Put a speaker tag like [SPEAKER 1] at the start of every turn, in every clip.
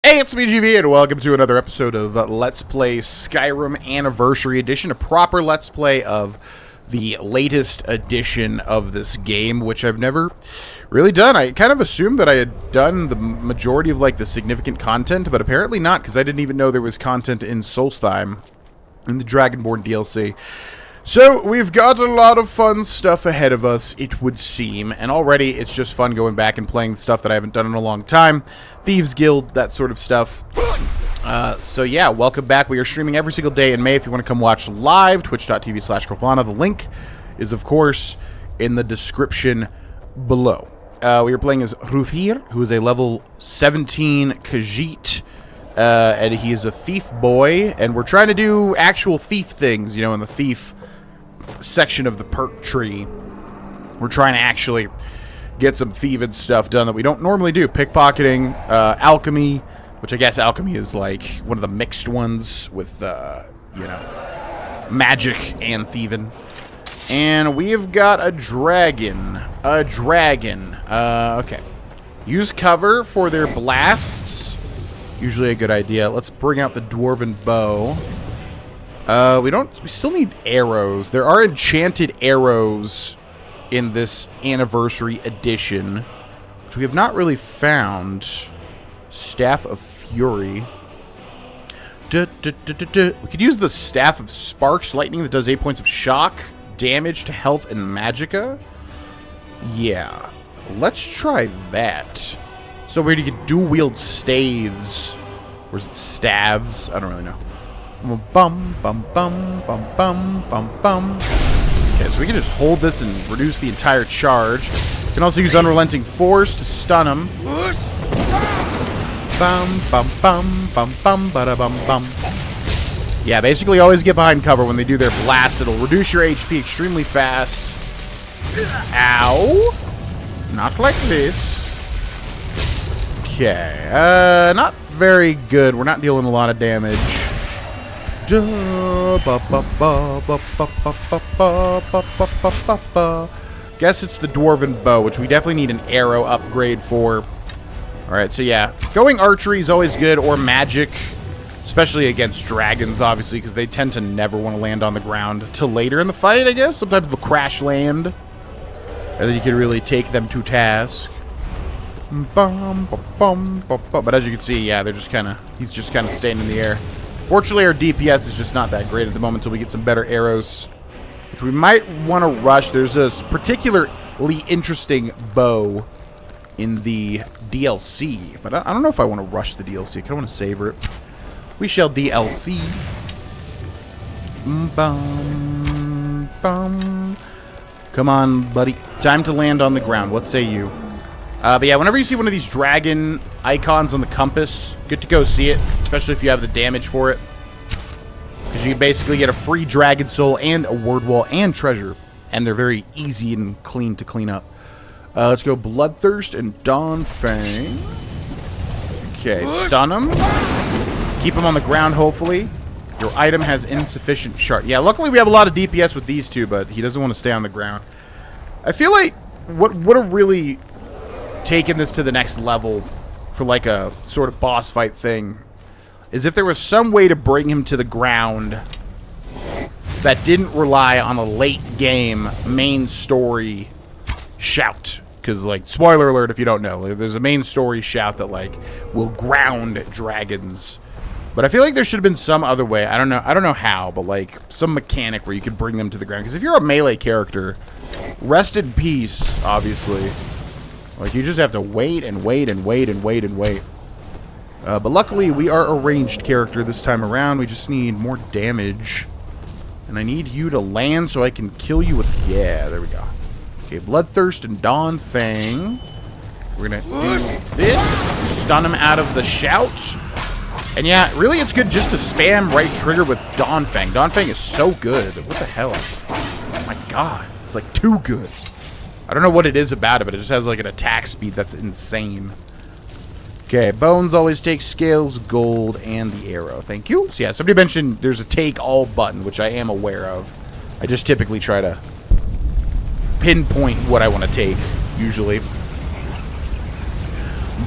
[SPEAKER 1] Hey, it's me, GV, and welcome to another episode of Let's Play Skyrim Anniversary Edition, a proper Let's Play of the latest edition of this game, which I've never really done. I kind of assumed that I had done the majority of, like, the significant content, but apparently not, because I didn't even know there was content in Solstheim, in the Dragonborn DLC. So, we've got a lot of fun stuff ahead of us, it would seem, and already it's just fun going back and playing stuff that I haven't done in a long time. Thieves Guild, that sort of stuff. So yeah, welcome back. We are streaming every single day in May if you want to come watch live, twitch.tv/Grohlvana. The link is, of course, in the description below. We are playing as Ruthir, who is a level 17 Khajiit, and he is a thief boy, and we're trying to do actual thief things, you know, in the thief section of the perk tree. We're trying to actually get some thieving stuff done that we don't normally do. Pickpocketing, alchemy, which I guess alchemy is like one of the mixed ones with, you know, magic and thieving. And we've got a dragon. Okay. Use cover for their blasts. Usually a good idea. Let's bring out the dwarven bow. We still need arrows. There are enchanted arrows in this Anniversary Edition, which we have not really found. Staff of Fury. We could use the Staff of Sparks Lightning that does 8 points of shock, damage to health and magicka. Yeah, let's try that. So where do you get dual-wield staves? Or is it staves? I don't really know. Bum, bum, bum, bum, bum, bum, bum. Okay, so we can just hold this and reduce the entire charge. We can also use Unrelenting Force to stun him. Bum, bum, bum, bum, bum, bada, bum, bum. Yeah, basically always get behind cover when they do their blast. It'll reduce your HP extremely fast. Ow. Not like this. Okay, not very good. We're not dealing a lot of damage. Guess it's the dwarven bow, which we definitely need an arrow upgrade for. Alright, so yeah, going archery is always good, or magic, especially against dragons, obviously, because they tend to never want to land on the ground till later in the fight, I guess. Sometimes they'll crash land, and then you can really take them to task. But as you can see, yeah, he's just kind of staying in the air. Fortunately, our DPS is just not that great at the moment until we get some better arrows, which we might want to rush. There's a particularly interesting bow in the DLC, but I don't know if I want to rush the DLC. I kind of want to savor it. We shall DLC. Come on, buddy. Time to land on the ground. What say you? But yeah, whenever you see one of these dragon icons on the compass, good to go see it, especially if you have the damage for it. Because you basically get a free dragon soul and a word wall and treasure. And they're very easy and clean to clean up. Let's go Bloodthirst and Dawnfang. Okay, stun him. Keep him on the ground, hopefully. Your item has insufficient shard. Yeah, luckily we have a lot of DPS with these two, but he doesn't want to stay on the ground. I feel like what would have really taken this to the next level for like a sort of boss fight thing is if there was some way to bring him to the ground that didn't rely on a late game main story shout. Because, like, spoiler alert if you don't know, there's a main story shout that, like, will ground dragons. But I feel like there should have been some other way. I don't know how, but, like, some mechanic where you could bring them to the ground. Because if you're a melee character, rest in peace, obviously. Like, you just have to wait and wait and wait and wait and wait. But luckily, we are a ranged character this time around. We just need more damage. And I need you to land so I can kill you with... Yeah, there we go. Okay, Bloodthirst and Dawnfang. We're going to do this. Stun him out of the shout. And yeah, really it's good just to spam right trigger with Dawnfang. Dawnfang is so good. What the hell? Oh my god. It's like too good. I don't know what it is about it, but it just has like an attack speed that's insane. Okay, bones always take scales, gold, and the arrow. Thank you. So yeah, somebody mentioned there's a take all button, which I am aware of. I just typically try to pinpoint what I want to take, usually.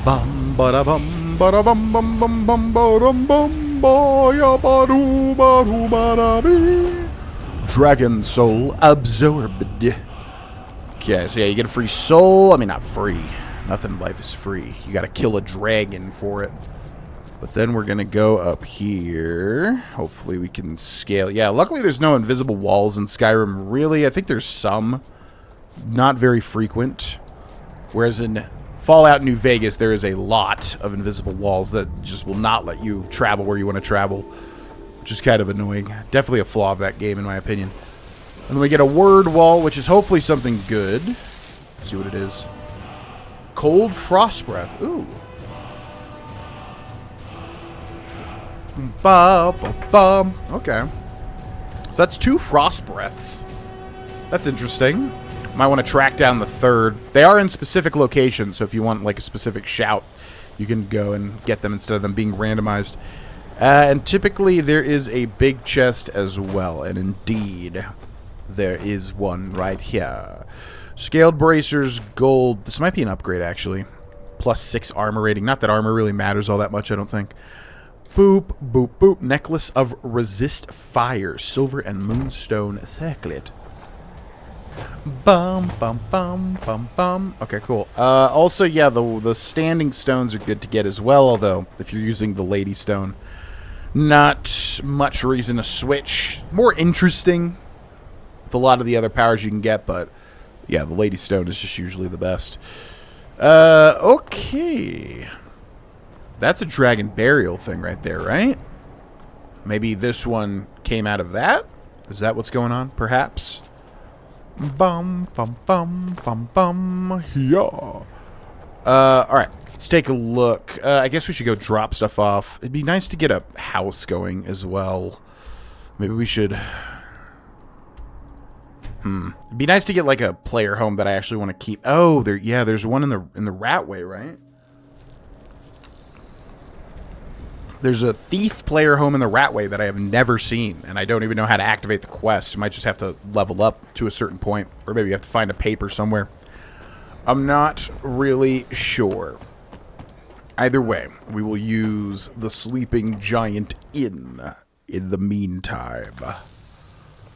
[SPEAKER 1] Bum, ba-da-bum, Ba-da-bum bum bum bum ba-dum bum ba-ya-ba-doo ba-doo ba-da-bee. Dragon soul absorbed. Okay, so yeah, you get a free soul. I mean, not free. Nothing in life is free. You gotta kill a dragon for it. But then we're gonna go up here. Hopefully we can scale. Yeah, luckily there's no invisible walls in Skyrim, really. I think there's some. Not very frequent. Whereas in Fallout New Vegas, there is a lot of invisible walls that just will not let you travel where you want to travel. Which is kind of annoying. Definitely a flaw of that game, in my opinion. And then we get a word wall, which is hopefully something good. Let's see what it is. Cold frost breath. Ooh. Ba-ba-bum. Okay. So that's 2 frost breaths. That's interesting. Might want to track down the third. They are in specific locations, so if you want like a specific shout, you can go and get them instead of them being randomized. And typically there is a big chest as well, and indeed there is one right here. Scaled bracers, gold. This might be an upgrade, actually. Plus 6 armor rating. Not that armor really matters all that much, I don't think. Boop, boop, boop. Necklace of resist fire. Silver and moonstone circlet. Bum, bum, bum, bum, bum. Okay, cool. Also, yeah, the standing stones are good to get as well, although if you're using the lady stone, not much reason to switch. More interesting with a lot of the other powers you can get, but yeah, the lady stone is just usually the best. Okay. That's a dragon burial thing right there, right? Maybe this one came out of that? Is that what's going on, perhaps? Bum, bum, bum, bum, bum. Yeah. Alright. Let's take a look. I guess we should go drop stuff off. It'd be nice to get a house going as well. Maybe we should... It'd be nice to get like a player home that I actually want to keep. Oh, there's one in the Ratway, right? There's a thief player home in the Ratway that I have never seen, and I don't even know how to activate the quest. You might just have to level up to a certain point, or maybe you have to find a paper somewhere. I'm not really sure. Either way, we will use the Sleeping Giant Inn in the meantime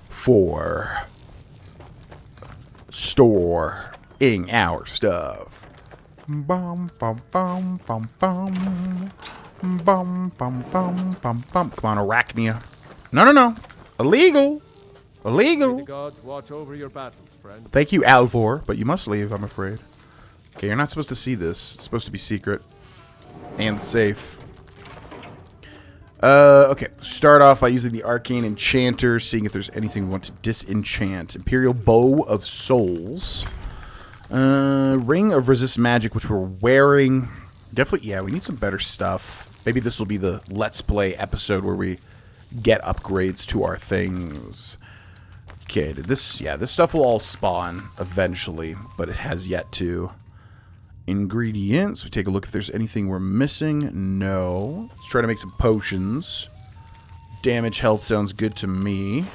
[SPEAKER 1] for storing our stuff. Bum, bum, bum, bum, bum. Bum, bum, bum, bum, bum. Come on, Arachnia. No. Illegal. Illegal.
[SPEAKER 2] May the gods watch over your battles, friend.
[SPEAKER 1] Thank you, Alvor, but you must leave, I'm afraid. Okay, you're not supposed to see this. It's supposed to be secret. And safe. Okay. Start off by using the Arcane Enchanter, seeing if there's anything we want to disenchant. Imperial Bow of Souls. Ring of Resist Magic, which we're wearing. Definitely, yeah, we need some better stuff. Maybe this will be the Let's Play episode where we get upgrades to our things. Okay, this stuff will all spawn eventually, but it has yet to. Ingredients. We take a look if there's anything we're missing. No. Let's try to make some potions. Damage health sounds good to me.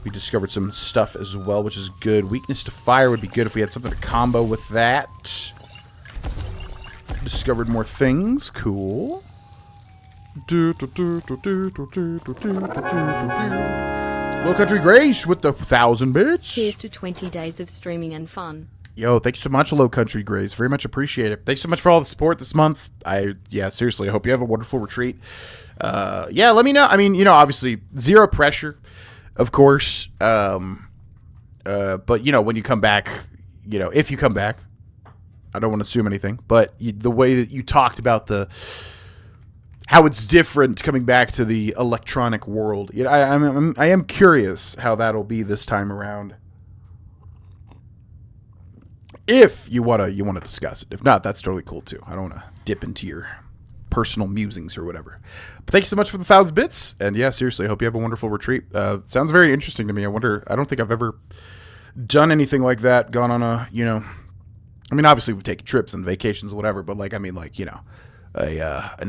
[SPEAKER 1] We discovered some stuff as well, which is good. Weakness to fire would be good if we had something to combo with that. Discovered more things. Cool. Low Country Grace with the 1,000 bits.
[SPEAKER 3] Cheers to 20 days of streaming and fun.
[SPEAKER 1] Yo, thank you so much, Low Country Grace. Very much appreciate it. Thanks so much for all the support this month. Yeah, seriously, I hope you have a wonderful retreat. Yeah, let me know. I mean, obviously, zero pressure, of course. But, when you come back, if you come back, I don't want to assume anything, but the way that you talked about how it's different coming back to the electronic world, I am curious how that'll be this time around. If you wanna discuss it, if not, that's totally cool too. I don't want to dip into your personal musings or whatever. But thanks so much for the 1,000 bits, and yeah, seriously, I hope you have a wonderful retreat. Sounds very interesting to me. I don't think I've ever done anything like that. Gone on a I mean, obviously, we've taken trips and vacations or whatever, but, an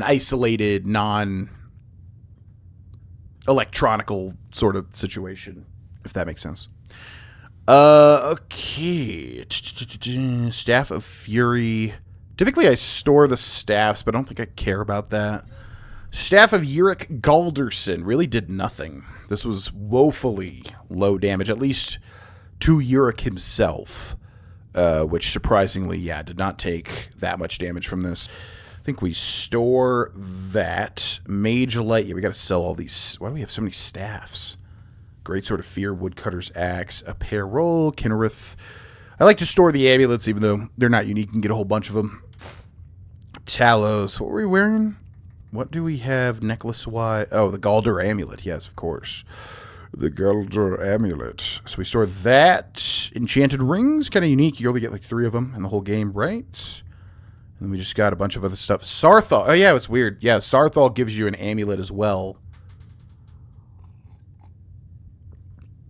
[SPEAKER 1] isolated, non-electronical sort of situation, if that makes sense. Okay. Staff of Fury, Typically, I store the staffs, but I don't think I care about that. Staff of Uric Galderson really did nothing. This was woefully low damage, at least to Uric himself, which surprisingly, yeah, did not take that much damage from this. I think we store that. Mage Light, yeah, we got to sell all these. Why do we have so many staffs? Great Sword of Fear, Woodcutter's Axe, a Parole, Kinnereth. I like to store the amulets, even though they're not unique. You can get a whole bunch of them. Talos. What were we wearing? What do we have necklace-wise? Oh, the Galder Amulet. Yes, of course. The Galder Amulet. So we store that. Enchanted Rings. Kind of unique. You only get like 3 of them in the whole game, right? And we just got a bunch of other stuff. Sarthal. Oh, yeah, it's weird. Yeah, Sarthal gives you an amulet as well.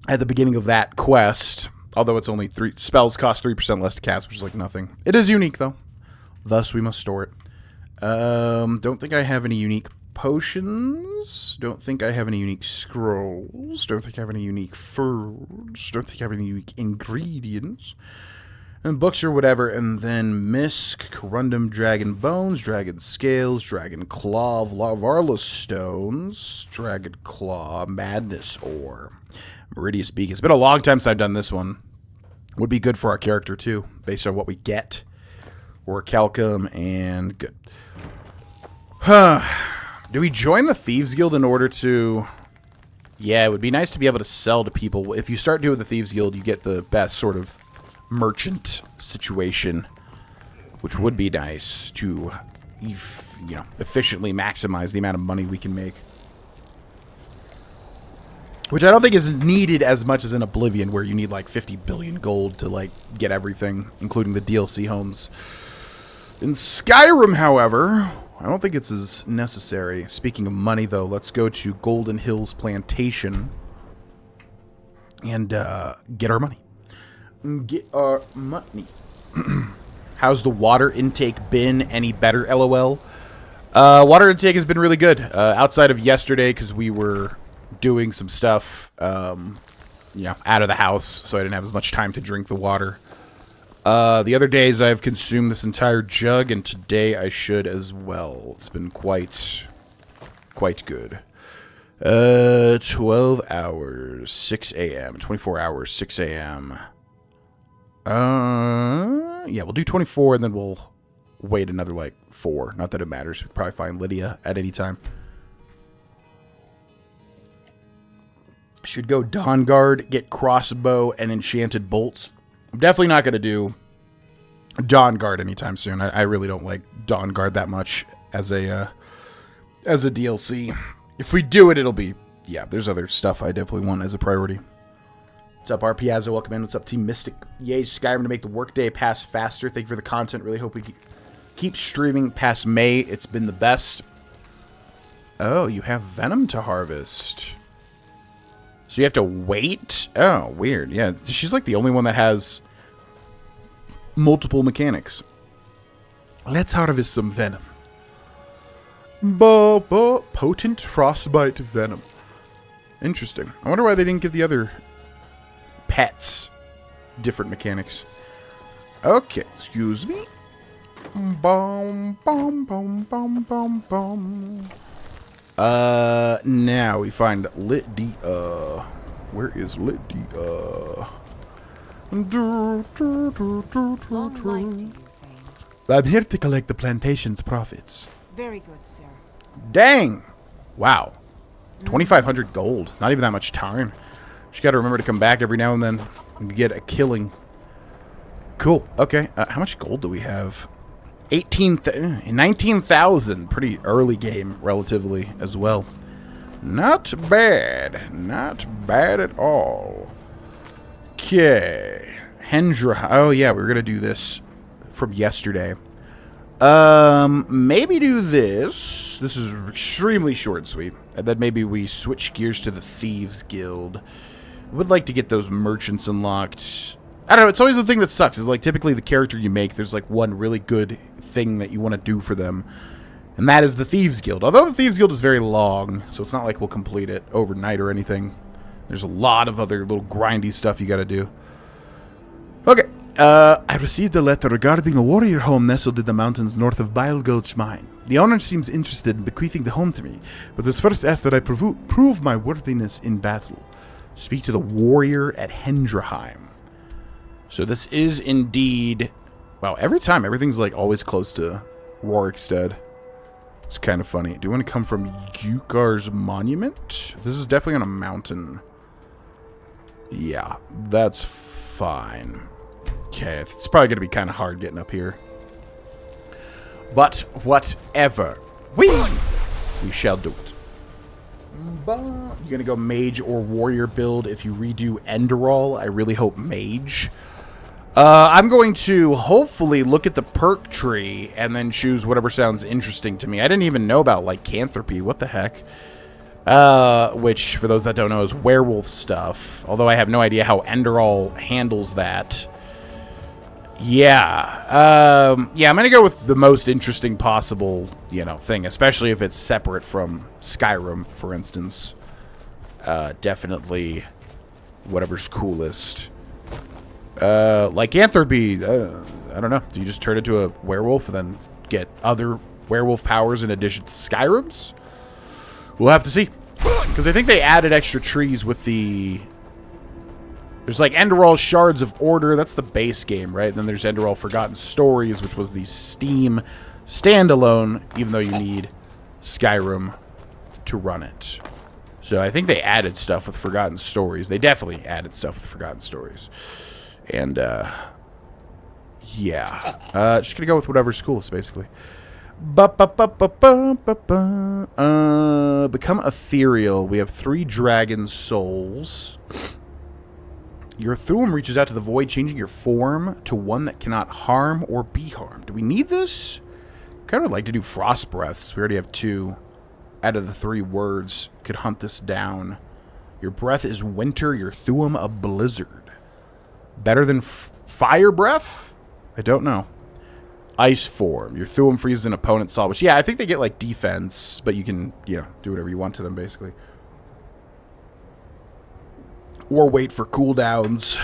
[SPEAKER 1] At the beginning of that quest. Although it's only 3. Spells cost 3% less to cast, which is like nothing. It is unique, though. Thus, we must store it. Don't think I have any unique potions. Don't think I have any unique scrolls. Don't think I have any unique furs. Don't think I have any unique ingredients. And books or whatever. And then Misk, Corundum, Dragon Bones, Dragon Scales, Dragon Claw, Varla Stones, Dragon Claw, Madness Ore, Meridius Beacon. It's been a long time since I've done this one. Would be good for our character, too, based on what we get. Or Calcum, and good. Do we join the Thieves Guild in order to... Yeah, it would be nice to be able to sell to people. If you start doing the Thieves Guild, you get the best sort of merchant situation, which would be nice to, you know, efficiently maximize the amount of money we can make. Which I don't think is needed as much as in Oblivion, where you need like 50 billion gold to like get everything, including the DLC homes. In Skyrim, however, I don't think it's as necessary. Speaking of money, though, let's go to Golden Hills Plantation and get our money. Get our money. How's the water intake been? Any better, LOL? Water intake has been really good. Outside of yesterday, because we were doing some stuff, you know, out of the house, so I didn't have as much time to drink the water. The other days I've consumed this entire jug, and today I should as well. It's been quite good. 12 hours, 6 a.m. 24 hours, 6 a.m. Yeah, we'll do 24, and then we'll wait another, like, 4. Not that it matters. We could probably find Lydia at any time. Should go Dawn Guard, get crossbow, and enchanted bolts. I'm definitely not going to do Dawn Guard anytime soon. I really don't like Dawn Guard that much as a DLC. If we do it, it'll be... Yeah, there's other stuff I definitely want as a priority. What's up, R. Piazza? Welcome in. What's up, Team Mystic? Yay, Skyrim to make the workday pass faster. Thank you for the content. Really hope we keep streaming past May. It's been the best. Oh, you have Venom to harvest. So you have to wait? Oh, weird. Yeah, she's like the only one that has multiple mechanics. Let's harvest some Venom. Potent Frostbite Venom. Interesting. I wonder why they didn't give the other pets different mechanics. Okay, excuse me. Boom, boom, boom, boom, boom, boom. Now we find Lydia. Where is Lydia? I'm here to collect the plantation's profits.
[SPEAKER 4] Very good, sir.
[SPEAKER 1] Dang! Wow. 2,500 gold. Not even that much time. Just gotta remember to come back every now and then and get a killing. Cool. Okay. How much gold do we have? 19,000. Pretty early game, relatively, as well. Not bad. Not bad at all. Okay. Hendra. Oh, yeah, we were going to do this from yesterday. Maybe do this. This is extremely short and sweet. And then maybe we switch gears to the Thieves Guild. I would like to get those merchants unlocked. I don't know, it's always the thing that sucks. Is like typically the character you make, there's like one really good thing that you want to do for them. And that is the Thieves Guild. Although the Thieves Guild is very long, so it's not like we'll complete it overnight or anything. There's a lot of other little grindy stuff you gotta do. Okay, I received a letter regarding a warrior home nestled in the mountains north of Bile Gulch Mine. The owner seems interested in bequeathing the home to me, but has first asked that I prove my worthiness in battle. Speak to the warrior at Hendraheim. So this is indeed... Wow, every time, everything's like always close to Rorikstead. It's kind of funny. Do you want to come from Yukar's monument? This is definitely on a mountain. Yeah, that's fine. Okay, it's probably going to be kind of hard getting up here. But whatever. We shall do it. You're going to go mage or warrior build if you redo Enderall. I really hope mage. I'm going to hopefully look at the perk tree and then choose whatever sounds interesting to me. I didn't even know about lycanthropy. What the heck? Which, for those that don't know, is werewolf stuff. Although I have no idea how Enderall handles that. Yeah. Yeah, I'm going to go with the most interesting possible, thing. Especially if it's separate from Skyrim, for instance. Definitely whatever's coolest. Lycanthropy, I don't know. Do you just turn into a werewolf and then get other werewolf powers in addition to Skyrim's? We'll have to see. Because I think they added extra trees with the... There's like Enderall Shards of Order. That's the base game, right? And then there's Enderall Forgotten Stories, which was the Steam standalone, even though you need Skyrim to run it. So I think they added stuff with Forgotten Stories. They definitely added stuff with Forgotten Stories. And, yeah. Just gonna go with whatever's coolest, basically. Become ethereal. We have 3 dragon souls. Your Thuum reaches out to the void, changing your form to one that cannot harm or be harmed. Do we need this? Kind of would like to do frost breath, since we already have 2 out of the 3 words. Could hunt this down. Your breath is winter, your Thuum a blizzard. Better than fire breath? I don't know. Ice form. Your Thuum freezes an opponent's saw, which, yeah, I think they get, like, defense, but you can, do whatever you want to them, basically. Or wait for cooldowns.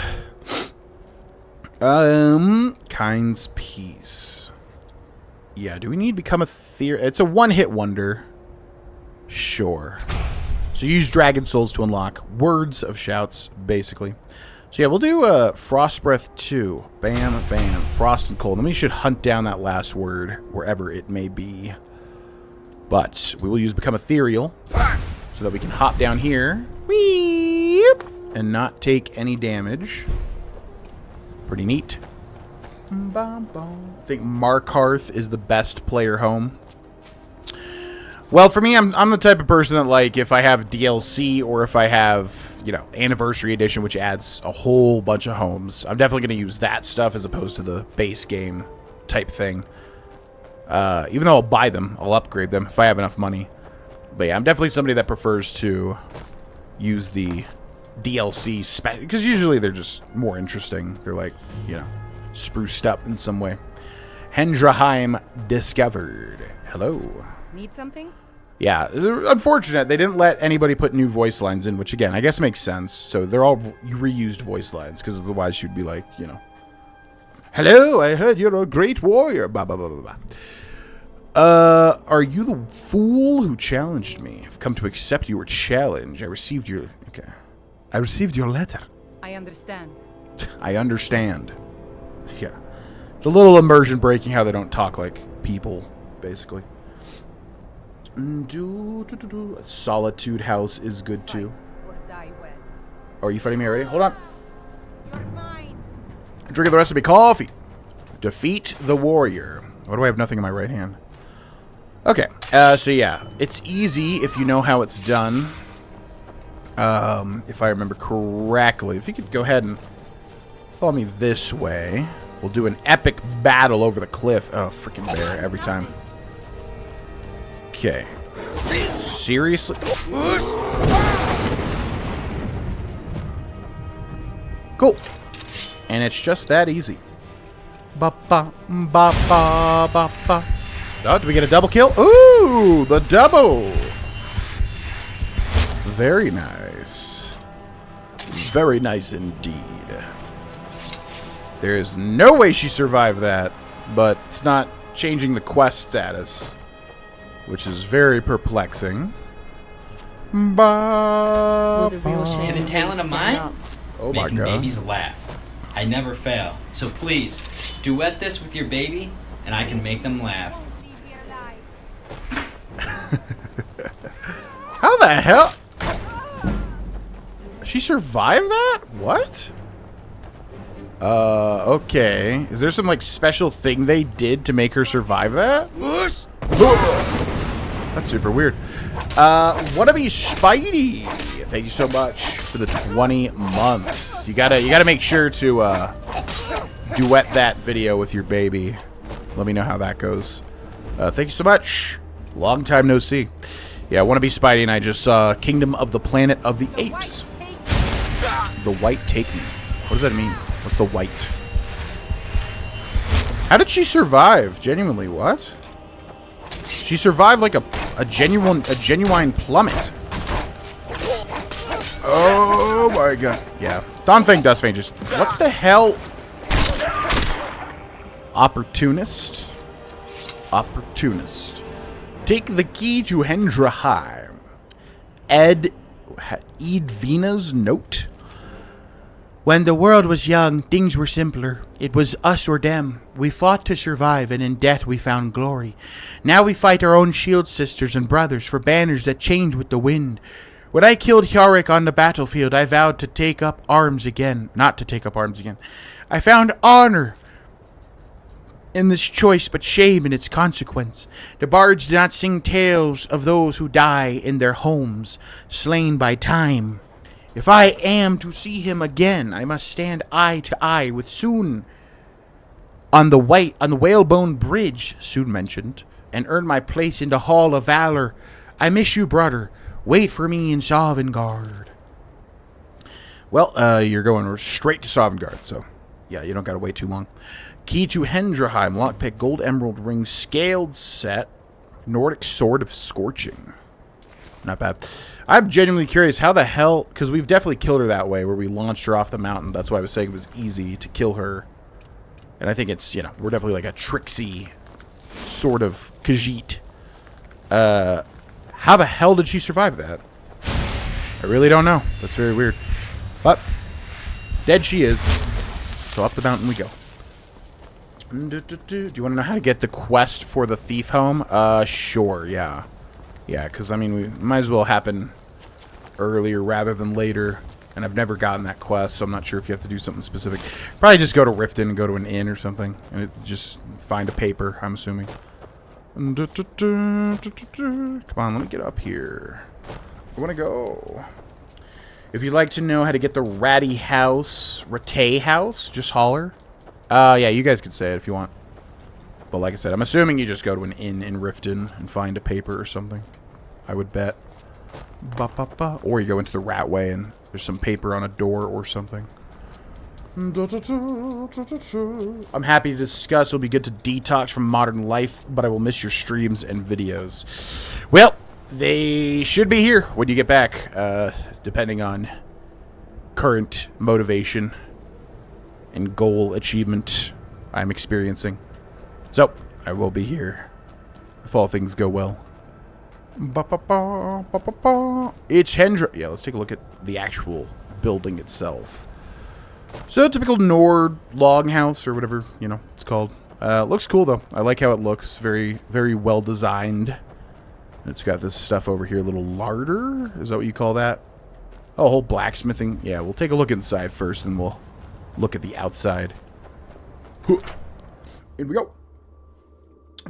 [SPEAKER 1] Kind's Peace. Yeah, do we need to become a It's a one-hit wonder. Sure. So use Dragon Souls to unlock Words of Shouts, basically. So yeah, we'll do Frost Breath 2. Bam, bam. Frost and Cold. Then we should hunt down that last word, wherever it may be. But we will use Become Ethereal, so that we can hop down here. Weep, and not take any damage. Pretty neat. I think Markarth is the best player home. Well, for me, I'm the type of person that, like, if I have DLC or if I have, Anniversary Edition, which adds a whole bunch of homes, I'm definitely going to use that stuff as opposed to the base game type thing. Even though I'll buy them, I'll upgrade them if I have enough money. But yeah, I'm definitely somebody that prefers to use the DLC because usually they're just more interesting. They're like, spruced up in some way. Hendraheim discovered. Hello.
[SPEAKER 4] Need something?
[SPEAKER 1] Yeah, it's unfortunate. They didn't let anybody put new voice lines in, which, again, I guess makes sense. So they're all reused voice lines, because otherwise you'd be like, Hello, I heard you're a great warrior. Blah, blah, blah, blah, blah. Are you the fool who challenged me? I've come to accept your challenge. I received your letter.
[SPEAKER 4] I understand.
[SPEAKER 1] I understand. Yeah. It's a little immersion breaking how they don't talk like people, basically. A Solitude House is good too. Oh, are you fighting me already? Hold on.
[SPEAKER 4] You're mine.
[SPEAKER 1] Drinking the recipe coffee. Defeat the warrior. Why do I have nothing in my right hand? Okay. So yeah, it's easy if you know how it's done. If I remember correctly, if you could go ahead and follow me this way, we'll do an epic battle over the cliff. Oh, freaking bear every time. Okay. Seriously? Cool. And it's just that easy. Ba ba ba ba ba ba. Oh, did we get a double kill? Ooh, the double. Very nice. Very nice indeed. There is no way she survived that, but it's not changing the quest status, which is very perplexing.
[SPEAKER 3] Will the real shame
[SPEAKER 5] Hidden talent of
[SPEAKER 3] stand
[SPEAKER 5] mine?
[SPEAKER 3] up?
[SPEAKER 1] Oh my
[SPEAKER 5] Making
[SPEAKER 1] god.
[SPEAKER 5] babies laugh. I never fail. So please, duet this with your baby, and I can make them laugh.
[SPEAKER 1] How the hell? She survived that? What? Okay. Is there some, like, special thing they did to make her survive that? That's super weird. Wanna be Spidey? Thank you so much for the 20 months. You gotta make sure to, duet that video with your baby. Let me know how that goes. Thank you so much. Long time no see. Yeah, Wanna be Spidey and I just saw Kingdom of the Planet of the Apes. The white take me. What does that mean? What's the white? How did she survive? Genuinely, what? She survived like a genuine plummet. Oh my god. Yeah. Don Fang Dustfang just... What the hell? Opportunist. Opportunist. Take the key to Hendraheim. Edvina's note. When the world was young, things were simpler. It was us or them. We fought to survive, and in death we found glory. Now we fight our own shield sisters and brothers for banners that change with the wind. When I killed Hjarek on the battlefield, I vowed to take up arms again. Not to take up arms again. I found honor in this choice, but shame in its consequence. The bards do not sing tales of those who die in their homes, slain by time. If I am to see him again, I must stand eye to eye with Soon on the Whalebone Bridge, Soon mentioned, and earn my place in the Hall of Valor. I miss you, brother. Wait for me in Sovngarde. Well, you're going straight to Sovngarde, so yeah, you don't gotta wait too long. Key to Hendraheim, lockpick, gold emerald ring, scaled set, Nordic sword of scorching. Not bad. I'm genuinely curious how the hell, because we've definitely killed her that way, where we launched her off the mountain. That's why I was saying it was easy to kill her. And I think it's, you know, we're definitely like a tricksy sort of Khajiit. How the hell did she survive that? I really don't know. That's very weird. But dead she is. So up the mountain we go. Do you want to know how to get the quest for the thief home? Sure, yeah. Yeah, because, I mean, we might as well happen earlier rather than later. And I've never gotten that quest, so I'm not sure if you have to do something specific. Probably just go to Riften and go to an inn or something. And just find a paper, I'm assuming. Come on, let me get up here. I want to go. If you'd like to know how to get the Ratty House, just holler. Yeah, you guys can say it if you want. But like I said, I'm assuming you just go to an inn in Riften and find a paper or something. I would bet. Or you go into the Ratway and there's some paper on a door or something. I'm happy to discuss. It'll be good to detox from modern life, but I will miss your streams and videos. Well, they should be here when you get back, depending on current motivation and goal achievement I'm experiencing. So, I will be here if all things go well. It's Hendra. Yeah, let's take a look at the actual building itself. So, typical Nord longhouse or whatever, you know, it's called. Looks cool, though. I like how it looks. Very, very well designed. It's got this stuff over here, a little larder. Is that what you call that? Oh, whole blacksmithing. Yeah, we'll take a look inside first, and we'll look at the outside. Here we go.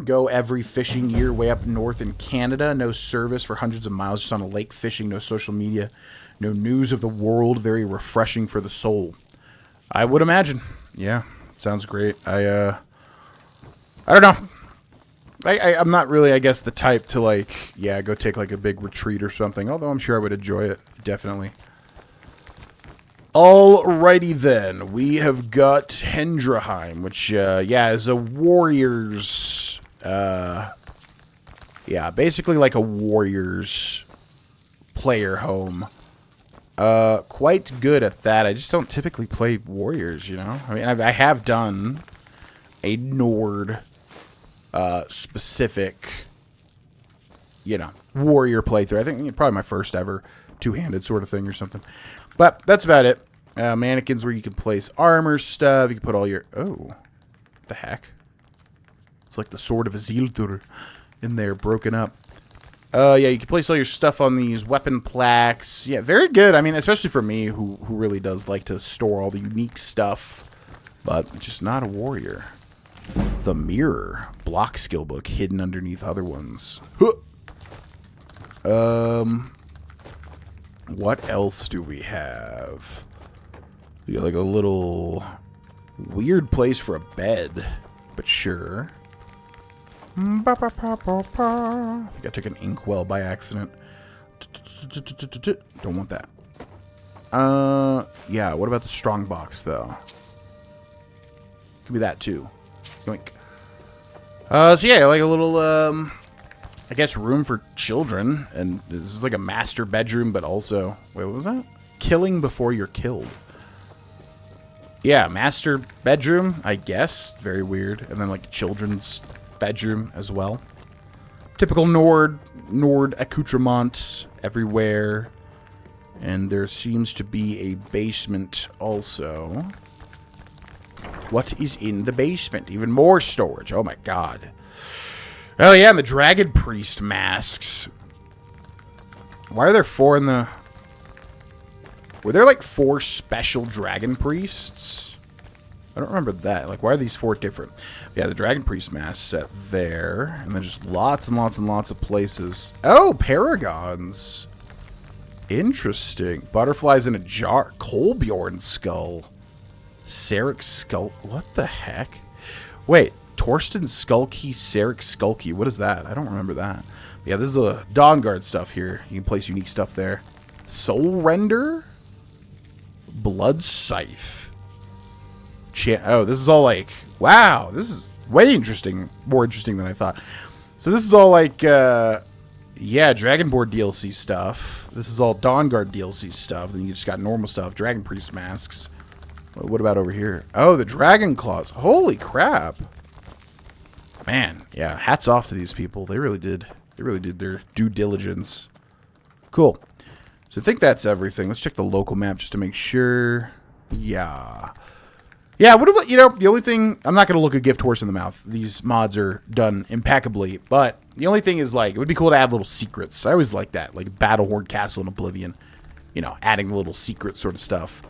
[SPEAKER 1] Go every fishing year way up north in Canada. No service for hundreds of miles, just on a lake fishing. No social media. No news of the world. Very refreshing for the soul. I would imagine. Yeah, sounds great. I don't know. I'm not really, I guess, the type to, like, yeah, go take, like, a big retreat or something. Although I'm sure I would enjoy it. Definitely. Alrighty then. We have got Hendraheim, which, yeah, is a warrior's, yeah, basically like a warrior's player home. quite good at that. I just don't typically play warriors, you know? I mean, I have done a Nord specific, you know, warrior playthrough. I think probably my first ever two-handed sort of thing or something. But that's about it. Mannequins where you can place armor stuff. You can put all your... Oh, what the heck? It's like the Sword of Isildur in there, broken up. Yeah, you can place all your stuff on these weapon plaques. Yeah, very good. I mean, especially for me, who really does like to store all the unique stuff, but just not a warrior. The mirror. Block skill book hidden underneath other ones. Huh. What else do we have? We got like a little weird place for a bed, but sure. I think I took an inkwell by accident. Don't want that. Yeah, what about the strong box, though? Could be that, too. Yoink. So yeah, like a little, I guess, room for children. And this is like a master bedroom, but also... Wait, what was that? Killing before you're killed. Yeah, master bedroom, I guess. Very weird. And then, like, children's bedroom as well. Typical Nord accoutrements everywhere. And there seems to be a basement also. What is in the basement? Even more storage. Oh my god. Oh yeah, and the Dragon Priest masks. Why are there 4 in the... Were there like 4 special Dragon Priests? I don't remember that. Like, why are these 4 different? Yeah, the Dragon Priest mask set there. And then just lots and lots and lots of places. Oh, Paragons. Interesting. Butterflies in a jar. Kolbjorn skull. Sarek skull. What the heck? Wait. Torsten Skulky, Sarek Skulky. What is that? I don't remember that. Yeah, this is a Dawnguard stuff here. You can place unique stuff there. Soul Render. Blood Scythe. Oh, this is all like... Wow, this is way interesting. More interesting than I thought. So this is all like... yeah, Dragonborn DLC stuff. This is all Dawnguard DLC stuff. Then you just got normal stuff. Dragon Priest masks. What about over here? Oh, the Dragon Claws. Holy crap. Man, yeah, hats off to these people. They really did. They really did their due diligence. Cool. So I think that's everything. Let's check the local map just to make sure. Yeah. Yeah, what about, you know, the only thing... I'm not going to look a gift horse in the mouth. These mods are done impeccably. But the only thing is, like, it would be cool to add little secrets. I always like that. Like Battlehorde Castle in Oblivion. You know, adding the little secret sort of stuff.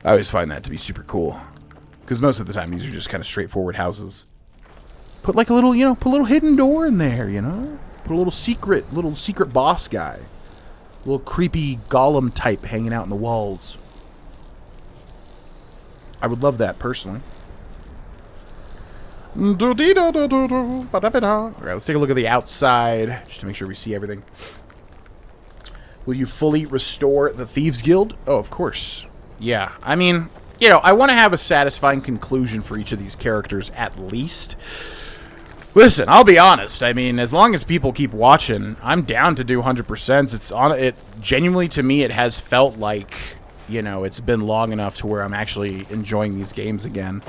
[SPEAKER 1] I always find that to be super cool. Because most of the time, these are just kind of straightforward houses. Put like a little, you know, put a little hidden door in there, you know? Put a little secret boss guy. A little creepy golem type hanging out in the walls. I would love that, personally. Alright, let's take a look at the outside, just to make sure we see everything. Will you fully restore the Thieves Guild? Oh, of course. Yeah, I mean, you know, I want to have a satisfying conclusion for each of these characters, at least. Listen, I'll be honest. I mean, as long as people keep watching, I'm down to do 100%. It's on it. Genuinely, to me, it has felt like, you know, it's been long enough to where I'm actually enjoying these games again.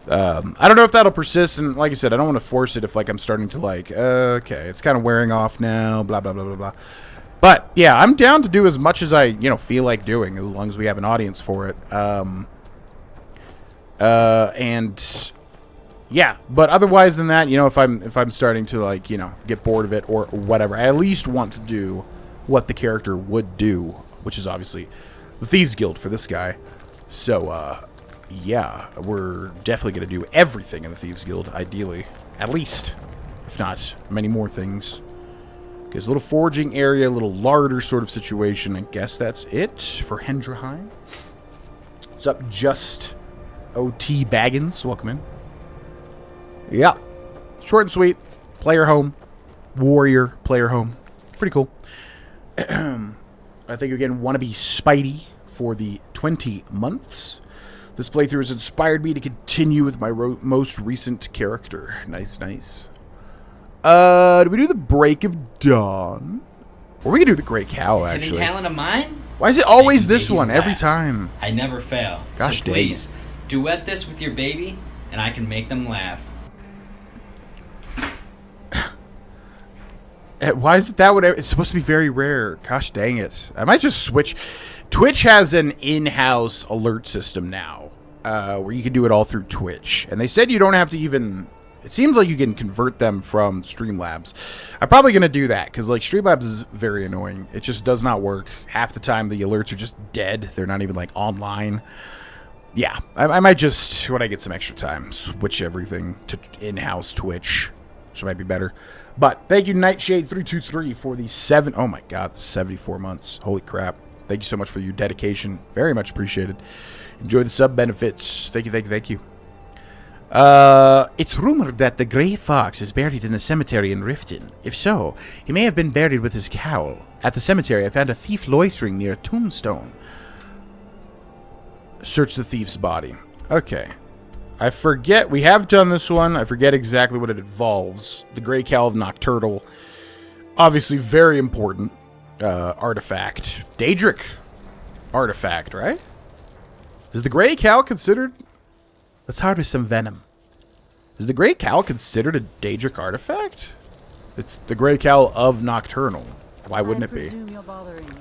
[SPEAKER 1] I don't know if that'll persist, and like I said, I don't want to force it if, like, I'm starting to, like, okay, it's kind of wearing off now, blah, blah, blah, blah, blah. But, yeah, I'm down to do as much as I, you know, feel like doing, as long as we have an audience for it. And... yeah, but otherwise than that, you know, if I'm starting to, like, you know, get bored of it or whatever, I at least want to do what the character would do, which is obviously the Thieves Guild for this guy. So, yeah, we're definitely going to do everything in the Thieves Guild, ideally. At least, if not many more things. There's a little foraging area, a little larder sort of situation. I guess that's it for Hendraheim. What's up, Just OT Baggins? Welcome in. Yeah. Short and sweet. Player home. Warrior player home. Pretty cool. I think again, want to be Spidey for the 20 months. This playthrough has inspired me to continue with my most recent character. Nice, nice. Did we do the Break of Dawn? Or we could do the Grey Cow,
[SPEAKER 5] Hidden
[SPEAKER 1] actually.
[SPEAKER 5] talent of mine?
[SPEAKER 1] Why is it always
[SPEAKER 5] Making
[SPEAKER 1] this
[SPEAKER 5] babies
[SPEAKER 1] one every
[SPEAKER 5] laugh.
[SPEAKER 1] time?
[SPEAKER 5] I never fail.
[SPEAKER 1] Gosh
[SPEAKER 5] so
[SPEAKER 1] dang
[SPEAKER 5] please, duet this with your baby, and I can make them laugh.
[SPEAKER 1] Why is it that way? It's supposed to be very rare. Gosh dang it. I might just switch. Twitch has an in-house alert system now, where you can do it all through Twitch. And they said you don't have to even... It seems like you can convert them from Streamlabs. I'm probably going to do that, because like Streamlabs is very annoying. It just does not work. Half the time the alerts are just dead. They're not even like online. Yeah, I might just, when I get some extra time, switch everything to in-house Twitch, which might be better. But thank you, Nightshade323, for the 74 months. Holy crap. Thank you so much for your dedication. Very much appreciated. Enjoy the sub benefits. Thank you. It's rumored that the Grey Fox is buried in the cemetery in Riften. If so, he may have been buried with his cowl. At the cemetery, I found a thief loitering near a tombstone. Search the thief's body. Okay. I forget. We have done this one. I forget exactly what it involves. The Grey Cowl of Nocturtle. Obviously, very important artifact. Daedric artifact, right? Is the Grey Cowl considered... Let's harvest some venom. Is the Grey Cowl considered a Daedric artifact? It's the Grey Cowl of Nocturnal. Why wouldn't it be?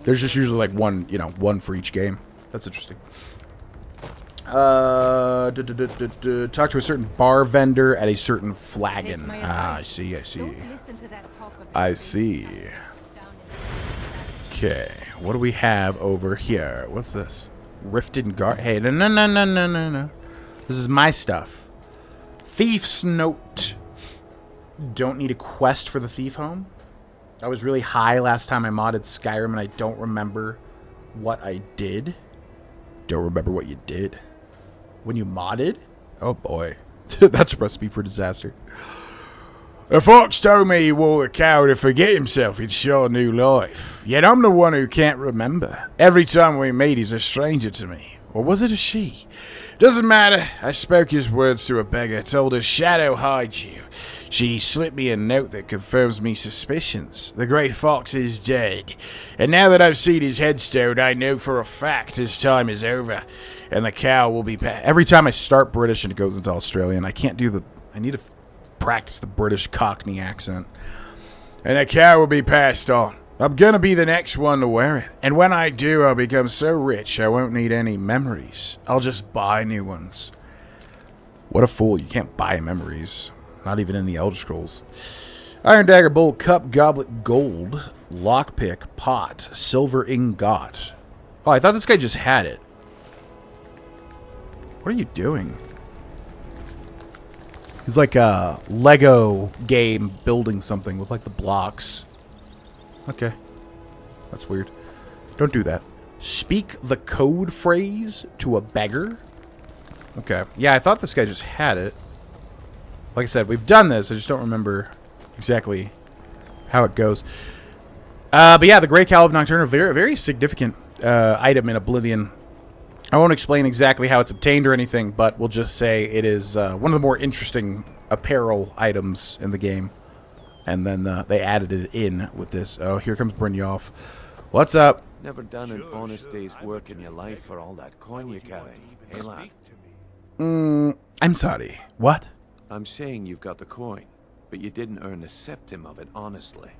[SPEAKER 1] There's just usually like one, one for each game. That's interesting. Talk to a certain bar vendor at a certain flagon. I see. I see. Okay, what do we have over here? What's this? Rifted Guard. Hey, no. This is my stuff. Thief's Note. Don't need a quest for the thief home. I was really high last time I modded Skyrim, and I don't remember what I did. Don't remember what you did. When you modded? Oh boy. That's a recipe for disaster. A fox told me he wore a cow to forget himself he'd show a new life. Yet I'm the one who can't remember. Every time we meet, he's a stranger to me. Or was it a she? Doesn't matter. I spoke his words to a beggar, told her, "Shadow hides you." She slipped me a note that confirms me suspicions. The Grey Fox is dead. And now that I've seen his headstone, I know for a fact his time is over. And the cow will be... Every time I start British and it goes into Australian, I can't do the... I need to practice the British Cockney accent. And the cow will be passed on. I'm gonna be the next one to wear it. And when I do, I'll become so rich I won't need any memories. I'll just buy new ones. What a fool. You can't buy memories. Not even in the Elder Scrolls. Iron Dagger, Bowl, Cup, Goblet, Gold, Lockpick, Pot, Silver Ingot. Oh, I thought this guy just had it. What are you doing? He's like a Lego game building something with like the blocks. Okay. That's weird. Don't do that. Speak the code phrase to a beggar? Okay. Yeah, I thought this guy just had it. Like I said, we've done this. I just don't remember exactly how it goes. But yeah, the Grey Cowl of Nocturne, very, very significant item in Oblivion. I won't explain exactly how it's obtained or anything, but we'll just say it is one of the more interesting apparel items in the game. And then they added it in with this. Oh, here comes Brynjolf. What's up?
[SPEAKER 6] Never done an honest day's work in your life for all that coin you carry. Hey, lad.
[SPEAKER 1] I'm sorry. What?
[SPEAKER 6] I'm saying you've got the coin, but you didn't earn a septim of it honestly.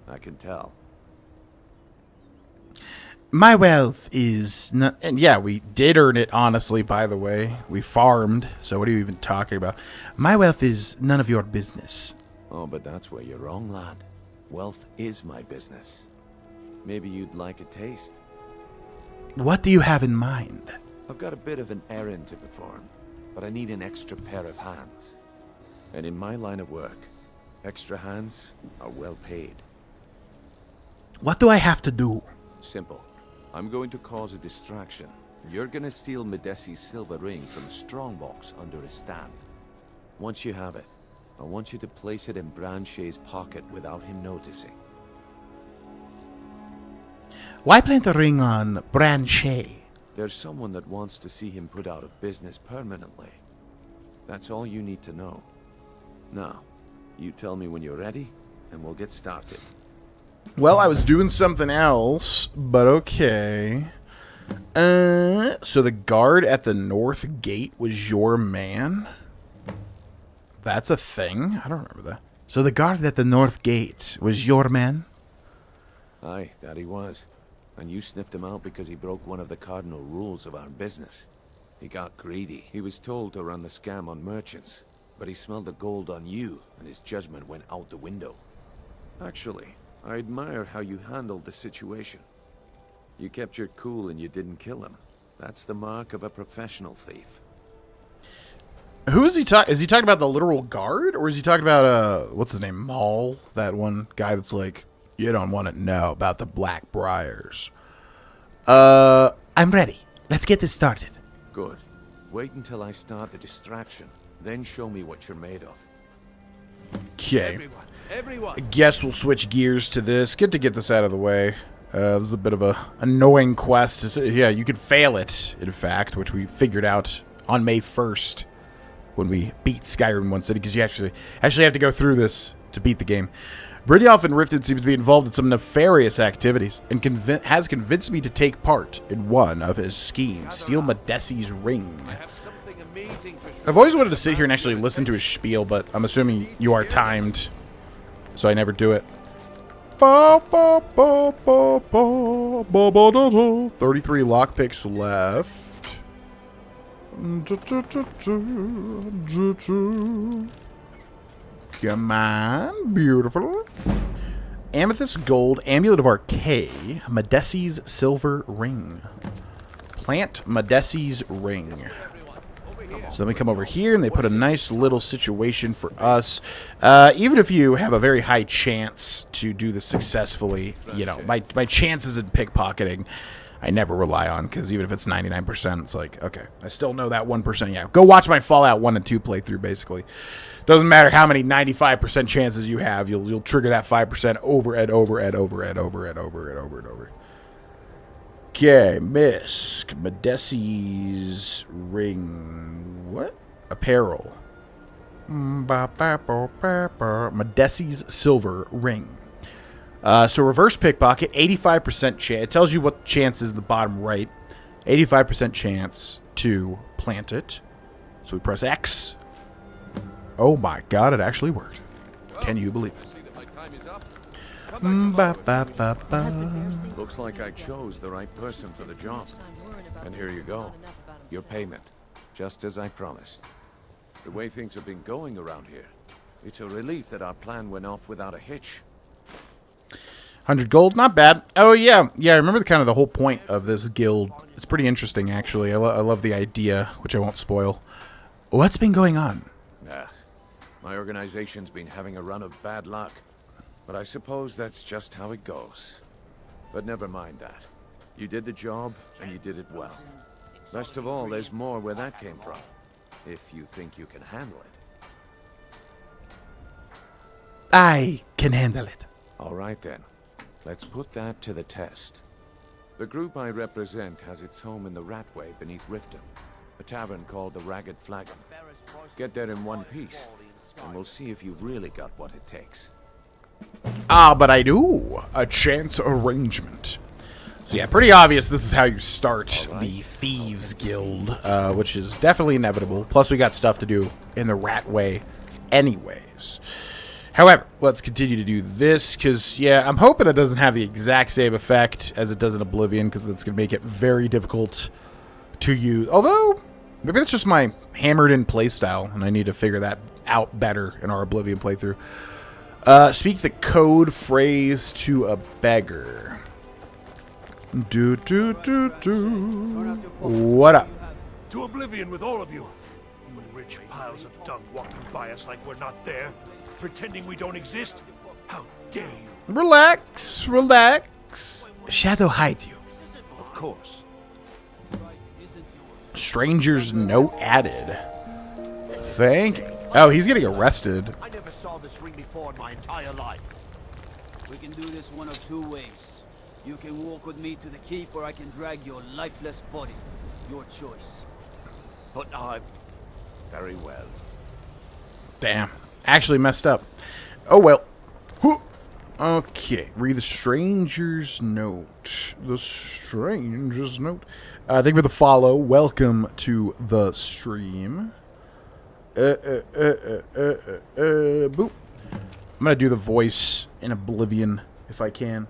[SPEAKER 6] I can tell.
[SPEAKER 1] My wealth is not... And yeah, we did earn it, honestly, by the way. We farmed, so what are you even talking about? My wealth is none of your business.
[SPEAKER 6] Oh, but that's where you're wrong, lad. Wealth is my business. Maybe you'd like a taste.
[SPEAKER 1] What do you have in mind?
[SPEAKER 6] I've got a bit of an errand to perform, but I need an extra pair of hands. And in my line of work, extra hands are well paid.
[SPEAKER 1] What do I have to do?
[SPEAKER 6] Simple. I'm going to cause a distraction. You're gonna steal Medesi's silver ring from a strongbox under his stand. Once you have it, I want you to place it in Branche's pocket without him noticing.
[SPEAKER 1] Why plant the ring on Branche?
[SPEAKER 6] There's someone that wants to see him put out of business permanently. That's all you need to know. Now, you tell me when you're ready, and we'll get started.
[SPEAKER 1] Well, I was doing something else, but okay. So the guard at the north gate was your man? That's a thing? I don't remember that. So the guard at the north gate was your man?
[SPEAKER 6] Aye, that he was. And you sniffed him out because he broke one of the cardinal rules of our business. He got greedy. He was told to run the scam on merchants, but he smelled the gold on you, and his judgment went out the window. Actually, I admire how you handled the situation. You kept your cool and you didn't kill him. That's the mark of a professional thief.
[SPEAKER 1] Who is he talking? Is he talking about the literal guard, or is he talking about what's his name, Maul? That one guy that's like, you don't want to know about the Black Briars. I'm ready. Let's get this started.
[SPEAKER 6] Good. Wait until I start the distraction, then show me what you're made of.
[SPEAKER 1] Okay.
[SPEAKER 6] Everyone.
[SPEAKER 1] I guess we'll switch gears to this. Good to get this out of the way. This is a bit of a annoying quest. Yeah, you could fail it, in fact, which we figured out on May 1st when we beat Skyrim One City, because you actually have to go through this to beat the game. Brynjolf and Rifted seems to be involved in some nefarious activities and has convinced me to take part in one of his schemes, steal Madesi's ring. I've always wanted to sit here and actually listen to his spiel, but I'm assuming you are timed, so I never do it. 33 lockpicks left. Come on, beautiful. Amethyst Gold, Amulet of Arcay, Madesi's Silver Ring. Plant Madesi's Ring. So then we come over here, and they put a nice little situation for us. Even if you have a very high chance to do this successfully, you know, my chances in pickpocketing, I never rely on, because even if it's 99%, it's like, okay, I still know that 1%. Yeah, go watch my Fallout 1 and 2 playthrough, basically. Doesn't matter how many 95% chances you have, you'll trigger that 5% over and over and over and over and over and over and over. Okay, Misk, Madesi's Ring. What? Apparel. Madesi's Silver Ring. So reverse pickpocket, 85% chance. It tells you what chance is in the bottom right. 85% chance to plant it. So we press X. Oh my god, it actually worked. Can you believe it?
[SPEAKER 6] Looks like I chose the right person for the job. And here you go. Your payment. Just as I promised. The way things have been going around here, it's a relief that our plan went off without a hitch.
[SPEAKER 1] 100 gold, not bad. Oh yeah, I remember the whole point of this guild. It's pretty interesting, actually. I love the idea, which I won't spoil. What's been going on?
[SPEAKER 6] My organization's been having a run of bad luck. But I suppose that's just how it goes. But never mind that. You did the job, and you did it well. Best of all, there's more where that came from. If you think you can handle it.
[SPEAKER 1] I can handle it.
[SPEAKER 6] All right then. Let's put that to the test. The group I represent has its home in the Ratway beneath Riften, a tavern called the Ragged Flagon. Get there in one piece, and we'll see if you've really got what it takes.
[SPEAKER 1] Ah, but I do. A chance arrangement. So yeah, pretty obvious this is how you start the Thieves Guild, which is definitely inevitable. Plus we got stuff to do in the Ratway anyways. However, let's continue to do this, because, yeah, I'm hoping it doesn't have the exact same effect as it does in Oblivion, because that's going to make it very difficult to use. Although, maybe that's just my hammered-in playstyle, and I need to figure that out better in our Oblivion playthrough. Speak the code phrase to a beggar. What up?
[SPEAKER 7] To Oblivion with all of you. You rich piles of dung walking by us like we're not there. Pretending we don't exist? How dare you?
[SPEAKER 1] Relax, relax. Shadow hides you.
[SPEAKER 7] Of course.
[SPEAKER 1] Stranger's note added. Thank you. Oh, he's getting arrested.
[SPEAKER 7] I never saw this ring before in my entire life.
[SPEAKER 8] We can do this one of two ways. You can walk with me to the keep, or I can drag your lifeless body. Your choice.
[SPEAKER 7] But I...
[SPEAKER 6] Very well.
[SPEAKER 1] Damn. Actually messed up. Oh well. Okay, read the stranger's note. The stranger's note. Thank you for the follow. Welcome to the stream. Boop. I'm gonna do the voice in Oblivion if I can.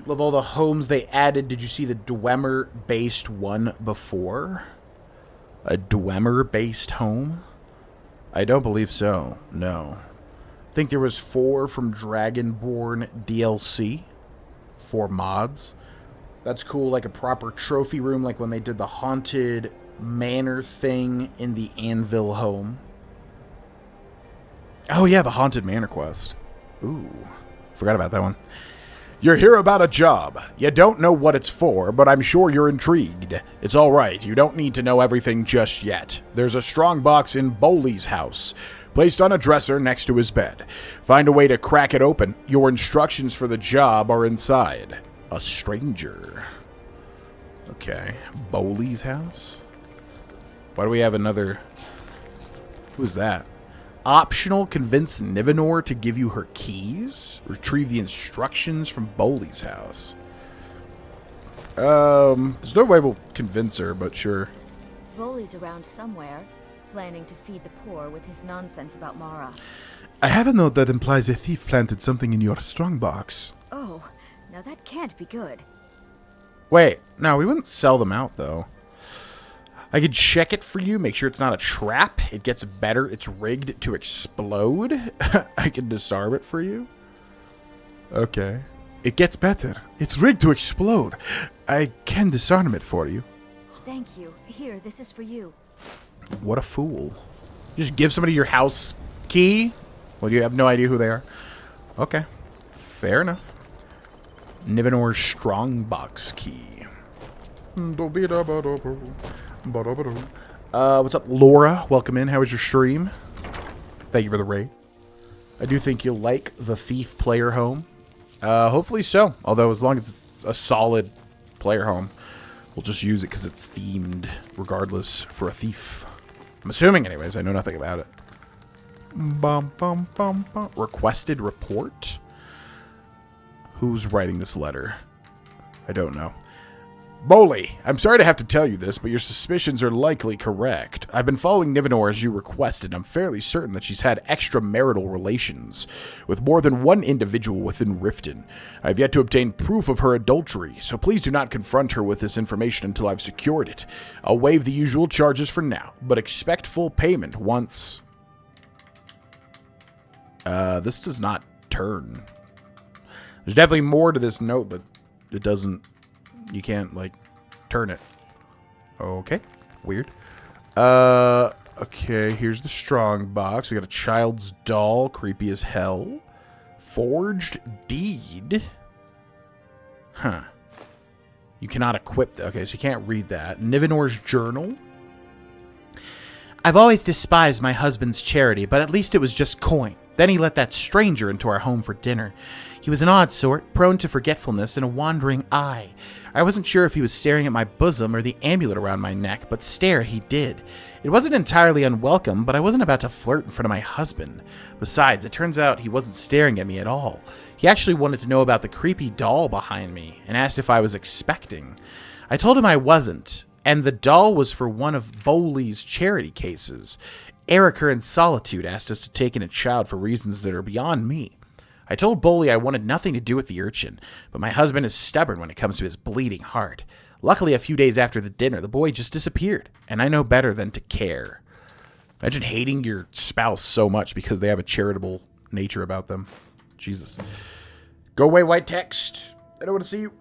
[SPEAKER 1] Love all the homes they added. Did you see the Dwemer-based one before? A Dwemer-based home? I don't believe so. No. I think there was 4 from Dragonborn DLC. 4 mods. That's cool, like a proper trophy room, like when they did the Haunted Manor thing in the Anvil home. Oh yeah, the Haunted Manor quest. Ooh, forgot about that one. You're here about a job. You don't know what it's for, but I'm sure you're intrigued. It's all right. You don't need to know everything just yet. There's a strong box in Bowley's house, placed on a dresser next to his bed. Find a way to crack it open. Your instructions for the job are inside. A stranger. Okay. Bowley's house? Why do we have another... Who's that? Optional, convince Nivenor to give you her keys. Retrieve the instructions from Bowley's house. There's no way we'll convince her, but sure.
[SPEAKER 3] Bowley's around somewhere, planning to feed the poor with his nonsense about Mara.
[SPEAKER 1] I have a note that implies a thief planted something in your strongbox.
[SPEAKER 3] Oh, now that can't be good.
[SPEAKER 1] Wait, no, we wouldn't sell them out, though. I could check it for you, make sure it's not a trap. It gets better. It's rigged to explode. I can disarm it for you. Okay. It gets better. It's rigged to explode. I can disarm it for you.
[SPEAKER 3] Thank you. Here, this is for you.
[SPEAKER 1] What a fool. Just give somebody your house key? Well, you have no idea who they are. Okay. Fair enough. Nivenor's strongbox key. What's up, Laura? Welcome in. How was your stream? Thank you for the raid. I do think you'll like the Thief player home. Hopefully so. Although, as long as it's a solid player home, we'll just use it because it's themed, regardless, for a thief. I'm assuming, anyways. I know nothing about it. Bum, bum, bum, bum. Requested report? Who's writing this letter? I don't know. Bowley, I'm sorry to have to tell you this, but your suspicions are likely correct. I've been following Nivenor as you requested. I'm fairly certain that she's had extramarital relations with more than one individual within Riften. I've yet to obtain proof of her adultery, so please do not confront her with this information until I've secured it. I'll waive the usual charges for now, but expect full payment once... this does not turn. There's definitely more to this note, but it doesn't... You can't, like, turn it. Okay. Weird. Okay, here's the strong box. We got a child's doll. Creepy as hell. Forged deed. Huh. You cannot equip that. Okay, so you can't read that. Nivenor's journal. I've always despised my husband's charity, but at least it was just coin. Then he let that stranger into our home for dinner. He was an odd sort, prone to forgetfulness and a wandering eye. I wasn't sure if he was staring at my bosom or the amulet around my neck, but stare he did. It wasn't entirely unwelcome, but I wasn't about to flirt in front of my husband. Besides, it turns out he wasn't staring at me at all. He actually wanted to know about the creepy doll behind me and asked if I was expecting. I told him I wasn't, and the doll was for one of Bowley's charity cases. Erica in Solitude asked us to take in a child for reasons that are beyond me. I told Bowley I wanted nothing to do with the urchin, but my husband is stubborn when it comes to his bleeding heart. Luckily, a few days after the dinner, the boy just disappeared, and I know better than to care. Imagine hating your spouse so much because they have a charitable nature about them. Jesus. Go away, white text. I don't want to see you.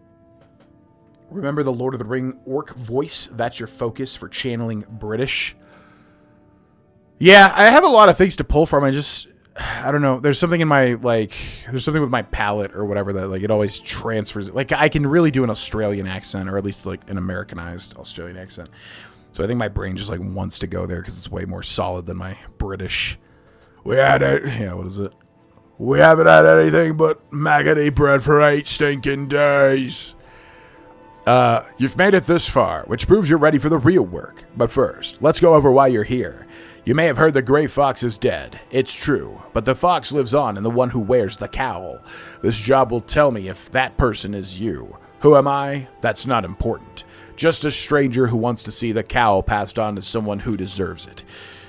[SPEAKER 1] Remember the Lord of the Ring orc voice? That's your focus for channeling British. Yeah, I have a lot of things to pull from. I don't know. There's something in my, there's something with my palate or whatever that, it always transfers. Like, I can really do an Australian accent, or at least, an Americanized Australian accent. So I think my brain just, wants to go there because it's way more solid than my British. We had it. Yeah, what is it? We haven't had anything but maggoty bread for 8 stinking days. You've made it this far, which proves you're ready for the real work. But first, let's go over why you're here. You may have heard the gray fox is dead. It's true, but the fox lives on in the one who wears the cowl. This job will tell me if that person is you. Who am I? That's not important. Just a stranger who wants to see the cowl passed on to someone who deserves it.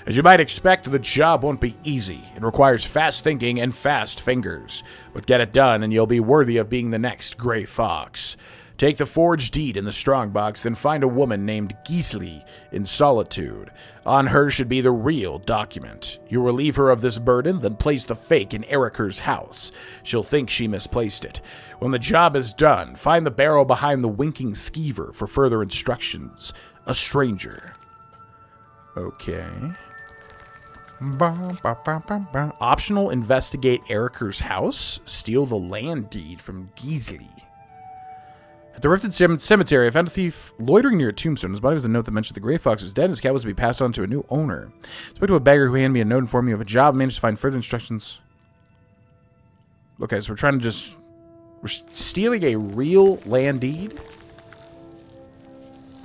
[SPEAKER 1] As you might expect, the job won't be easy. It requires fast thinking and fast fingers. But get it done and you'll be worthy of being the next gray fox. Take the forged deed in the strongbox, then find a woman named Gisli in Solitude. On her should be the real document. You relieve her of this burden, then place the fake in Eriker's house. She'll think she misplaced it. When the job is done, find the barrel behind the winking skeever for further instructions. A stranger. Okay. Optional, investigate Eriker's house. Steal the land deed from Gisli. At the Rifted Cemetery, I found a thief loitering near a tombstone. His body was a note that mentioned the gray fox was dead and his cat was to be passed on to a new owner. I spoke to a beggar who handed me a note informing me of a job and managed to find further instructions. Okay, so we're stealing a real land deed?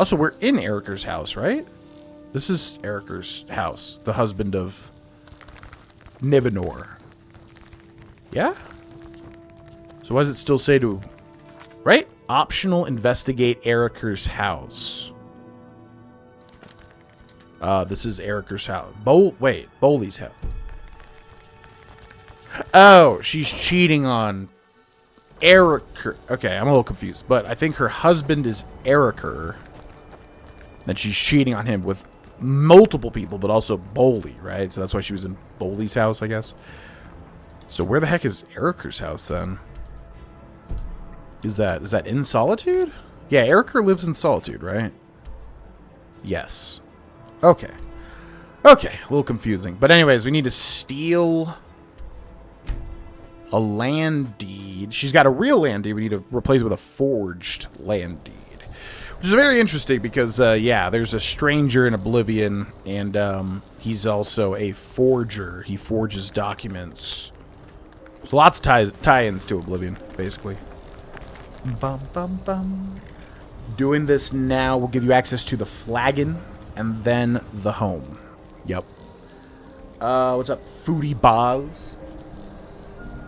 [SPEAKER 1] Also, we're in Eriker's house, right? This is Eriker's house, the husband of Nivenor. Yeah? So why does it still say to... Right? Optional, investigate Eriker's house. This is Eriker's house. Boley's house. Oh, she's cheating on Eriker. Okay, I'm a little confused, but I think her husband is Eriker. Then she's cheating on him with multiple people, but also Boley, right? So that's why she was in Boley's house, I guess. So where the heck is Eriker's house then? Is that in Solitude? Yeah, Eriker lives in Solitude, right? Yes. Okay. Okay, a little confusing. But anyways, we need to steal a land deed. She's got a real land deed. We need to replace it with a forged land deed. Which is very interesting because, yeah, there's a stranger in Oblivion, and he's also a forger. He forges documents. So lots of tie-ins to Oblivion, basically. Bum, bum, bum. Doing this now will give you access to the flagon and then the home. Yep. What's up, Foodie Boz?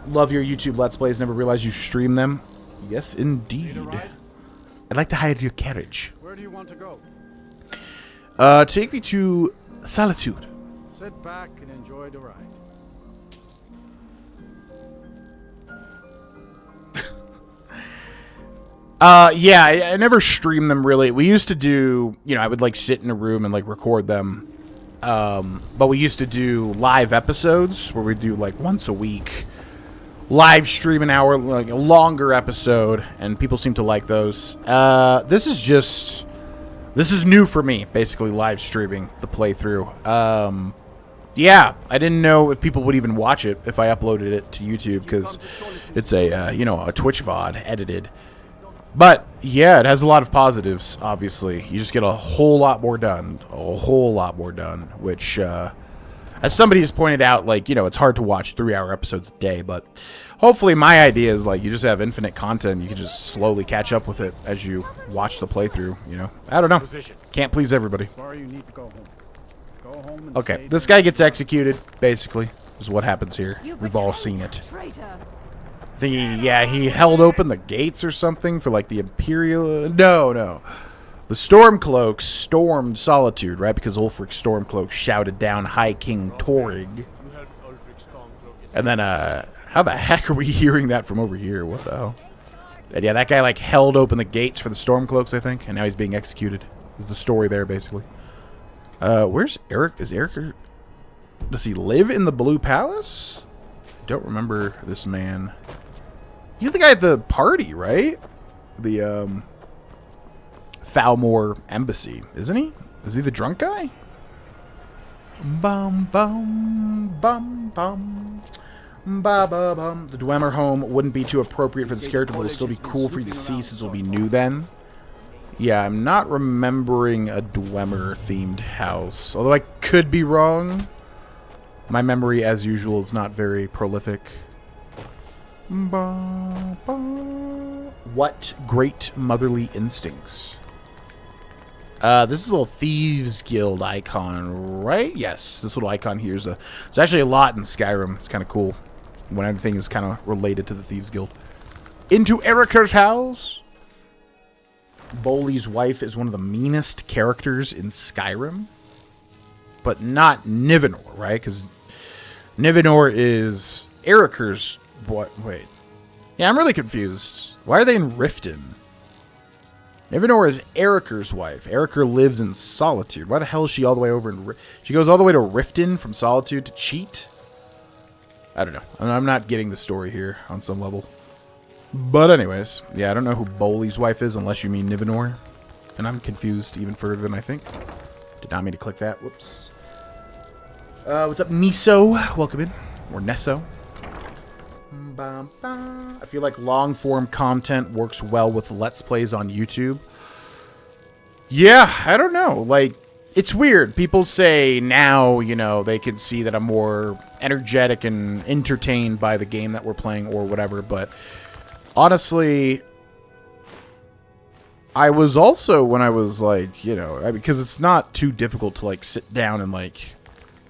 [SPEAKER 1] Love your YouTube Let's Plays. Never realized you stream them. Yes, indeed. I'd like to hire your carriage.
[SPEAKER 2] Where do you want to go?
[SPEAKER 1] Take me to Solitude.
[SPEAKER 2] Sit back and enjoy the ride.
[SPEAKER 1] Yeah, I never stream them really. We used to do, I would like sit in a room and like record them. But we used to do live episodes where we do like once a week. Live stream an hour, like a longer episode, and people seem to like those. This is new for me, basically live streaming the playthrough. Yeah, I didn't know if people would even watch it if I uploaded it to YouTube because it's a, a Twitch VOD edited. But, yeah, it has a lot of positives, obviously. You just get a whole lot more done. A whole lot more done, which, as somebody has pointed out, like, it's hard to watch 3-hour episodes a day, but hopefully my idea is, like, you just have infinite content. You can just slowly catch up with it as you watch the playthrough, I don't know. Can't please everybody.
[SPEAKER 2] Sorry, you need to go home. Go home and
[SPEAKER 1] Okay, this guy gets executed, basically, is what happens here. We've all seen it.
[SPEAKER 3] Traitor.
[SPEAKER 1] I think he held open the gates or something for like the Imperial. No. The Stormcloaks stormed Solitude, right? Because Ulfric Stormcloak shouted down High King Torrig. And then, how the heck are we hearing that from over here? What the hell? And yeah, that guy like held open the gates for the Stormcloaks, I think, and now he's being executed. Is the story there basically? Where's Eric? Is Eric? Does he live in the Blue Palace? I don't remember this man. He's the guy at the party, right? The, Thalmor Embassy, isn't he? Is he the drunk guy? Bum, bum, bum, bum. Ba, ba, bum. The Dwemer home wouldn't be too appropriate for this character, but it'll still be cool for you to see since it'll be new then. Yeah, I'm not remembering a Dwemer-themed house. Although I could be wrong. My memory, as usual, is not very prolific. What great motherly instincts. This is a little Thieves Guild icon, right? Yes, this little icon here is it's actually a lot in Skyrim. It's kind of cool when everything is kind of related to the Thieves Guild. Into Erica's house. Boley's wife is one of the meanest characters in Skyrim. But not Nivenor, right? Because Nivenor is Erica's... What? Wait. Yeah, I'm really confused. Why are they in Riften? Nivenor is Erica's wife. Erica lives in Solitude. Why the hell is she all the way over in... She goes all the way to Riften from Solitude to cheat? I don't know. I'm not getting the story here on some level. But anyways, yeah, I don't know who Boley's wife is unless you mean Nivenor. And I'm confused even further than I think. Did not mean to click that. Whoops. What's up, Niso? Welcome in. Or Nesso. I feel like long-form content works well with Let's Plays on YouTube. Yeah, I don't know. Like, it's weird. People say now, you know, they can see that I'm more energetic and entertained by the game that we're playing or whatever, but honestly, I was also, when I was like, you know, because it's not too difficult to like sit down and like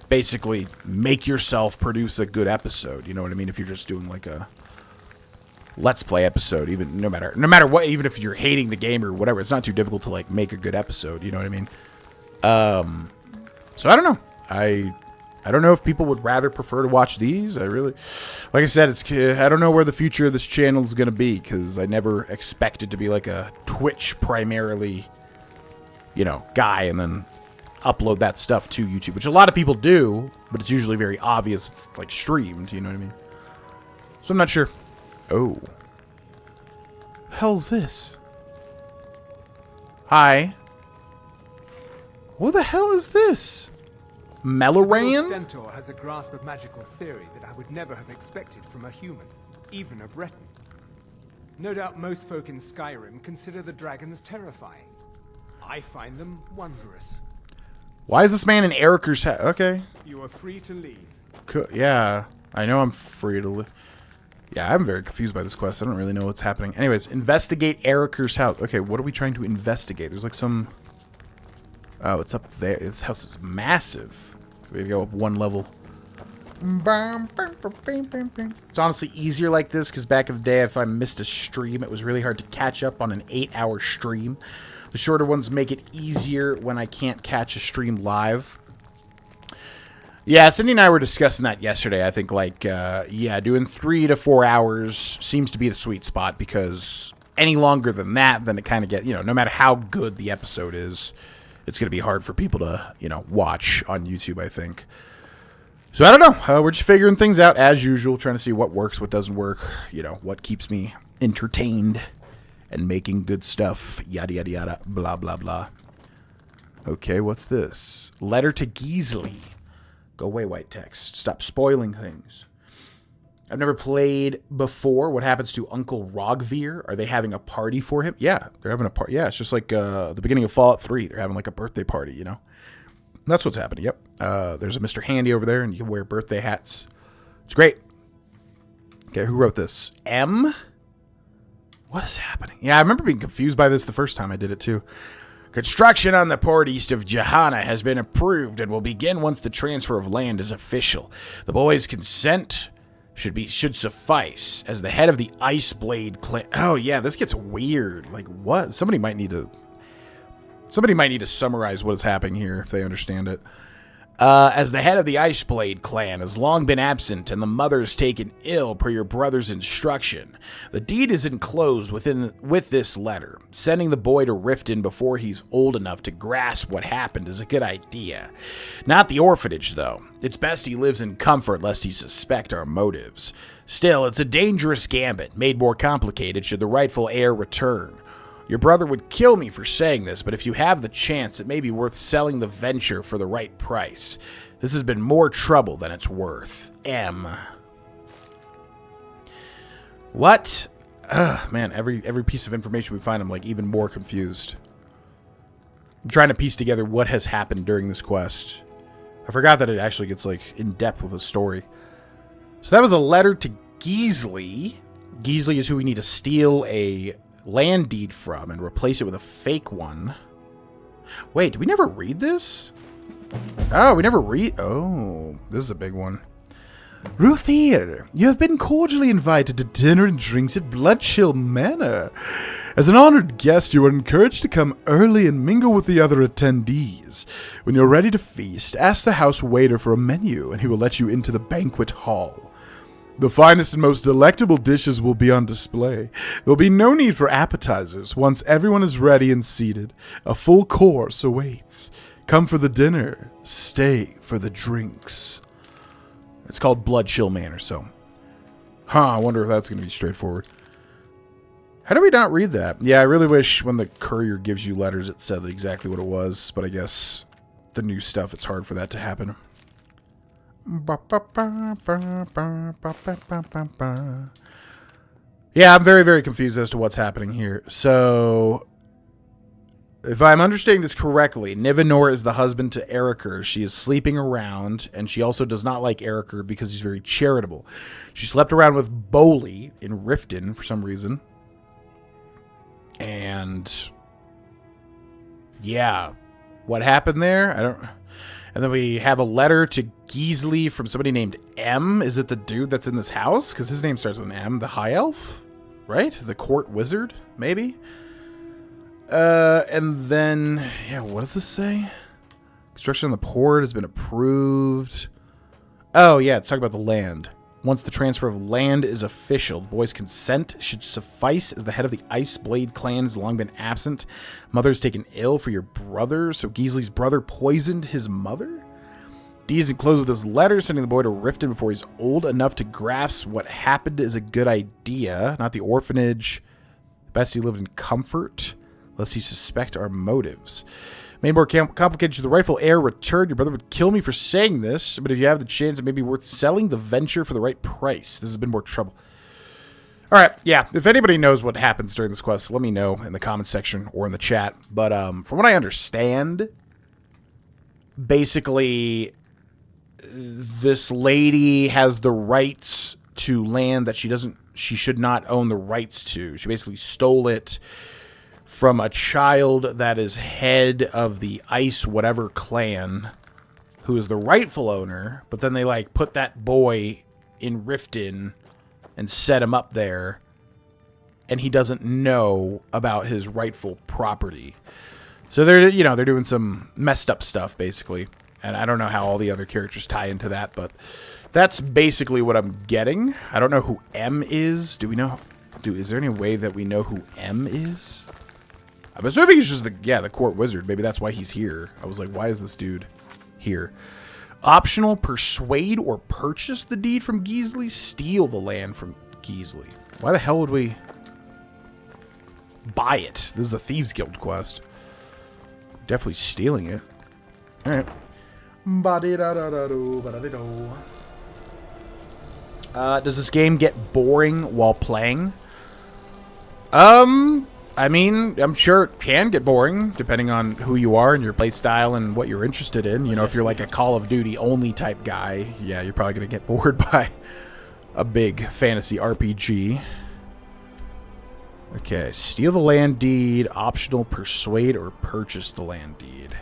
[SPEAKER 1] basically make yourself produce a good episode, you know what I mean? If you're just doing like a Let's Play episode, even no matter what, even if you're hating the game or whatever, it's not too difficult to like make a good episode, you know what I mean? So I don't know. I don't know if people would rather prefer to watch these. I really, like I said, I don't know where the future of this channel is going to be, because I never expected to be like a Twitch primarily, you know, guy and then upload that stuff to YouTube, which a lot of people do, but it's usually very obvious it's like streamed, you know what I mean? So I'm not sure. Oh. The hell's this? Hi. What the hell is this? Meloran?
[SPEAKER 9] Stentor has a grasp of magical theory that I would never have expected from a human, even a Breton. No doubt most folk in Skyrim consider the dragons terrifying. I find them wondrous.
[SPEAKER 1] Why is this man in Erica's house? Okay.
[SPEAKER 9] You are free to leave.
[SPEAKER 1] Yeah, I know I'm free to leave. Yeah, I'm very confused by this quest. I don't really know what's happening. Anyways, investigate Erica's house. Okay, what are we trying to investigate? There's like some... Oh, it's up there. This house is massive. We go up one level. It's honestly easier like this because back in the day, if I missed a stream, it was really hard to catch up on an 8-hour stream. The shorter ones make it easier when I can't catch a stream live. Yeah, Cindy and I were discussing that yesterday. I think, like, yeah, doing 3 to 4 hours seems to be the sweet spot, because any longer than that, then it kind of no matter how good the episode is, it's going to be hard for people to, watch on YouTube, I think. So I don't know. We're just figuring things out as usual, trying to see what works, what doesn't work, what keeps me entertained and making good stuff, yada, yada, yada, blah, blah, blah. Okay, what's this? Letter to Geasley. Go away, white text. Stop spoiling things. I've never played before. What happens to Uncle Rogvir? Are they having a party for him? Yeah, they're having a party. Yeah, it's just like the beginning of Fallout 3. They're having like a birthday party, That's what's happening, yep. There's a Mr. Handy over there, and you can wear birthday hats. It's great. Okay, who wrote this? M? What is happening? Yeah, I remember being confused by this the first time I did it, too. Construction on the port east of Johanna has been approved and will begin once the transfer of land is official. The boys' consent should suffice. As the head of the Iceblade clan... Oh, yeah, this gets weird. Like, what? Somebody might need to summarize what is happening here if they understand it. As the head of the Iceblade clan has long been absent and the mother is taken ill per your brother's instruction, the deed is enclosed with this letter. Sending the boy to Riften before he's old enough to grasp what happened is a good idea. Not the orphanage, though. It's best he lives in comfort lest he suspect our motives. Still, it's a dangerous gambit, made more complicated should the rightful heir return. Your brother would kill me for saying this, but if you have the chance, it may be worth selling the venture for the right price. This has been more trouble than it's worth. M. What? Ugh, man, every piece of information we find, I'm like even more confused. I'm trying to piece together what has happened during this quest. I forgot that it actually gets like in depth with a story. So that was a letter to Geasley. Geasley is who we need to steal a land deed from and replace it with a fake one. Wait, did we never read this? Oh, we never read... Oh, this is a big one. Ruthier, you have been cordially invited to dinner and drinks at Bloodchill Manor. As an honored guest, you are encouraged to come early and mingle with the other attendees. When you're ready to feast, ask the house waiter for a menu, and he will let you into the banquet hall. The finest and most delectable dishes will be on display. There will be no need for appetizers. Once everyone is ready and seated, a full course awaits. Come for the dinner, stay for the drinks. It's called Bloodchill Manor, so... I wonder if that's going to be straightforward. How do we not read that? Yeah, I really wish when the courier gives you letters it said exactly what it was, but I guess the new stuff, it's hard for that to happen. Yeah, I'm very, very confused as to what's happening here. So... if I'm understanding this correctly, Nivenor is the husband to Erikr. She is sleeping around, and she also does not like Erikr because he's very charitable. She slept around with Boley in Riften for some reason. And... yeah. What happened there? I don't... And then we have a letter to Gisli from somebody named M. Is it the dude that's in this house? Because his name starts with an M. The High Elf? Right? The Court Wizard? Maybe? And then, yeah, what does this say? Construction on the port has been approved. Oh, yeah, it's talking about the land. Once the transfer of land is official, the boy's consent should suffice, as the head of the Ice Blade clan has long been absent. Mother's taken ill for your brother, so Gisli's brother poisoned his mother? D is enclosed with this letter, sending the boy to Riften before he's old enough to grasp what happened is a good idea. Not the orphanage. Best he lived in comfort, lest he suspect our motives. Made more complicated, should the rightful heir return. Your brother would kill me for saying this, but if you have the chance, it may be worth selling the venture for the right price. This has been more trouble. Alright, yeah, if anybody knows what happens during this quest, let me know in the comment section or in the chat. But from what I understand, basically, this lady has the rights to land that she should not own the rights to. She basically stole it from a child that is head of the Ice whatever clan, who is the rightful owner, but then they like put that boy in Riften and set him up there, and he doesn't know about his rightful property. So they're doing some messed up stuff basically, and I don't know how all the other characters tie into that, but that's basically what I'm getting. I don't know who M is. Do we know? Is there any way that we know who M is? I'm assuming he's just the court wizard. Maybe that's why he's here. I was like, why is this dude here? Optional, persuade or purchase the deed from Gisli. Steal the land from Gisli. Why the hell would we buy it? This is a Thieves Guild quest. Definitely stealing it. Alright. Does this game get boring while playing? I mean, I'm sure it can get boring, depending on who you are and your play style and what you're interested in. You know, if you're like a Call of Duty only type guy, yeah, you're probably going to get bored by a big fantasy RPG. Okay, steal the land deed, optional, persuade, or purchase the land deed.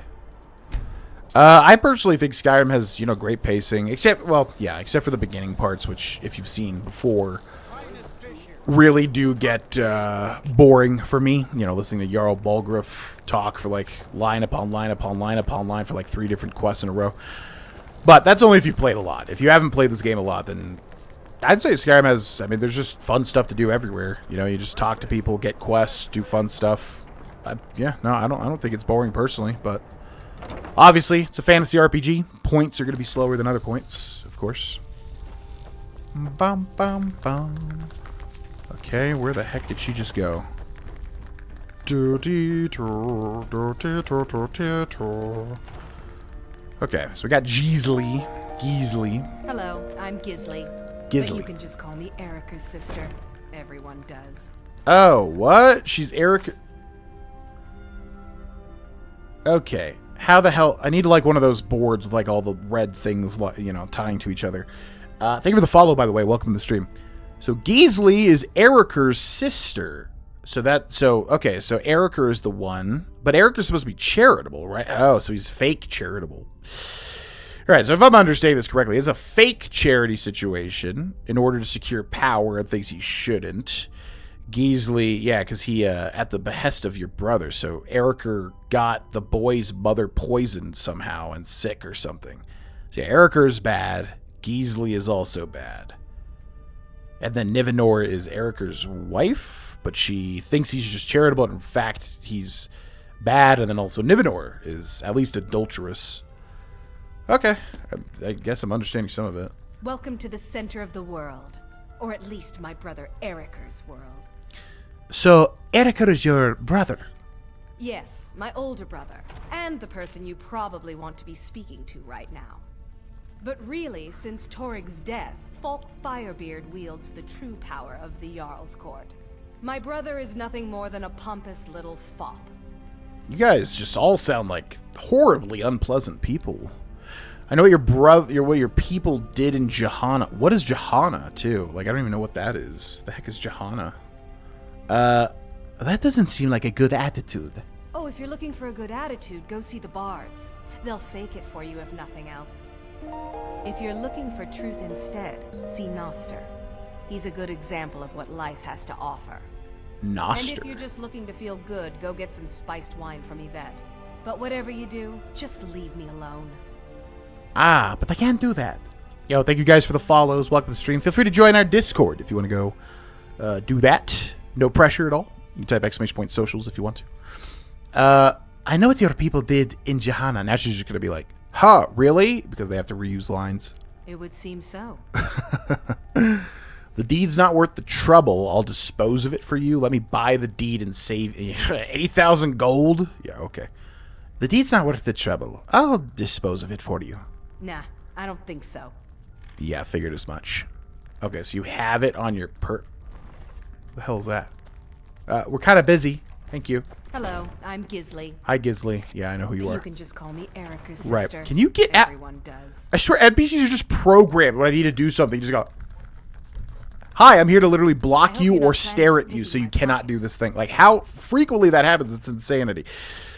[SPEAKER 1] I personally think Skyrim has, great pacing, except for the beginning parts, which, if you've seen before, really do get boring for me. Listening to Jarl Balgruuf talk for like line upon line upon line upon line for like 3 different quests in a row. But that's only if you've played a lot. If you haven't played this game a lot, then I'd say Skyrim has, there's just fun stuff to do everywhere. You just talk to people, get quests, do fun stuff. I don't think it's boring personally, but obviously it's a fantasy RPG. Points are going to be slower than other points, of course. Bum, bum, bum. Okay, where the heck did she just go? Okay, so we got Gisli.
[SPEAKER 4] Hello, I'm Gisli. But you can just call me Erica's sister. Everyone does.
[SPEAKER 1] Oh, what? She's Eric. Okay, how the hell? I need like one of those boards with like all the red things, tying to each other. Thank you for the follow, by the way. Welcome to the stream. So Gisli is Erikr's sister. Okay, so Eriker is the one, but Eriker's supposed to be charitable, right? Oh, so he's fake charitable. All right, so if I'm understanding this correctly, it's a fake charity situation in order to secure power and things he shouldn't. Gisli, yeah, because he, at the behest of your brother, so Eriker got the boy's mother poisoned somehow and sick or something. So yeah, Eriker's bad. Gisli is also bad. And then Nivenor is Eriker's wife, but she thinks he's just charitable, and in fact, he's bad, and then also Nivenor is at least adulterous. Okay, I guess I'm understanding some of it.
[SPEAKER 4] Welcome to the center of the world. Or at least my brother Eriker's world.
[SPEAKER 1] So, Eriker is your brother?
[SPEAKER 4] Yes, my older brother. And the person you probably want to be speaking to right now. But really, since Torig's death, Falk Firebeard wields the true power of the Jarl's Court. My brother is nothing more than a pompous little fop.
[SPEAKER 1] You guys just all sound like horribly unpleasant people. I know what your people did in Johanna. What is Johanna, too? Like, I don't even know what that is. The heck is Johanna? That doesn't seem like a good attitude.
[SPEAKER 4] Oh, if you're looking for a good attitude, go see the bards. They'll fake it for you if nothing else. If you're looking for truth instead, see Noster. He's a good example of what life has to offer.
[SPEAKER 1] Noster?
[SPEAKER 4] And if you're just looking to feel good, go get some spiced wine from Yvette. But whatever you do, just leave me alone.
[SPEAKER 1] Ah, but I can't do that. Yo, thank you guys for the follows. Welcome to the stream. Feel free to join our Discord if you want to go do that. No pressure at all. You can type ! Socials if you want to. I know what your people did in Johanna. Now she's just going to be like, huh, really? Because they have to reuse lines.
[SPEAKER 4] It would seem so.
[SPEAKER 1] The deed's not worth the trouble. I'll dispose of it for you. Let me buy the deed and save 8,000 gold. Yeah, okay. The deed's not worth the trouble. I'll dispose of it for you.
[SPEAKER 4] Nah, I don't think so.
[SPEAKER 1] Yeah, figured as much. Okay, so you have it on your the hell's that? We're kind of busy. Thank you.
[SPEAKER 4] Hello, I'm Gisli.
[SPEAKER 1] Hi, Gisli. Yeah, I know who you are.
[SPEAKER 4] You can just call me Erica's sister.
[SPEAKER 1] Right. Can you get
[SPEAKER 4] Everyone does.
[SPEAKER 1] I swear, NPCs are just programmed when I need to do something. You just go, hi, I'm here to literally block you or stare at you so you cannot do this thing. Like, how frequently that happens, it's insanity.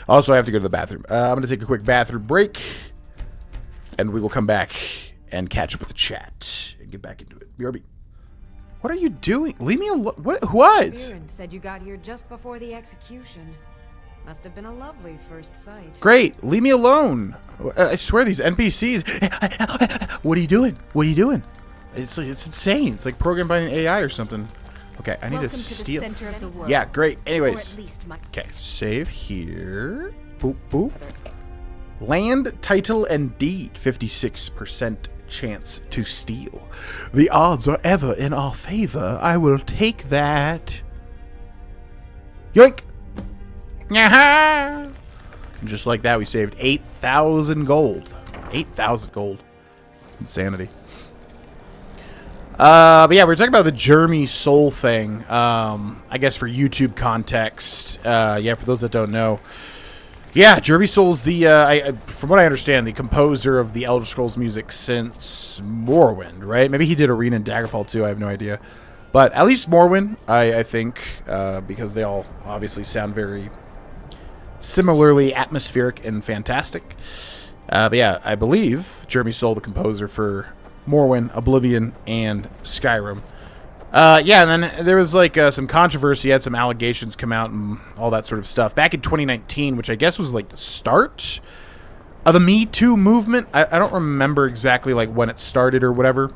[SPEAKER 1] Also, I have to go to the bathroom. I'm going to take a quick bathroom break, and we will come back and catch up with the chat and get back into it. BRB. What are you doing? Leave me alone. What?
[SPEAKER 4] Viren said you got here just before the execution. Must have been a lovely first sight.
[SPEAKER 1] Great. Leave me alone. I swear these NPCs. What are you doing? What are you doing? It's insane. It's like programmed by an AI or something. Okay, I need to steal.
[SPEAKER 4] The center of the world.
[SPEAKER 1] Yeah, great. Anyways. Okay, save here. Boop, boop. Land, title, and deed. 56% chance to steal. The odds are ever in our favor. I will take that. Yoink! Yaha! Just like that, we saved 8,000 gold. 8,000 gold. Insanity. But yeah, we were talking about the Jeremy Soul thing. I guess for YouTube context. Yeah, for those that don't know. Yeah, Jeremy Soul's the, from what I understand, the composer of the Elder Scrolls music since Morrowind, right? Maybe he did Arena and Daggerfall too, I have no idea. But at least Morrowind, I think, because they all obviously sound very similarly atmospheric and fantastic. But yeah, I believe Jeremy Soul, the composer for Morrowind, Oblivion, and Skyrim. Yeah, and then there was like some controversy, had some allegations come out and all that sort of stuff back in 2019, which I guess was like the start of the Me Too movement. I don't remember exactly like when it started or whatever,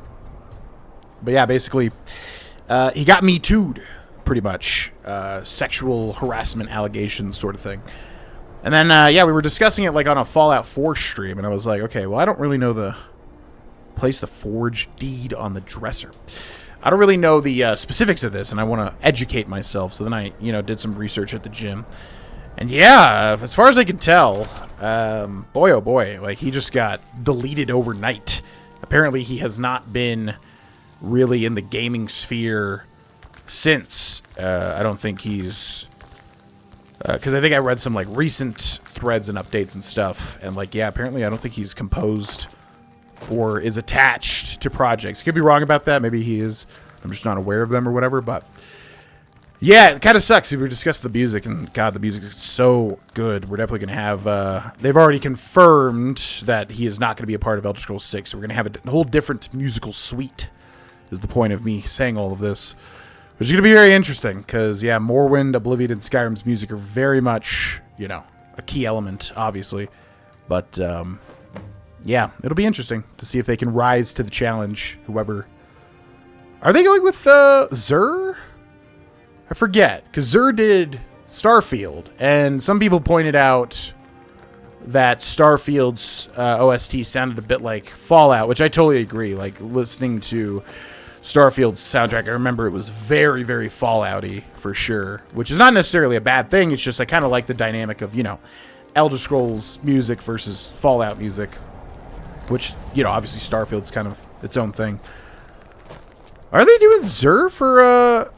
[SPEAKER 1] but yeah, basically he got Me Too'd pretty much, sexual harassment allegations sort of thing. And then yeah, we were discussing it like on a Fallout 4 stream, and I was like, okay, well, I don't really know place the forged deed on the dresser. I don't really know the specifics of this, and I want to educate myself. So then I, did some research at the gym. And yeah, as far as I can tell, boy, oh boy, like he just got deleted overnight. Apparently he has not been really in the gaming sphere since. I don't think he's... because I think I read some like recent threads and updates and stuff. And like, yeah, apparently I don't think he's composed or is attached to projects. Could be wrong about that. Maybe he is. I'm just not aware of them or whatever. But Yeah, it kind of sucks. We were discussing the music, and God, the music is so good. We're definitely going to have... they've already confirmed that he is not going to be a part of Elder Scrolls 6, so we're going to have a whole different musical suite, is the point of me saying all of this. Which is going to be very interesting, because, yeah, Morrowind, Oblivion, and Skyrim's music are very much, you know, a key element, obviously. But, yeah, it'll be interesting to see if they can rise to the challenge, whoever... Are they going with, Xur? I forget, because Xur did Starfield, and some people pointed out that Starfield's OST sounded a bit like Fallout, which I totally agree. Like, listening to Starfield's soundtrack, I remember it was very, very Fallout-y, for sure, which is not necessarily a bad thing. It's just I kind of like the dynamic of, you know, Elder Scrolls music versus Fallout music, which, you know, obviously Starfield's kind of its own thing. Are they doing Xur for,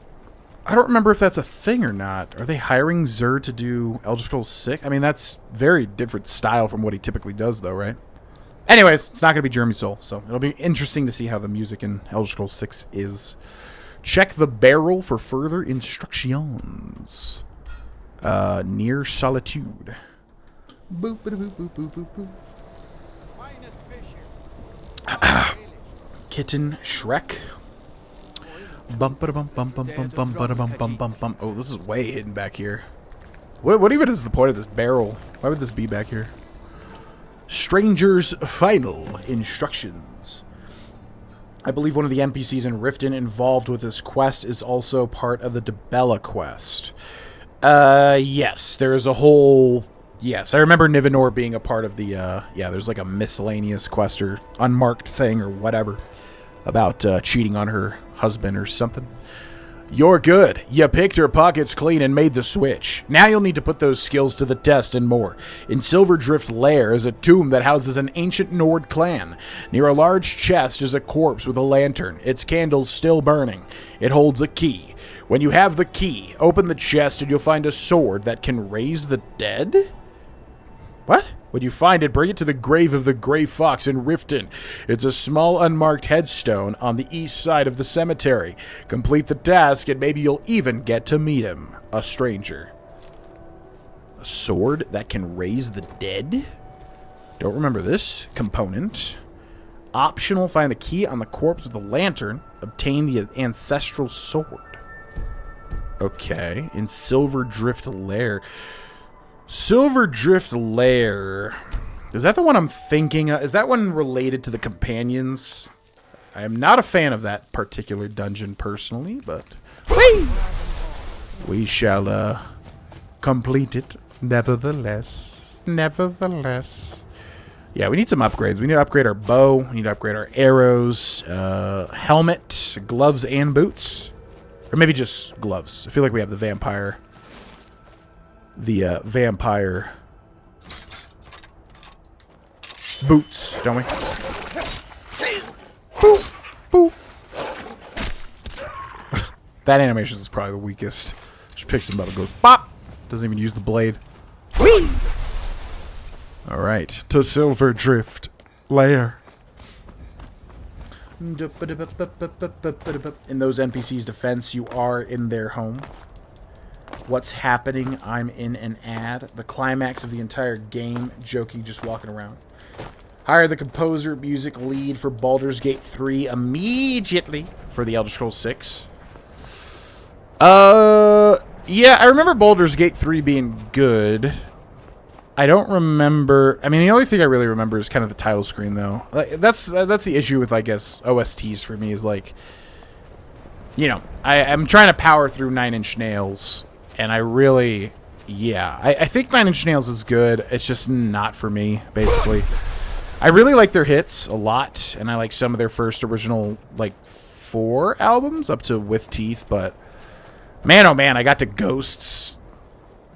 [SPEAKER 1] I don't remember if that's a thing or not. Are they hiring Xur to do Elder Scrolls 6? I mean, that's very different style from what he typically does, though, right? Anyways, it's not going to be Jeremy Soule, so it'll be interesting to see how the music in Elder Scrolls 6 is. Check the barrel for further instructions. Near Solitude. Boop, boop, boop, boop, boop, boop, boop. Kitten Shrek. Bum ba bum bum bum bum bum bum bum bum bum. Oh, this is way hidden back here. What even is the point of this barrel? Why would this be back here? Stranger's final instructions. I believe one of the NPCs in Riften involved with this quest is also part of the Dibella quest. Yes, there's a whole... Yes, I remember Nivenor being a part of the, yeah, there's like a miscellaneous quest or unmarked thing or whatever about cheating on her husband or something. You're good. You picked her pockets clean and made the switch. Now you'll need to put those skills to the test and more. In Silverdrift Lair is a tomb that houses an ancient Nord clan. Near a large chest is a corpse with a lantern, its candles still burning. It holds a key. When you have the key, open the chest and you'll find a sword that can raise the dead? What? When you find it, bring it to the grave of the Grey Fox in Riften. It's a small unmarked headstone on the east side of the cemetery. Complete the task and maybe you'll even get to meet him, a stranger. A sword that can raise the dead? Don't remember this component. Optional, find the key on the corpse with the lantern. Obtain the ancestral sword. Okay, in Silverdrift Lair. Silverdrift Lair. Is that the one I'm thinking of? Is that one related to the companions? I am not a fan of that particular dungeon personally, but we shall complete it nevertheless. Nevertheless. Yeah, we need some upgrades. We need to upgrade our bow. We need to upgrade our arrows, helmet, gloves, and boots. Or maybe just gloves. I feel like we have the vampire boots, don't we? Boop, boop. That animation is probably the weakest. Just picks him up and goes bop. Doesn't even use the blade. Whee! All right, to Silverdrift Lair. In those NPCs' defense, you are in their home. What's happening? I'm in an ad. The climax of the entire game. Jokey just walking around. Hire the composer, music lead for Baldur's Gate 3 immediately for the Elder Scrolls 6. Yeah, I remember Baldur's Gate 3 being good. I don't remember... I mean, the only thing I really remember is kind of the title screen, though. That's the issue with, I guess, OSTs for me is, like... You know, I'm trying to power through 9 Inch Nails... And I really, yeah, I think 9 Inch Nails is good. It's just not for me, basically. I really like their hits a lot, and I like some of their first original, like, 4 albums up to With Teeth, but man, oh man, I got to Ghosts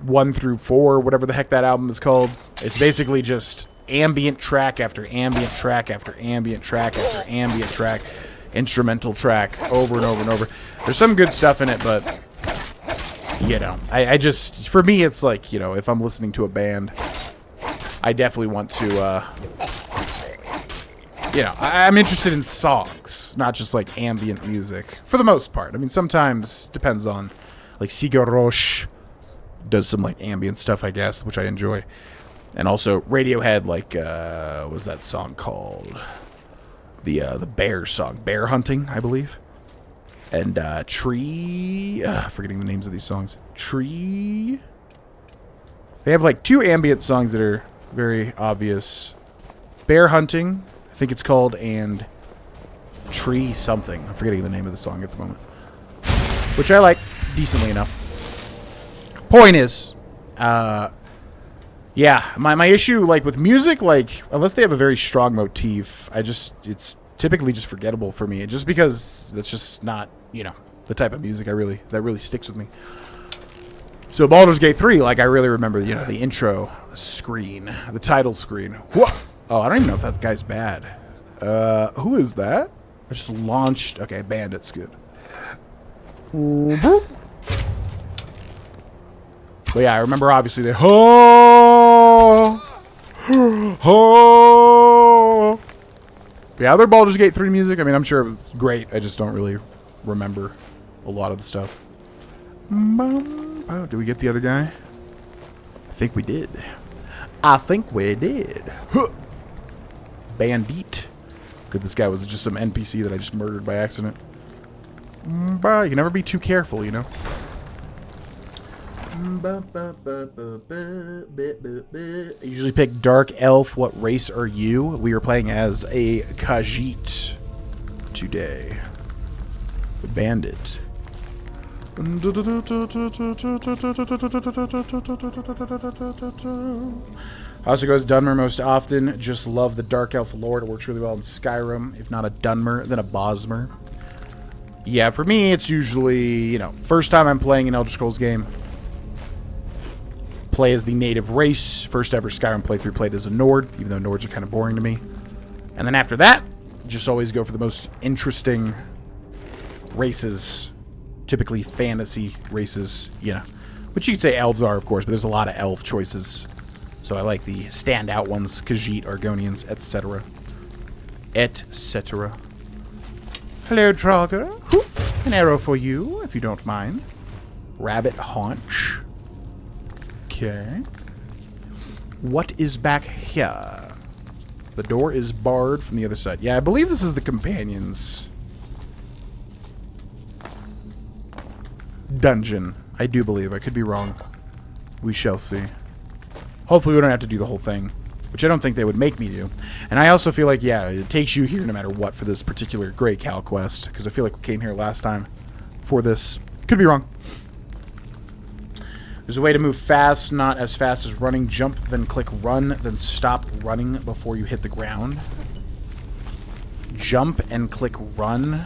[SPEAKER 1] 1 through 4, whatever the heck that album is called. It's basically just ambient track after ambient track after ambient track after ambient track, instrumental track, over and over and over. There's some good stuff in it, but... You know, I just, for me, it's like, you know, if I'm listening to a band, I definitely want to, you know, I'm interested in songs, not just like ambient music, for the most part. I mean, sometimes depends on Like Sigur Rós does some like ambient stuff, I guess, which I enjoy. And also Radiohead, like what was that song called? The bear song, Bear Hunting, I believe. And Tree, forgetting the names of these songs. Tree. They have like 2 ambient songs that are very obvious. Bear Hunting, I think it's called, and Tree something. I'm forgetting the name of the song at the moment. Which I like decently enough. Point is, yeah, my issue, like, with music, like, unless they have a very strong motif, it's typically just forgettable for me. Just because it's just not, you know, the type of music that really sticks with me. So Baldur's Gate 3, like, I really remember, you know, the intro screen, the title screen. Whoa! Oh, I don't even know if that guy's bad. Who is that? I just launched. Okay, bandit's good. But yeah, I remember obviously the yeah, other Baldur's Gate 3 music, I mean, I'm sure it was great. I just don't really remember a lot of the stuff. Oh, did we get the other guy? I think we did. Bandit. Good, this guy was just some NPC that I just murdered by accident. You can never be too careful, you know. I usually pick Dark Elf. What race are you? We are playing as a Khajiit today. The bandit. Also goes Dunmer most often. Just love the Dark Elf lore. It works really well in Skyrim. If not a Dunmer, then a Bosmer. Yeah, for me, it's usually, you know, first time I'm playing an Elder Scrolls game. Play as the native race. First ever Skyrim playthrough played as a Nord, even though Nords are kind of boring to me. And then after that, just always go for the most interesting races. Typically fantasy races, you know. Which you could say elves are, of course, but there's a lot of elf choices. So I like the standout ones. Khajiit, Argonians, etc. Etc. Hello, Draugr. An arrow for you, if you don't mind. Rabbit haunch. Okay. What is back here? The door is barred from the other side. Yeah, I believe this is the companions' dungeon. I do believe. I could be wrong. We shall see. Hopefully we don't have to do the whole thing, which I don't think they would make me do. And I also feel like, yeah, it takes you here no matter what for this particular Grey Cal quest, because I feel like we came here last time for this. Could be wrong. There's a way to move fast, not as fast as running. Jump, then click run, then stop running before you hit the ground. Jump and click run.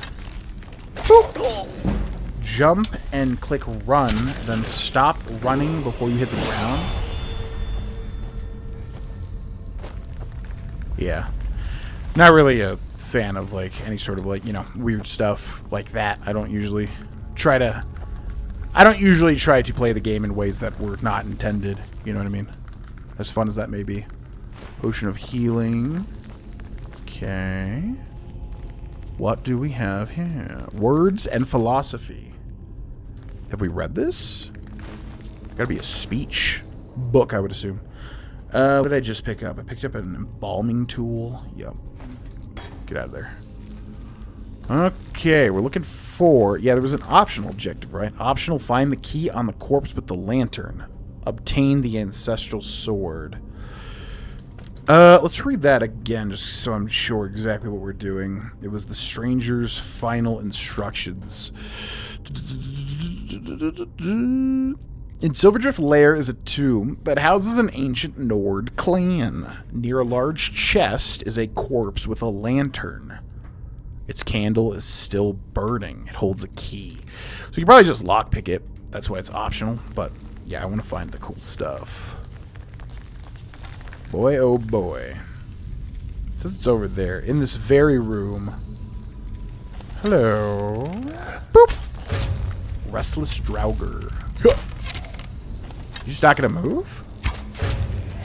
[SPEAKER 1] Jump and click run, then stop running before you hit the ground. Yeah. Not really a fan of, like, any sort of, like, you know, weird stuff like that. I don't usually try to play the game in ways that were not intended. You know what I mean? As fun as that may be. Potion of healing. Okay. What do we have here? Words and philosophy. Have we read this? Gotta be a speech book, I would assume. What did I just pick up? I picked up an embalming tool. Yep. Get out of there. Okay, we're looking for... Yeah, there was an optional objective, right? Optional, find the key on the corpse with the lantern. Obtain the ancestral sword. Let's read that again, just so I'm sure exactly what we're doing. It was the stranger's final instructions. In Silverdrift Lair is a tomb that houses an ancient Nord clan. Near a large chest is a corpse with a lantern. Its candle is still burning. It holds a key. So you can probably just lockpick it. That's why it's optional. But yeah, I want to find the cool stuff. Boy, oh boy. It says it's over there. In this very room. Hello. Boop. Restless Draugr. You just not going to move?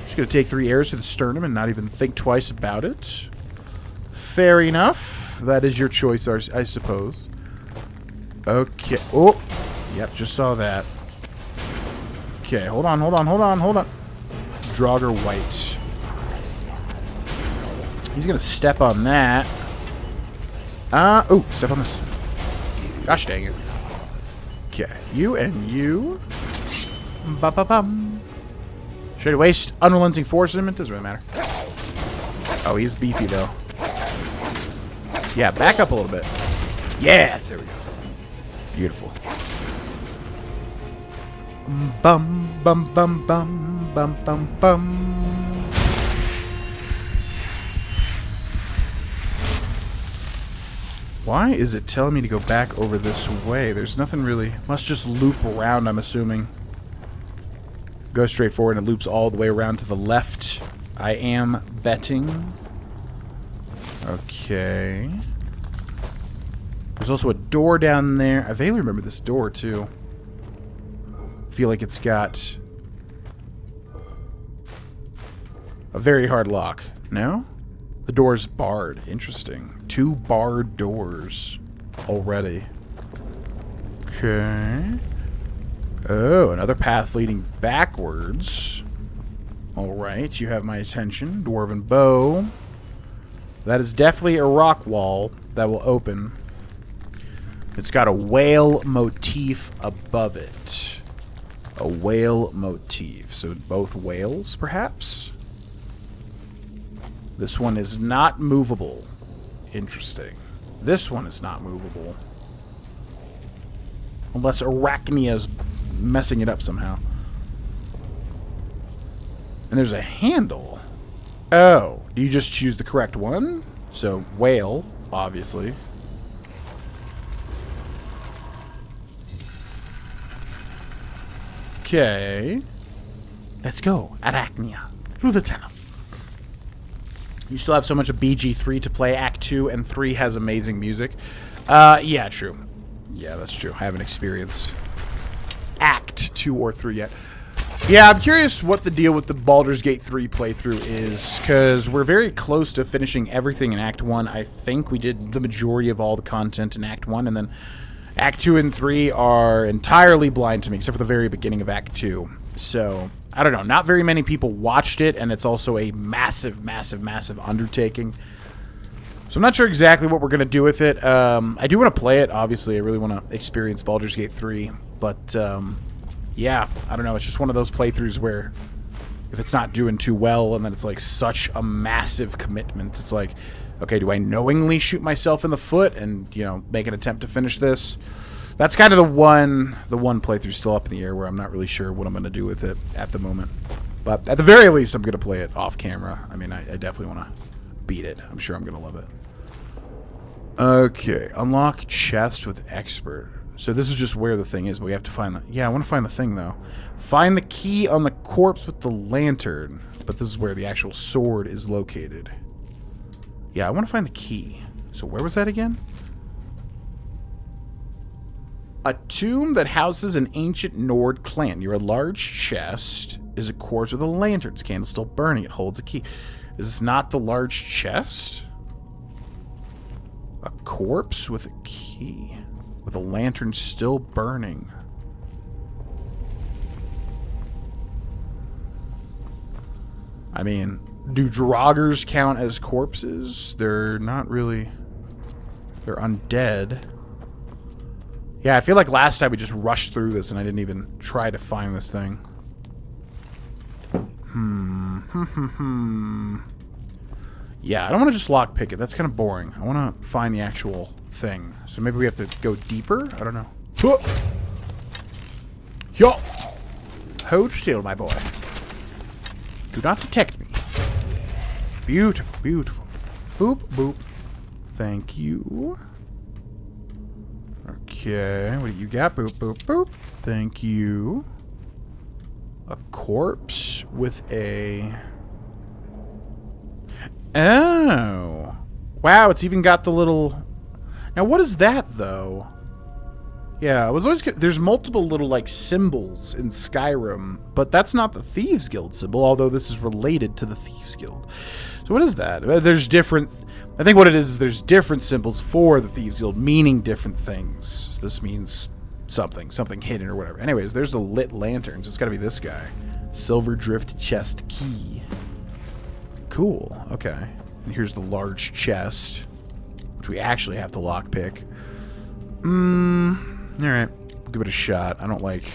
[SPEAKER 1] Just going to take 3 arrows to the sternum and not even think twice about it. Fair enough. That is your choice, I suppose. Okay. Oh. Yep, just saw that. Okay, hold on. Draugr White. He's gonna step on that. Oh, step on this. Gosh dang it. Okay, you and you. Ba-ba-bum. Should I waste Unrelenting Force him? It doesn't really matter. Oh, he's beefy, though. Yeah, back up a little bit. Yes, there we go. Beautiful. Bum, bum, bum, bum, bum, bum, bum. Why is it telling me to go back over this way? There's nothing really... Must just loop around, I'm assuming. Go straight forward and it loops all the way around to the left. I am betting. Okay. There's also a door down there. I vaguely remember this door, too. I feel like it's got... a very hard lock. No? The door's barred. Interesting. 2 barred doors already. Okay. Oh, another path leading backwards. Alright, you have my attention. Dwarven bow. That is definitely a rock wall that will open. It's got a whale motif above it. A whale motif. So both whales, perhaps? This one is not movable. Interesting. This one is not movable. Unless Arachnia's messing it up somehow. And there's a handle. Oh, do you just choose the correct one? So, whale, obviously. Okay. Let's go, Arachnia. Through the tunnel. You still have so much of BG3 to play. Act 2 and 3 has amazing music. Yeah, true. Yeah, that's true. I haven't experienced Act 2 or 3 yet. Yeah, I'm curious what the deal with the Baldur's Gate 3 playthrough is, because we're very close to finishing everything in Act 1. I think we did the majority of all the content in Act 1, and then Act 2 and 3 are entirely blind to me, except for the very beginning of Act 2. So, I don't know. Not very many people watched it, and it's also a massive, massive, massive undertaking. So I'm not sure exactly what we're going to do with it. I do want to play it, obviously. I really want to experience Baldur's Gate 3. But, yeah, I don't know. It's just one of those playthroughs where if it's not doing too well and then it's like such a massive commitment, it's like, okay, do I knowingly shoot myself in the foot and, you know, make an attempt to finish this? That's kind of the one playthrough still up in the air where I'm not really sure what I'm going to do with it at the moment. But at the very least, I'm going to play it off camera. I mean, I definitely want to beat it. I'm sure I'm going to love it. Okay, unlock chest with expert. So this is just where the thing is, but we have to find the... Yeah, I want to find the thing, though. Find the key on the corpse with the lantern. But this is where the actual sword is located. Yeah, I want to find the key. So where was that again? A tomb that houses an ancient Nord clan. Near a large chest is a corpse with a lantern. Its candle still burning. It holds a key. Is this not the large chest? A corpse with a key. With a lantern still burning. I mean, do Draugrs count as corpses? They're not really... They're undead. Yeah, I feel like last time we just rushed through this and I didn't even try to find this thing. Yeah, I don't want to just lockpick it. That's kind of boring. I want to find the actual thing. So maybe we have to go deeper? I don't know. Yo! Hold still, my boy. Do not detect me. Beautiful, beautiful. Boop, boop. Thank you. Okay, what do you got? Boop, boop, boop. Thank you. A corpse with a... Oh. Wow, it's even got the little... Now, what is that, though? Yeah, I was always... There's multiple little, like, symbols in Skyrim, but that's not the Thieves Guild symbol, although this is related to the Thieves Guild. So what is that? There's different... I think what it is there's different symbols for the Thieves Guild, meaning different things. So this means something hidden or whatever. Anyways, there's the lit lanterns. It's got to be this guy. Silver drift chest key. Cool. Okay. And here's the large chest, which we actually have to lockpick. Alright. We'll give it a shot. I don't like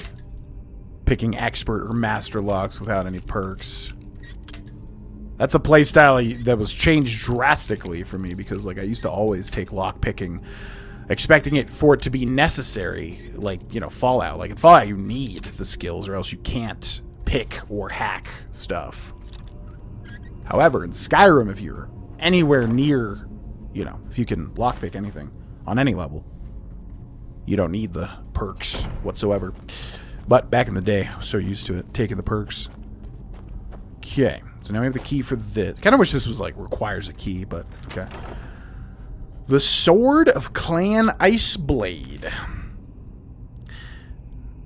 [SPEAKER 1] picking expert or master locks without any perks. That's a playstyle that was changed drastically for me because, like, I used to always take lockpicking expecting it for it to be necessary, like, you know, Fallout. Like, in Fallout, you need the skills or else you can't pick or hack stuff. However, in Skyrim, if you're anywhere near, you know, if you can lockpick anything on any level, you don't need the perks whatsoever. But back in the day, I was so used to it, taking the perks. Okay, so now we have the key for this. Kind of wish this was, like, requires a key, but okay. The Sword of Clan Iceblade.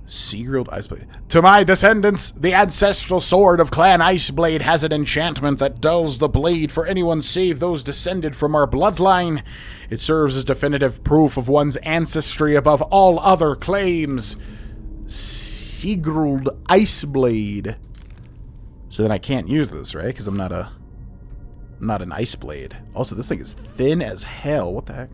[SPEAKER 1] Sea-grilled Iceblade. To my descendants, the ancestral sword of Clan Iceblade has an enchantment that dulls the blade for anyone save those descended from our bloodline. It serves as definitive proof of one's ancestry above all other claims. Sea-grilled Iceblade. So then I can't use this, right? Because I'm not an ice blade. Also, this thing is thin as hell. What the heck?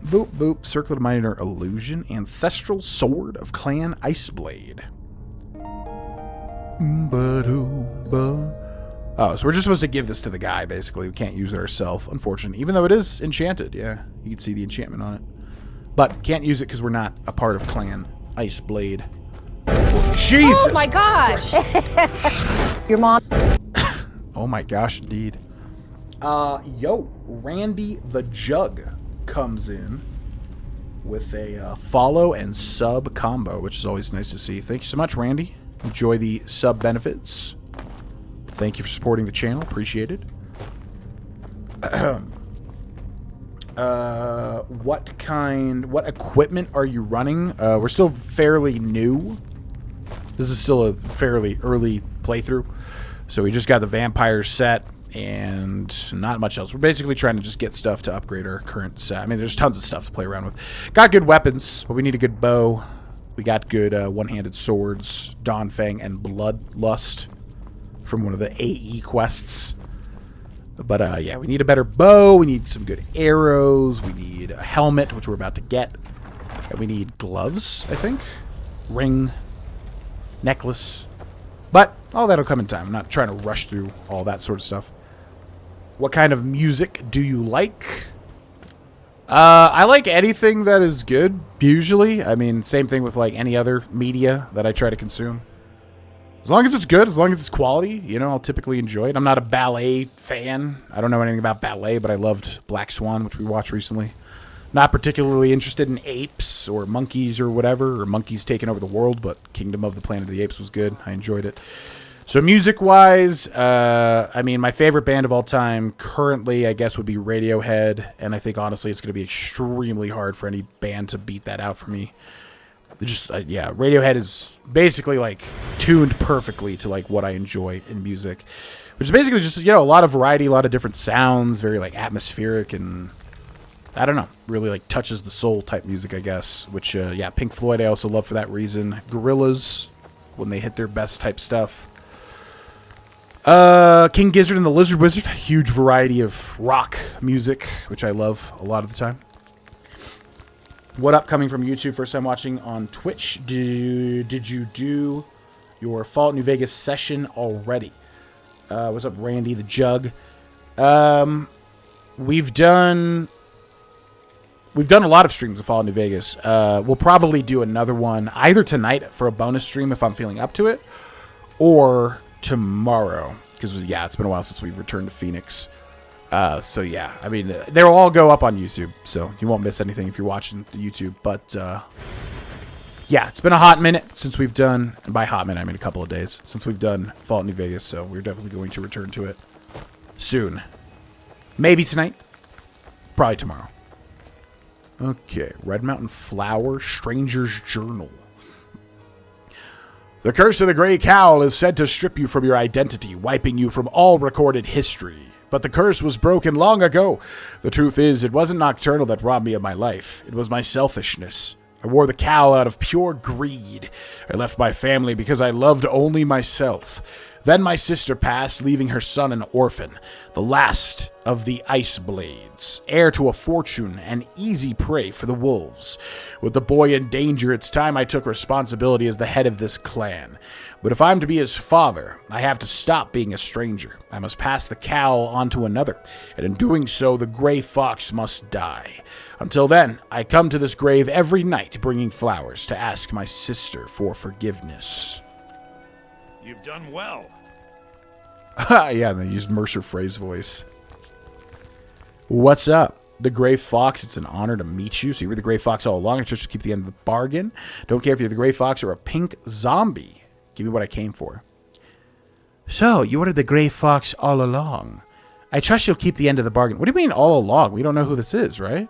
[SPEAKER 1] Boop, boop. Circlet of Minor Illusion. Ancestral Sword of Clan Iceblade. Oh, so we're just supposed to give this to the guy, basically. We can't use it ourselves, unfortunately. Even though it is enchanted. Yeah, you can see the enchantment on it. But can't use it because we're not a part of Clan Iceblade. Jesus!
[SPEAKER 10] Oh my gosh! Your mom...
[SPEAKER 1] Oh my gosh, indeed. Yo, Randy the Jug comes in with a follow and sub combo, which is always nice to see. Thank you so much, Randy. Enjoy the sub benefits. Thank you for supporting the channel. Appreciate it. What equipment are you running? We're still fairly new. This is still a fairly early playthrough. So we just got the vampire set and not much else. We're basically trying to just get stuff to upgrade our current set. I mean, there's tons of stuff to play around with. Got good weapons, but we need a good bow. We got good one-handed swords, Dawnfang and Bloodlust from one of the AE quests. But yeah, we need a better bow. We need some good arrows. We need a helmet, which we're about to get. And we need gloves, I think. Ring, necklace. But all that'll come in time. I'm not trying to rush through all that sort of stuff. What kind of music do you like? I like anything that is good, usually. I mean, same thing with like any other media that I try to consume. As long as it's good, as long as it's quality, you know, I'll typically enjoy it. I'm not a ballet fan. I don't know anything about ballet, but I loved Black Swan, which we watched recently. Not particularly interested in apes or monkeys or whatever, or monkeys taking over the world, but Kingdom of the Planet of the Apes was good. I enjoyed it. So music-wise, I mean, my favorite band of all time currently, I guess, would be Radiohead, and I think, honestly, it's going to be extremely hard for any band to beat that out for me. Just, yeah, Radiohead is basically, like, tuned perfectly to, like, what I enjoy in music, which is basically just, you know, a lot of variety, a lot of different sounds, very, like, atmospheric and... I don't know, really like touches the soul type music, I guess, which, yeah, Pink Floyd I also love for that reason. Gorillaz, when they hit their best type stuff. King Gizzard and the Lizard Wizard, a huge variety of rock music, which I love a lot of the time. What up, coming from YouTube, first time watching on Twitch. Did you do your Fallout New Vegas session already? What's up, Randy the Jug? We've done a lot of streams of Fallout New Vegas. We'll probably do another one either tonight for a bonus stream if I'm feeling up to it, or tomorrow, because, yeah, it's been a while since we've returned to Phoenix. So, yeah, I mean, they'll all go up on YouTube, so you won't miss anything if you're watching the YouTube. But, yeah, it's been a hot minute since we've done, and by hot minute I mean a couple of days, since we've done Fallout New Vegas, so we're definitely going to return to it soon. Maybe tonight, probably tomorrow. Okay, Red Mountain Flower, Stranger's Journal. The curse of the Grey Cowl is said to strip you from your identity, wiping you from all recorded history. But the curse was broken long ago. The truth is, it wasn't Nocturnal that robbed me of my life. It was my selfishness. I wore the cowl out of pure greed. I left my family because I loved only myself. Then my sister passed, leaving her son an orphan, the last of the Ice Blades, heir to a fortune and easy prey for the wolves. With the boy in danger, it's time I took responsibility as the head of this clan. But if I'm to be his father, I have to stop being a stranger. I must pass the cowl on to another, and in doing so, the Grey Fox must die. Until then, I come to this grave every night bringing flowers to ask my sister for forgiveness.
[SPEAKER 7] You've done well.
[SPEAKER 1] Yeah, and they use Mercer Frey's voice. What's up? The Grey Fox, it's an honor to meet you. So you were the Grey Fox all along. I trust you keep the end of the bargain. Don't care if you're the Grey Fox or a pink zombie. Give me what I came for. So, you were the Grey Fox all along. I trust you'll keep the end of the bargain. What do you mean all along? We don't know who this is, right?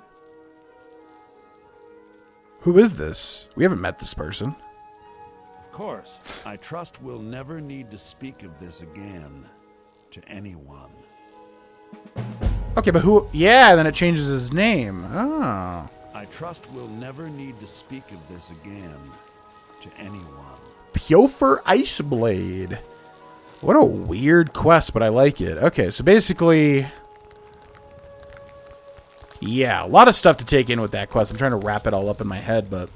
[SPEAKER 1] Who is this? We haven't met this person.
[SPEAKER 11] Of course. I trust we'll never need to speak of this again to anyone.
[SPEAKER 1] Okay, but who... Yeah, then it changes his name. Oh.
[SPEAKER 11] I trust we'll never need to speak of this again to anyone.
[SPEAKER 1] Piofer Iceblade. What a weird quest, but I like it. Okay, so basically... Yeah, a lot of stuff to take in with that quest. I'm trying to wrap it all up in my head, but...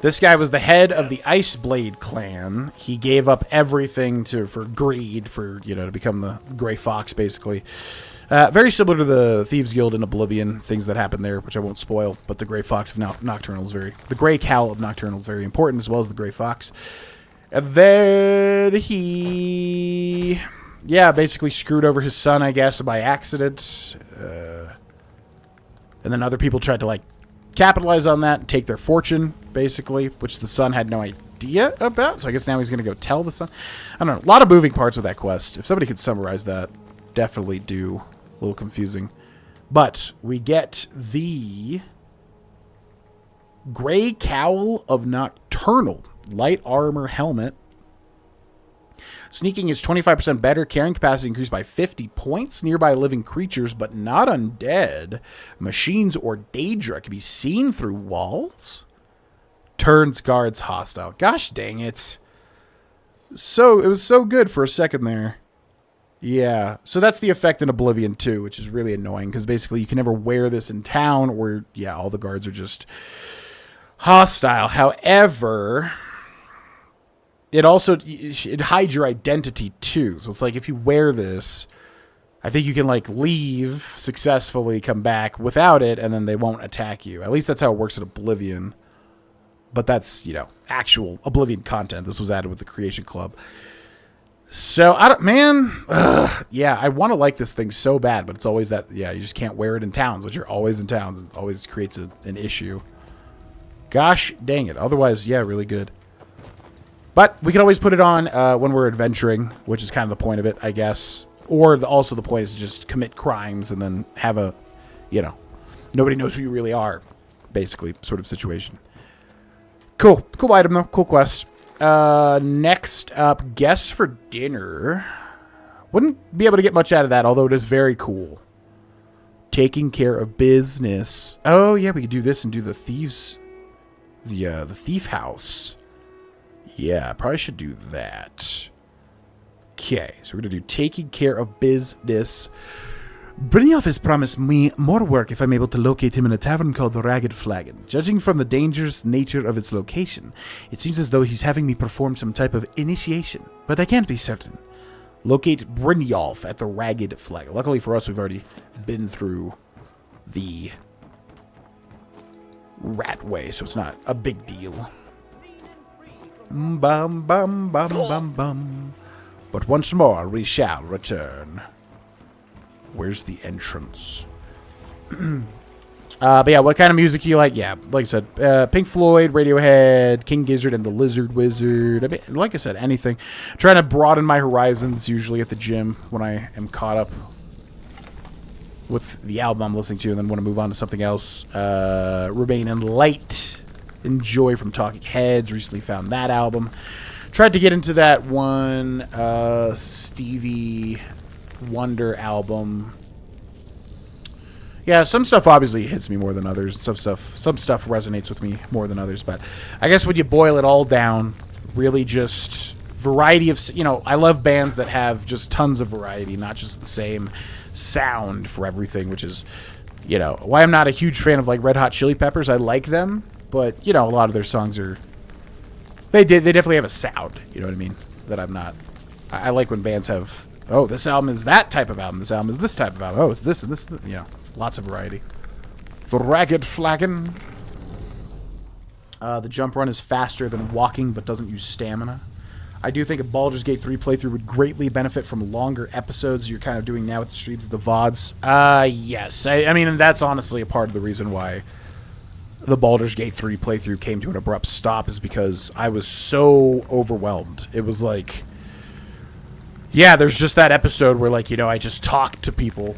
[SPEAKER 1] This guy was the head of the Iceblade clan. He gave up everything for greed, to become the Grey Fox, basically. Very similar to the Thieves Guild in Oblivion, things that happen there, which I won't spoil. But the Grey Fox of Nocturnal is the Grey Cowl of Nocturnal is very important, as well as the Grey Fox. And then he, basically screwed over his son, I guess, by accident. And then other people tried to capitalize on that and take their fortune, basically, which the son had no idea about. So I guess now he's going to go tell the son. I don't know. A lot of moving parts with that quest. If somebody could summarize that, definitely do. A little confusing. But we get the Grey Cowl of Nocturnal. Light armor helmet. Sneaking is 25% better. Carrying capacity increased by 50 points. Nearby living creatures, but not undead. Machines or Daedra can be seen through walls. Turns guards hostile. Gosh dang it. So, it was so good for a second there. Yeah. So that's the effect in Oblivion 2, which is really annoying, because basically you can never wear this in town, or, all the guards are just hostile. However... It hides your identity too. So it's like if you wear this, I think you can leave successfully, come back without it, and then they won't attack you. At least that's how it works in Oblivion. But that's, actual Oblivion content. This was added with the Creation Club. So, I want to like this thing so bad, but it's always that, you just can't wear it in towns, which you're always in towns. It always creates an issue. Gosh dang it. Otherwise, really good. But we can always put it on when we're adventuring, which is kind of the point of it, I guess. Or also the point is to just commit crimes and then have a, nobody knows who you really are, basically, sort of situation. Cool. Cool item, though. Cool quest. Next up, guests for dinner. Wouldn't be able to get much out of that, although it is very cool. Taking care of business. Oh, yeah, we could do this and do the thieves, the thief house. Yeah, probably should do that. Okay, so we're going to do taking care of business. Brynjolf has promised me more work if I'm able to locate him in a tavern called the Ragged Flagon. Judging from the dangerous nature of its location, it seems as though he's having me perform some type of initiation, but I can't be certain. Locate Brynjolf at the Ragged Flagon. Luckily for us, we've already been through the rat way, so it's not a big deal. Bum, bum, bum, bum, bum. But once more we shall return. Where's the entrance? But yeah, what kind of music do you like? Yeah, like I said, Pink Floyd, Radiohead, King Gizzard and the Lizard Wizard. I mean, like I said, anything. I'm trying to broaden my horizons, usually at the gym when I am caught up with the album I'm listening to and then want to move on to something else. Remain in Light. Enjoy from Talking Heads. Recently found that album. Tried to get into that one Stevie Wonder album. Yeah, some stuff obviously hits me more than others. Some stuff resonates with me more than others. But I guess when you boil it all down, really just variety of, I love bands that have just tons of variety, not just the same sound for everything, which is, why I'm not a huge fan of like Red Hot Chili Peppers. I like them, but a lot of their songs are, they definitely have a sound. You know what I mean? That I'm not. I like when bands have, oh, this album is that type of album. This album is this type of album. Oh, it's this and this. Lots of variety. The Ragged Flagon. The jump run is faster than walking, but doesn't use stamina. I do think a Baldur's Gate 3 playthrough would greatly benefit from longer episodes you're kind of doing now with the streams, the VODs. Yes. I mean, and that's honestly a part of the reason why the Baldur's Gate 3 playthrough came to an abrupt stop, is because I was so overwhelmed. It was like, yeah, there's just that episode where, like, I just talked to people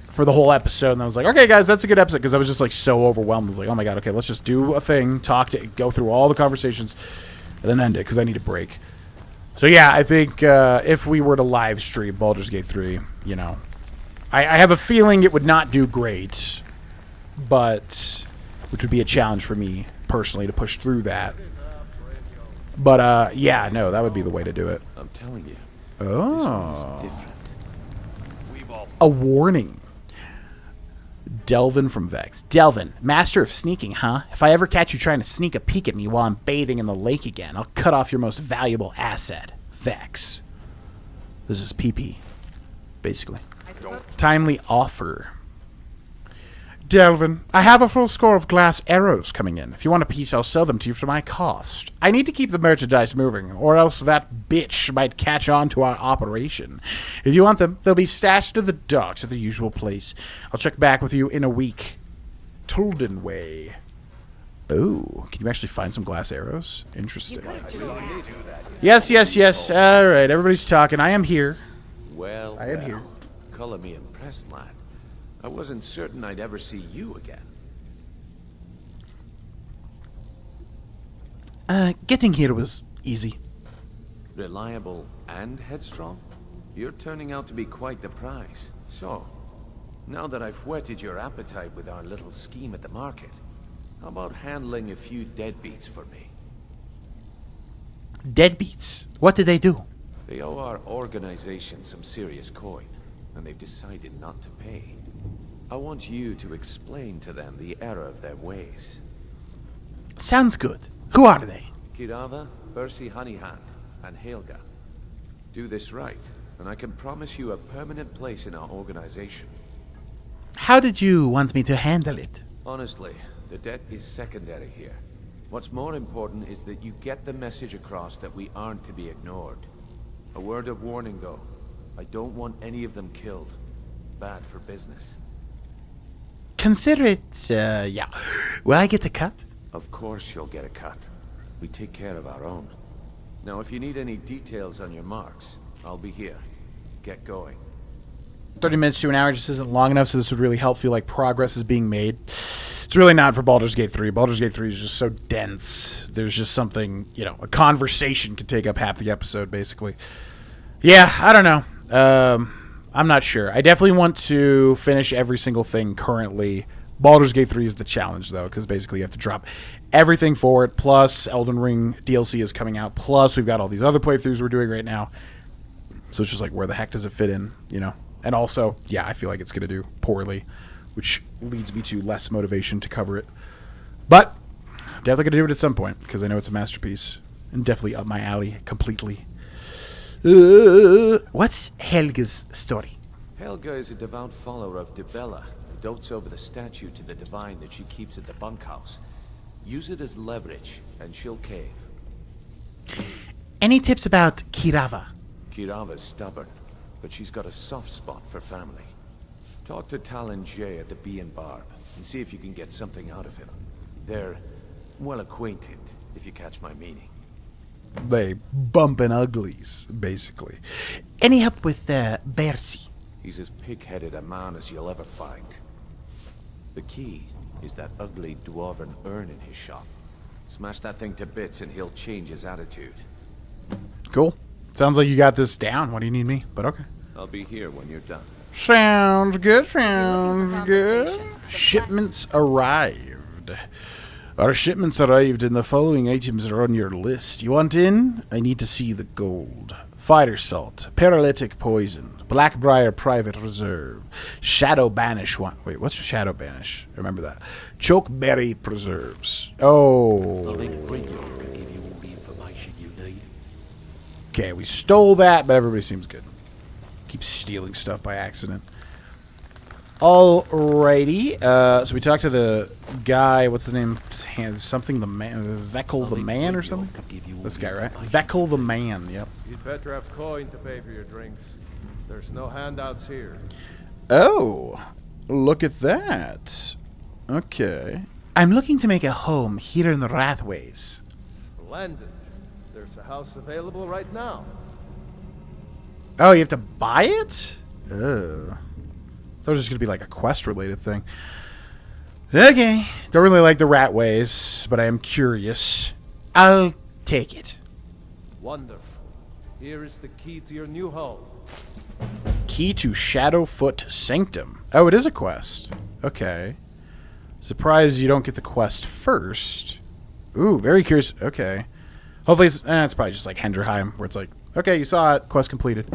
[SPEAKER 1] for the whole episode, and I was like, okay, guys, that's a good episode, because I was just, like, so overwhelmed. I was like, oh my god, okay, let's just do a thing, go through all the conversations, and then end it, because I need a break. So, yeah, I think if we were to live stream Baldur's Gate 3, I have a feeling it would not do great, but, which would be a challenge for me, personally, to push through that. But, yeah, no, that would be the way to do it.
[SPEAKER 6] I'm telling you.
[SPEAKER 1] Oh.
[SPEAKER 6] This one's different.
[SPEAKER 1] A warning. Delvin from Vex. Delvin, master of sneaking, huh? If I ever catch you trying to sneak a peek at me while I'm bathing in the lake again, I'll cut off your most valuable asset. Vex. This is PP, basically. Timely offer. Delvin, I have a full score of glass arrows coming in. If you want a piece, I'll sell them to you for my cost. I need to keep the merchandise moving, or else that bitch might catch on to our operation. If you want them, they'll be stashed to the docks at the usual place. I'll check back with you in a week. Tolden Way. Oh, can you actually find some glass arrows? Interesting. Yes. All right, everybody's talking. I am here.
[SPEAKER 6] Well,
[SPEAKER 1] I am here.
[SPEAKER 6] Color me impressed, lad. I wasn't certain I'd ever see you again.
[SPEAKER 1] Getting here was easy.
[SPEAKER 6] Reliable and headstrong? You're turning out to be quite the prize. So, now that I've whetted your appetite with our little scheme at the market, how about handling a few deadbeats for me?
[SPEAKER 1] Deadbeats? What did they do?
[SPEAKER 6] They owe our organization some serious coin, and they've decided not to pay. I want you to explain to them the error of their ways.
[SPEAKER 1] Sounds good. Who are they?
[SPEAKER 6] Kirava, Percy Honeyhand, and Helga. Do this right, and I can promise you a permanent place in our organization.
[SPEAKER 1] How did you want me to handle it?
[SPEAKER 6] Honestly, the debt is secondary here. What's more important is that you get the message across that we aren't to be ignored. A word of warning, though. I don't want any of them killed. Bad for business.
[SPEAKER 1] Consider it, yeah. Will I get a cut?
[SPEAKER 6] Of course you'll get a cut. We take care of our own. Now, if you need any details on your marks, I'll be here. Get going.
[SPEAKER 1] 30 minutes to an hour just isn't long enough, so this would really help feel like progress is being made. It's really not for Baldur's Gate 3. Baldur's Gate 3 is just so dense. There's just something, a conversation could take up half the episode, basically. Yeah, I don't know. I'm not sure. I definitely want to finish every single thing currently. Baldur's Gate 3 is the challenge, though, because basically you have to drop everything for it, plus Elden Ring DLC is coming out, plus we've got all these other playthroughs we're doing right now. So it's just like, where the heck does it fit in, And also, yeah, I feel like it's going to do poorly, which leads me to less motivation to cover it. But definitely going to do it at some point, because I know it's a masterpiece, and definitely up my alley completely. What's Helga's story?
[SPEAKER 6] Helga is a devout follower of Dibella, and dotes over the statue to the divine that she keeps at the bunkhouse. Use it as leverage, and she'll cave.
[SPEAKER 1] Any tips about Kirava?
[SPEAKER 6] Kirava's stubborn, but she's got a soft spot for family. Talk to Talon Jay at the Bee and Barb, and see if you can get something out of him. They're well acquainted, if you catch my meaning.
[SPEAKER 1] They bumpin' uglies, basically. Any help with Bercy?
[SPEAKER 6] He's as pig-headed a man as you'll ever find. The key is that ugly dwarven urn in his shop. Smash that thing to bits and he'll change his attitude.
[SPEAKER 1] Cool. Sounds like you got this down. What do you need me? But okay.
[SPEAKER 6] I'll be here when you're done.
[SPEAKER 1] Sounds good, sounds good. Shipments arrived. Our shipments arrived and the following items are on your list. You want in? I need to see the gold. Fighter salt, paralytic poison, Blackbriar private reserve, shadow banish one. Wait, what's shadow banish? Remember that. Chokeberry preserves. Oh. Okay, we stole that, but everybody seems good. Keep stealing stuff by accident. Alrighty. So we talked to the guy. What's his name? Something the man. Vekel the man or something? This guy, right? Vekel the man. Yep.
[SPEAKER 12] You'd better have coin to pay for your drinks. There's no handouts here.
[SPEAKER 1] Oh, look at that. Okay. I'm looking to make a home here in the Rathways.
[SPEAKER 12] Splendid. There's a house available right now.
[SPEAKER 1] Oh, you have to buy it? Ugh. That was just going to be like a quest-related thing. Okay. Don't really like the Ratways, but I am curious. I'll take it.
[SPEAKER 12] Wonderful. Here is the key to your new home.
[SPEAKER 1] Key to Shadowfoot Sanctum. Oh, it is a quest. Okay. Surprised you don't get the quest first. Ooh, very curious. Okay. Hopefully it's probably just like Hendrheim, where it's like, okay, you saw it, quest completed.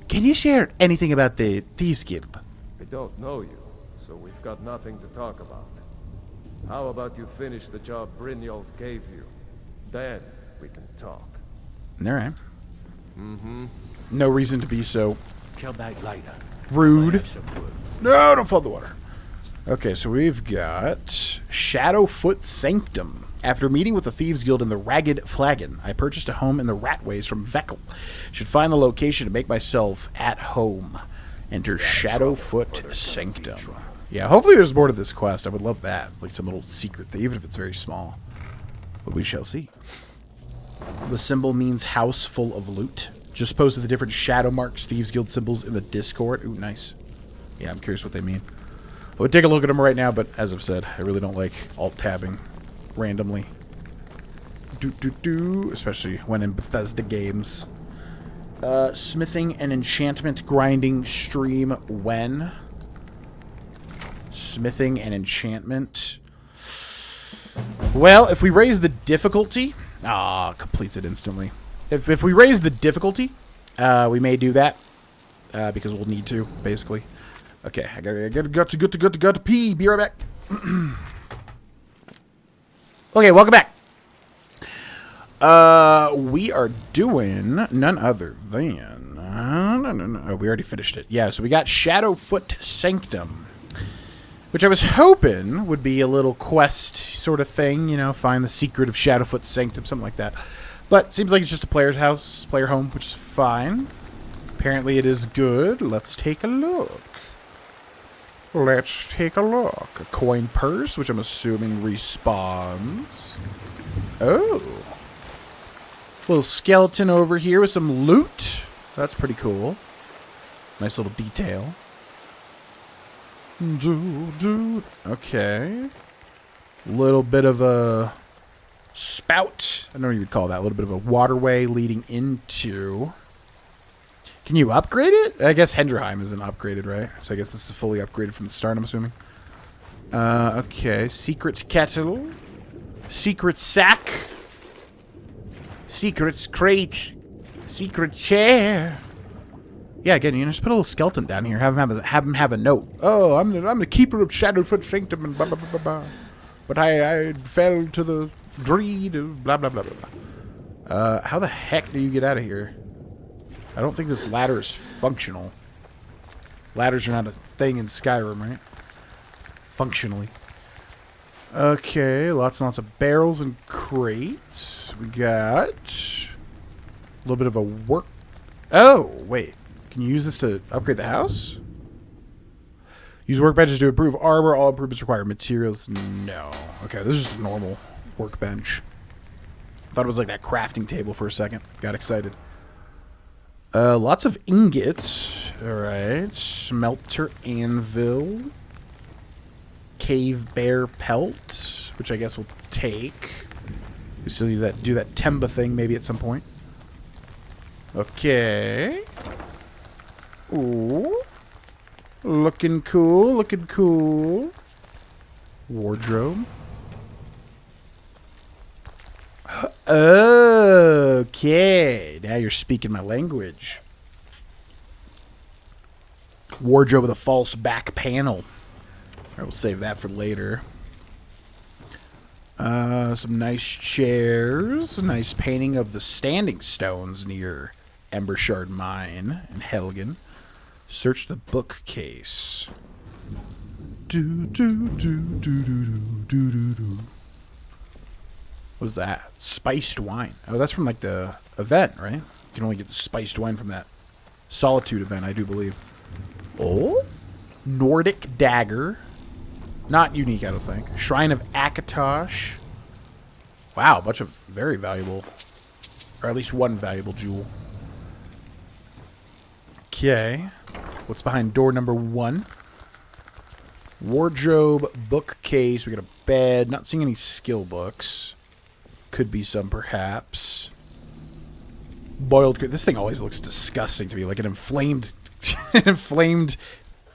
[SPEAKER 1] Can you share anything about the Thieves Guild?
[SPEAKER 12] I don't know you, so we've got nothing to talk about. How about you finish the job Brynjolf gave you? Then we can talk.
[SPEAKER 1] Alright.
[SPEAKER 12] Mm-hmm.
[SPEAKER 1] No reason to be so
[SPEAKER 7] Come back later.
[SPEAKER 1] rude. No, don't flood the water. Okay, so we've got Shadowfoot Sanctum. After meeting with the Thieves Guild in the Ragged Flagon, I purchased a home in the Ratways from Vekel. Should find the location to make myself at home. Enter Shadowfoot Sanctum. Yeah, hopefully there's more to this quest. I would love that. Like some little secret thing, even if it's very small. But we shall see. The symbol means house full of loot. Just posted the different shadow marks, Thieves Guild symbols in the Discord. Ooh, nice. Yeah, I'm curious what they mean. I would take a look at them right now, but as I've said, I really don't like alt-tabbing randomly. Especially when in Bethesda games. Smithing and enchantment grinding stream when? Smithing and enchantment. Well, if we raise the difficulty... completes it instantly. If we raise the difficulty, we may do that. Because we'll need to, basically. Okay, I gotta pee. Be right back. Okay, welcome back. We are doing none other than... No. Oh, we already finished it. Yeah, so we got Shadowfoot Sanctum. Which I was hoping would be a little quest sort of thing. You know, find the secret of Shadowfoot Sanctum, something like that. But seems like it's just a player's house, player home, which is fine. Apparently it is good. Let's take a look. Let's take a look. A coin purse, which I'm assuming respawns. Oh. Little skeleton over here with some loot. That's pretty cool. Nice little detail. Okay. Little bit of a spout. I don't know what you would call that. A little bit of a waterway leading into... Can you upgrade it? I guess Hendrheim isn't upgraded, right? So I guess this is fully upgraded from the start, I'm assuming. Okay. Secret kettle. Secret sack. Secret crate. Secret chair. Yeah, again, you know, just put a little skeleton down here. Have him have a note. Oh, I'm the keeper of Shadowfoot Sanctum and blah blah blah blah blah. But I fell to the greed of blah blah blah blah. How the heck do you get out of here? I don't think this ladder is functional. Ladders are not a thing in Skyrim, right? Functionally. Okay, lots and lots of barrels and crates. We got a little bit of a work... Oh, wait. Can you use this to upgrade the house? Use workbenches to improve armor. All improvements require materials. No. Okay, this is just a normal workbench. Thought it was like that crafting table for a second. Got excited. Lots of ingots. Alright. Smelter anvil. Cave bear pelt, which I guess we'll take. We still need that, do that Temba thing maybe at some point. Okay. Ooh. Looking cool, looking cool. Wardrobe. Okay, now you're speaking my language. Wardrobe with a false back panel. I will save that for later. Some nice chairs. A nice painting of the standing stones near Embershard Mine in Helgen. Search the bookcase. What is that? Spiced wine. Oh, that's from like the event, right? You can only get the spiced wine from that Solitude event, I do believe. Oh, Nordic dagger. Not unique, I don't think. Shrine of Akatosh. Wow, a bunch of very valuable, or at least one valuable jewel. Okay. What's behind door number 1? Wardrobe, bookcase. We got a bed. Not seeing any skill books. Could be some, perhaps. Boiled. This thing always looks disgusting to me, like an inflamed,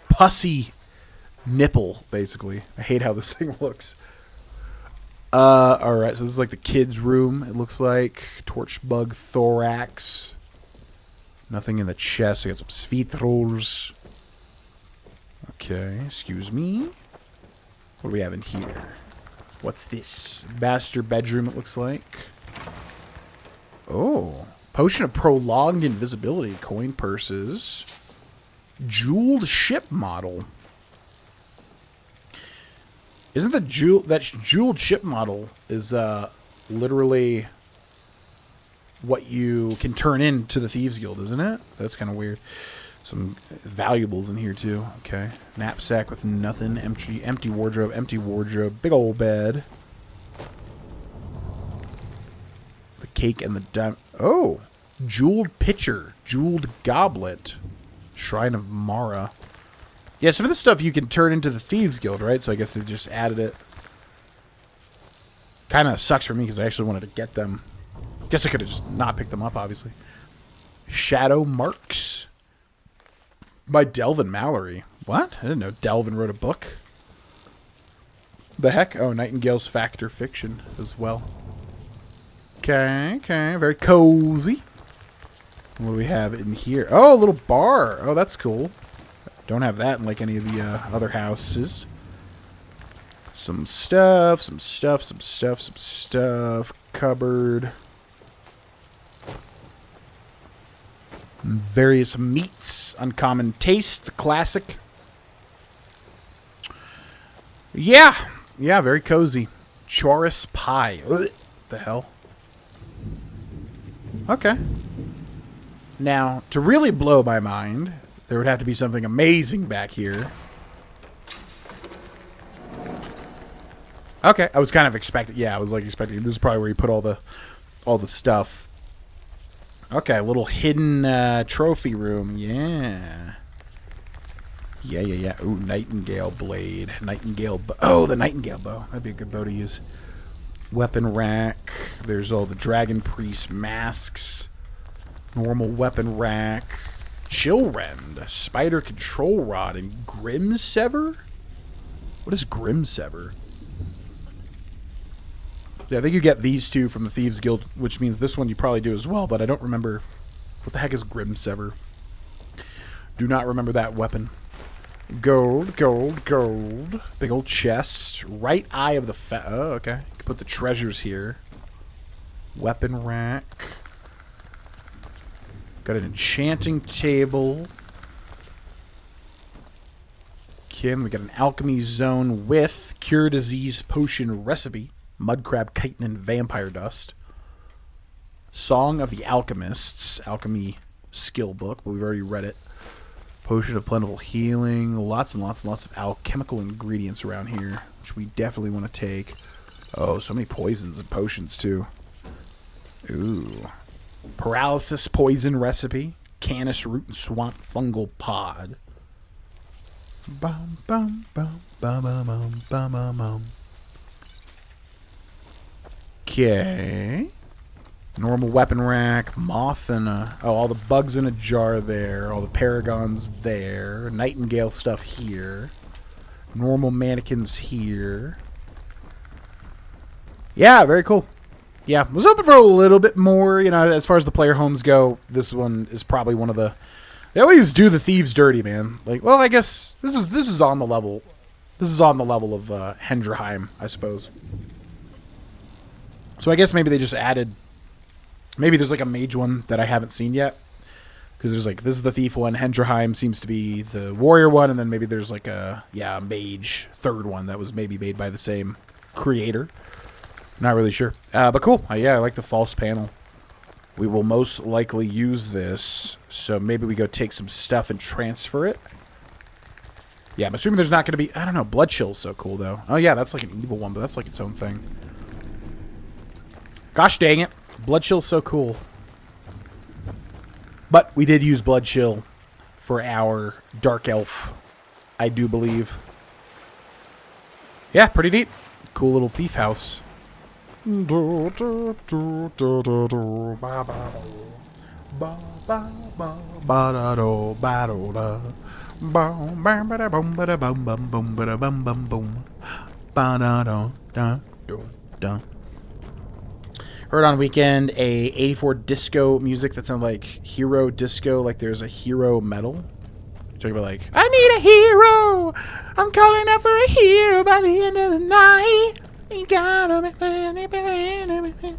[SPEAKER 1] pussy nipple. Basically, I hate how this thing looks. All right. So this is like the kids' room. It looks like torch bug thorax. Nothing in the chest. We got some sphitrals. Okay, excuse me. What do we have in here? What's this? Master bedroom, it looks like. Oh. Potion of prolonged invisibility. Coin purses. Jeweled ship model. Isn't that jeweled ship model is literally what you can turn into the Thieves Guild, isn't it? That's kind of weird. Some valuables in here too. Okay, knapsack with nothing. Empty wardrobe. Empty wardrobe. Big old bed. The cake and the diamond. Oh, jeweled pitcher. Jeweled goblet. Shrine of Mara. Yeah, some of this stuff you can turn into the Thieves Guild, right? So I guess they just added it. Kind of sucks for me because I actually wanted to get them. Guess I could have just not picked them up, obviously. Shadow Marks. By Delvin Mallory. What? I didn't know Delvin wrote a book. The heck? Oh, Nightingale's Factor Fiction as well. Okay, okay. Very cozy. What do we have in here? Oh, a little bar. Oh, that's cool. Don't have that in like any of the other houses. Some stuff, some stuff, some stuff, some stuff. Cupboard. Various meats. Uncommon taste. The classic. Yeah. Yeah, very cozy. Chorus pie. Ugh. The hell? Okay. Now, to really blow my mind, there would have to be something amazing back here. Okay, I was kind of expecting. Yeah, I was like expecting. This is probably where you put all the stuff. Okay, a little hidden trophy room. Yeah. Yeah, yeah, yeah. Ooh, Nightingale blade. Nightingale bow. Oh, the Nightingale bow. That'd be a good bow to use. Weapon rack. There's all the Dragon Priest masks. Normal weapon rack. Chill Rend. Spider control rod. And Grimsever? What is Grimsever? Yeah, I think you get these two from the Thieves Guild, which means this one you probably do as well, but I don't remember. What the heck is Grimsever? Do not remember that weapon. Gold, gold, gold. Big old chest. Right eye of the oh, okay. You can put the treasures here. Weapon rack. Got an enchanting table. Okay, and we got an alchemy zone with cure disease potion recipe. Mudcrab, chitin, and vampire dust. Song of the Alchemists. Alchemy skill book, but we've already read it. Potion of plentiful healing. Lots and lots and lots of alchemical ingredients around here, which we definitely want to take. Oh, so many poisons and potions, too. Ooh. Paralysis poison recipe. Canis root and swamp fungal pod. Bum, bum, bum, bum, bum, bum, bum, bum, bum. Okay. Normal weapon rack, moth and all the bugs in a jar there, all the paragons there, nightingale stuff here, normal mannequins here. Yeah, very cool. Yeah, was hoping for a little bit more, you know, as far as the player homes go. This one is probably one of the... They always do the thieves dirty, man. Like, well, I guess this is on the level. This is on the level of Hendrheim, I suppose. So I guess maybe they just added... Maybe there's like a mage one that I haven't seen yet. Because there's like, this is the thief one. Hendrheim seems to be the warrior one. And then maybe there's like a, yeah, a mage third one that was maybe made by the same creator. Not really sure. But cool. Yeah, I like the false panel. We will most likely use this. So maybe we go take some stuff and transfer it. Yeah, I'm assuming there's not going to be... I don't know. Blood Chill's so cool, though. Oh, yeah, that's like an evil one, but that's like its own thing. Gosh dang it. Blood Chill's so cool. But we did use Blood Chill for our Dark Elf, I do believe. Yeah, pretty neat. Cool little thief house. Heard on weekend a 84 disco music that sounded like hero disco, like there's a hero metal. Talking about like, I need a hero. I'm calling out for a hero by the end of the night. You gotta be... It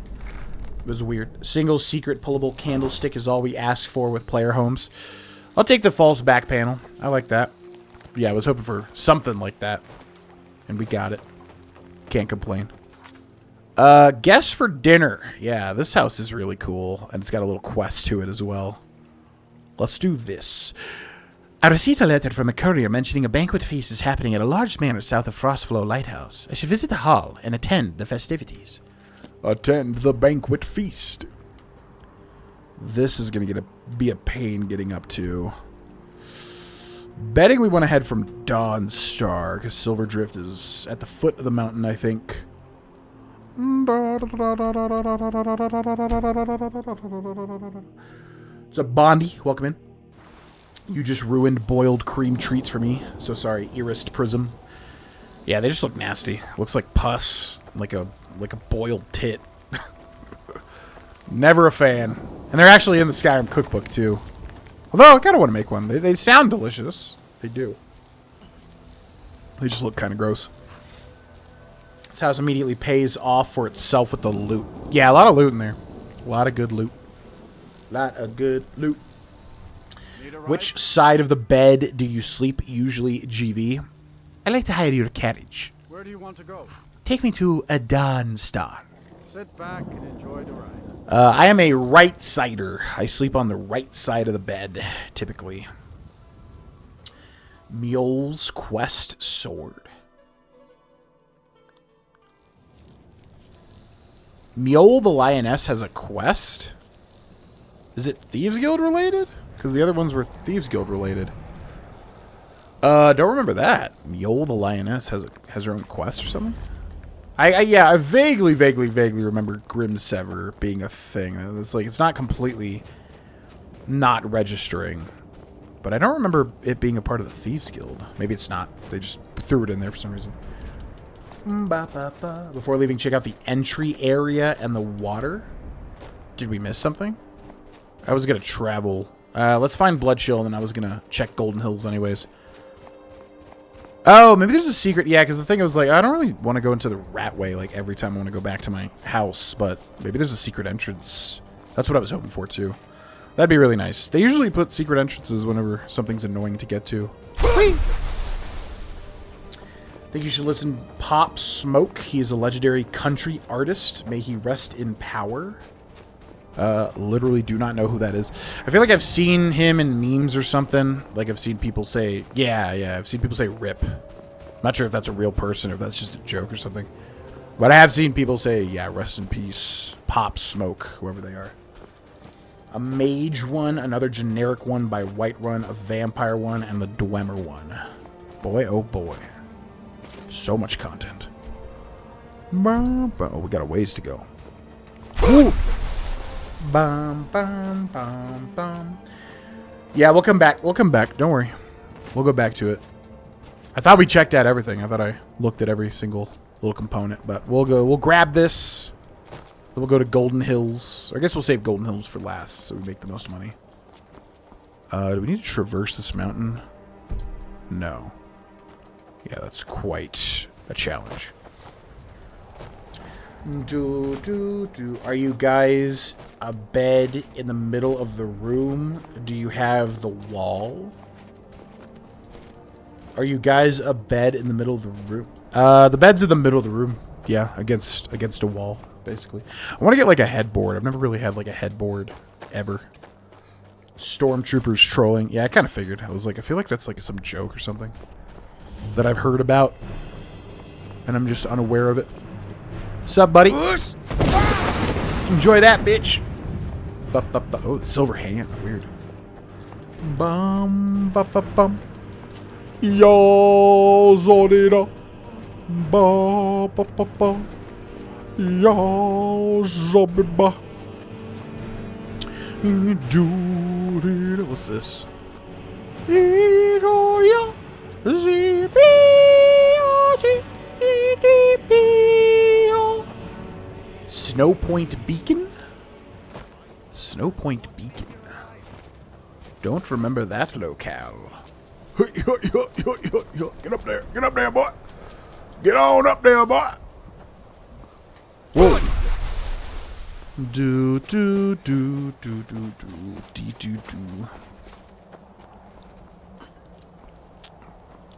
[SPEAKER 1] was weird. Single secret pullable candlestick is all we ask for with player homes. I'll take the false back panel. I like that. Yeah, I was hoping for something like that. And we got it. Can't complain. Guess for dinner. Yeah, this house is really cool. And it's got a little quest to it as well. Let's do this. I received a letter from a courier mentioning a banquet feast is happening at a large manor south of Frostflow Lighthouse. I should visit the hall and attend the festivities. Attend the banquet feast. This is going to be a pain getting up to. Betting we want to head from Dawnstar, because Silverdrift is at the foot of the mountain, I think. It's a Bondi. Welcome in. You just ruined boiled cream treats for me. So sorry, Iris Prism. Yeah, they just look nasty. Looks like pus, like a boiled tit. Never a fan. And they're actually in the Skyrim cookbook too. Although I kind of want to make one. They sound delicious. They do. They just look kind of gross. This house immediately pays off for itself with the loot. Yeah, a lot of loot in there. A lot of good loot. Lot of good loot. Which side of the bed do you sleep usually, GV? I'd like to hire your carriage.
[SPEAKER 2] Where do you want to go?
[SPEAKER 1] Take me to a Dawnstar.
[SPEAKER 2] Sit back and enjoy the ride.
[SPEAKER 1] I am a right-sider. I sleep on the right side of the bed, typically. Mjol's Quest Sword. Mjol the Lioness has a quest? Is it Thieves Guild related? Because the other ones were Thieves Guild related. Don't remember that. Mjol the Lioness has her own quest or something? I vaguely remember Grimsever being a thing. It's like, it's not completely not registering. But I don't remember it being a part of the Thieves Guild. Maybe it's not. They just threw it in there for some reason. Before leaving, check out the entry area and the water. Did we miss something? I was going to travel. Let's find Blood Chill, and then I was going to check Golden Hills anyways. Oh, maybe there's a secret. Yeah, because the thing was like, I don't really want to go into the rat way like every time I want to go back to my house, but maybe there's a secret entrance. That's what I was hoping for too. That'd be really nice. They usually put secret entrances whenever something's annoying to get to. Whee! I think you should listen to Pop Smoke. He is a legendary country artist. May he rest in power. Literally do not know who that is. I feel like I've seen him in memes or something. Like I've seen people say, yeah, I've seen people say RIP. I'm not sure if that's a real person or if that's just a joke or something. But I have seen people say, yeah, rest in peace, Pop Smoke, whoever they are. A mage one, another generic one by Whiterun, a vampire one, and the Dwemer one. Boy, oh boy. So much content. Oh, we got a ways to go. Ooh. Bum, bum, bum, bum. Yeah, we'll come back. We'll come back. Don't worry. We'll go back to it. I thought we checked out everything. I thought I looked at every single little component, but we'll grab this. Then we'll go to Golden Hills. Or I guess we'll save Golden Hills for last so we make the most money. Do we need to traverse this mountain? No. Yeah, that's quite a challenge. Are you guys a bed in the middle of the room? Do you have the wall? Are you guys a bed in the middle of the room? The bed's in the middle of the room. Yeah, against a wall, basically. I want to get like a headboard. I've never really had like a headboard ever. Stormtroopers trolling. Yeah, I kind of figured. I was like, I feel like that's like some joke or something that I've heard about, and I'm just unaware of it. Sup, buddy? Enjoy that, bitch. Oh, the silver hand. Weird. Bum, bum, bum, bum. Yo, Zonida. Ba, ba, ba, ba. Yo, Zobiba. What's this? Snow Point Beacon? Snow Point Beacon. Don't remember that locale. Get up there. Get up there, boy. Get on up there, boy. Whoa. Do.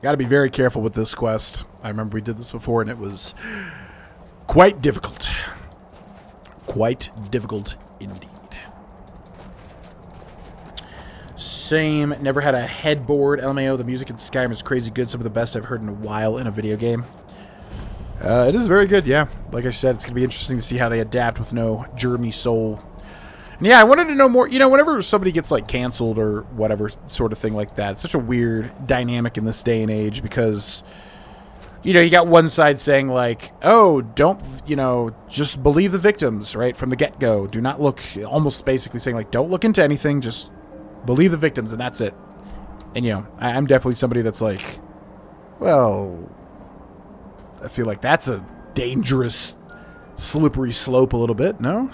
[SPEAKER 1] Gotta be very careful with this quest. I remember we did this before and it was quite difficult. Quite difficult indeed. Same. Never had a headboard. LMAO, the music in Skyrim is crazy good. Some of the best I've heard in a while in a video game. It is very good, yeah. Like I said, it's going to be interesting to see how they adapt with no Jeremy Soul. And yeah, I wanted to know more. You know, whenever somebody gets, like, canceled or whatever sort of thing like that, it's such a weird dynamic in this day and age because, you know, you got one side saying, like, oh, don't, you know, just believe the victims, right, from the get-go. Do not look, almost basically saying, like, don't look into anything, just believe the victims, and that's it. And, you know, I'm definitely somebody that's like, well, I feel like that's a dangerous, slippery slope a little bit, no?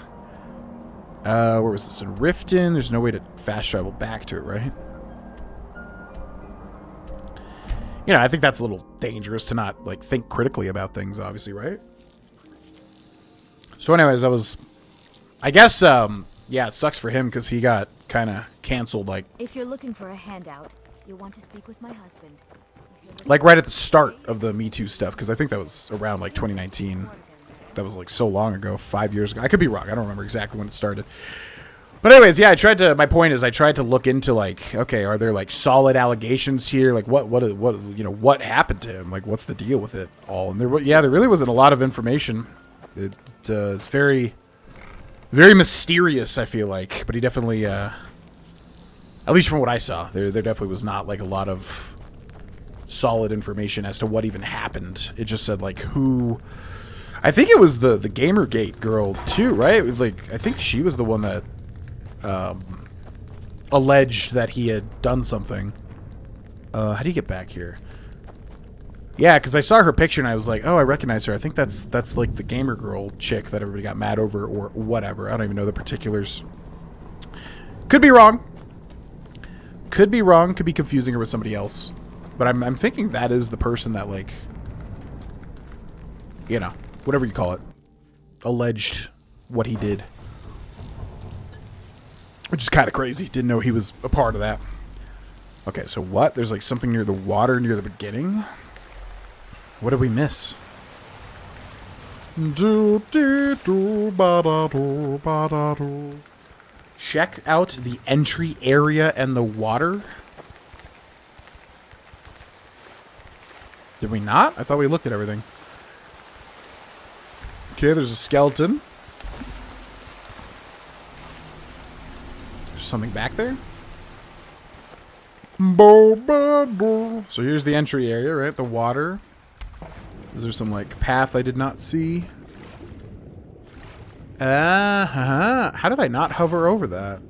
[SPEAKER 1] Where was this? In Riften? There's no way to fast travel back to it, right? You know, I think that's a little dangerous to not, like, think critically about things, obviously, right? So anyways, I guess, yeah, it sucks for him because he got kind of canceled, like...
[SPEAKER 3] If you're looking for a handout, you'll want to speak with my husband.
[SPEAKER 1] Like, right at the start of the Me Too stuff, because I think that was around, like, 2019. That was, like, so long ago, 5 years ago. I could be wrong. I don't remember exactly when it started. But anyways, yeah, my point is I tried to look into, like, okay, are there, like, solid allegations here? Like, what, you know, what happened to him? Like, what's the deal with it all? And there really wasn't a lot of information. It's very, very mysterious, I feel like. But he definitely, at least from what I saw, there definitely was not, like, a lot of solid information as to what even happened. It just said, like, who... I think it was the Gamergate girl, too, right? Like, I think she was the one that alleged that he had done something. How do you get back here? Yeah, because I saw her picture and I was like, oh, I recognize her. I think that's like the gamer girl chick that everybody got mad over or whatever. I don't even know the particulars. Could be wrong. Could be wrong. Could be confusing her with somebody else. But I'm thinking that is the person that, like, you know, whatever you call it, alleged what he did. Which is kind of crazy. Didn't know he was a part of that. Okay, so what? There's like something near the water near the beginning? What did we miss? Check out the entry area and the water. Did we not? I thought we looked at everything. Okay, there's a skeleton. There's something back there. So here's the entry area, right? The water. Is there some, like, path I did not see? How did I not hover over that?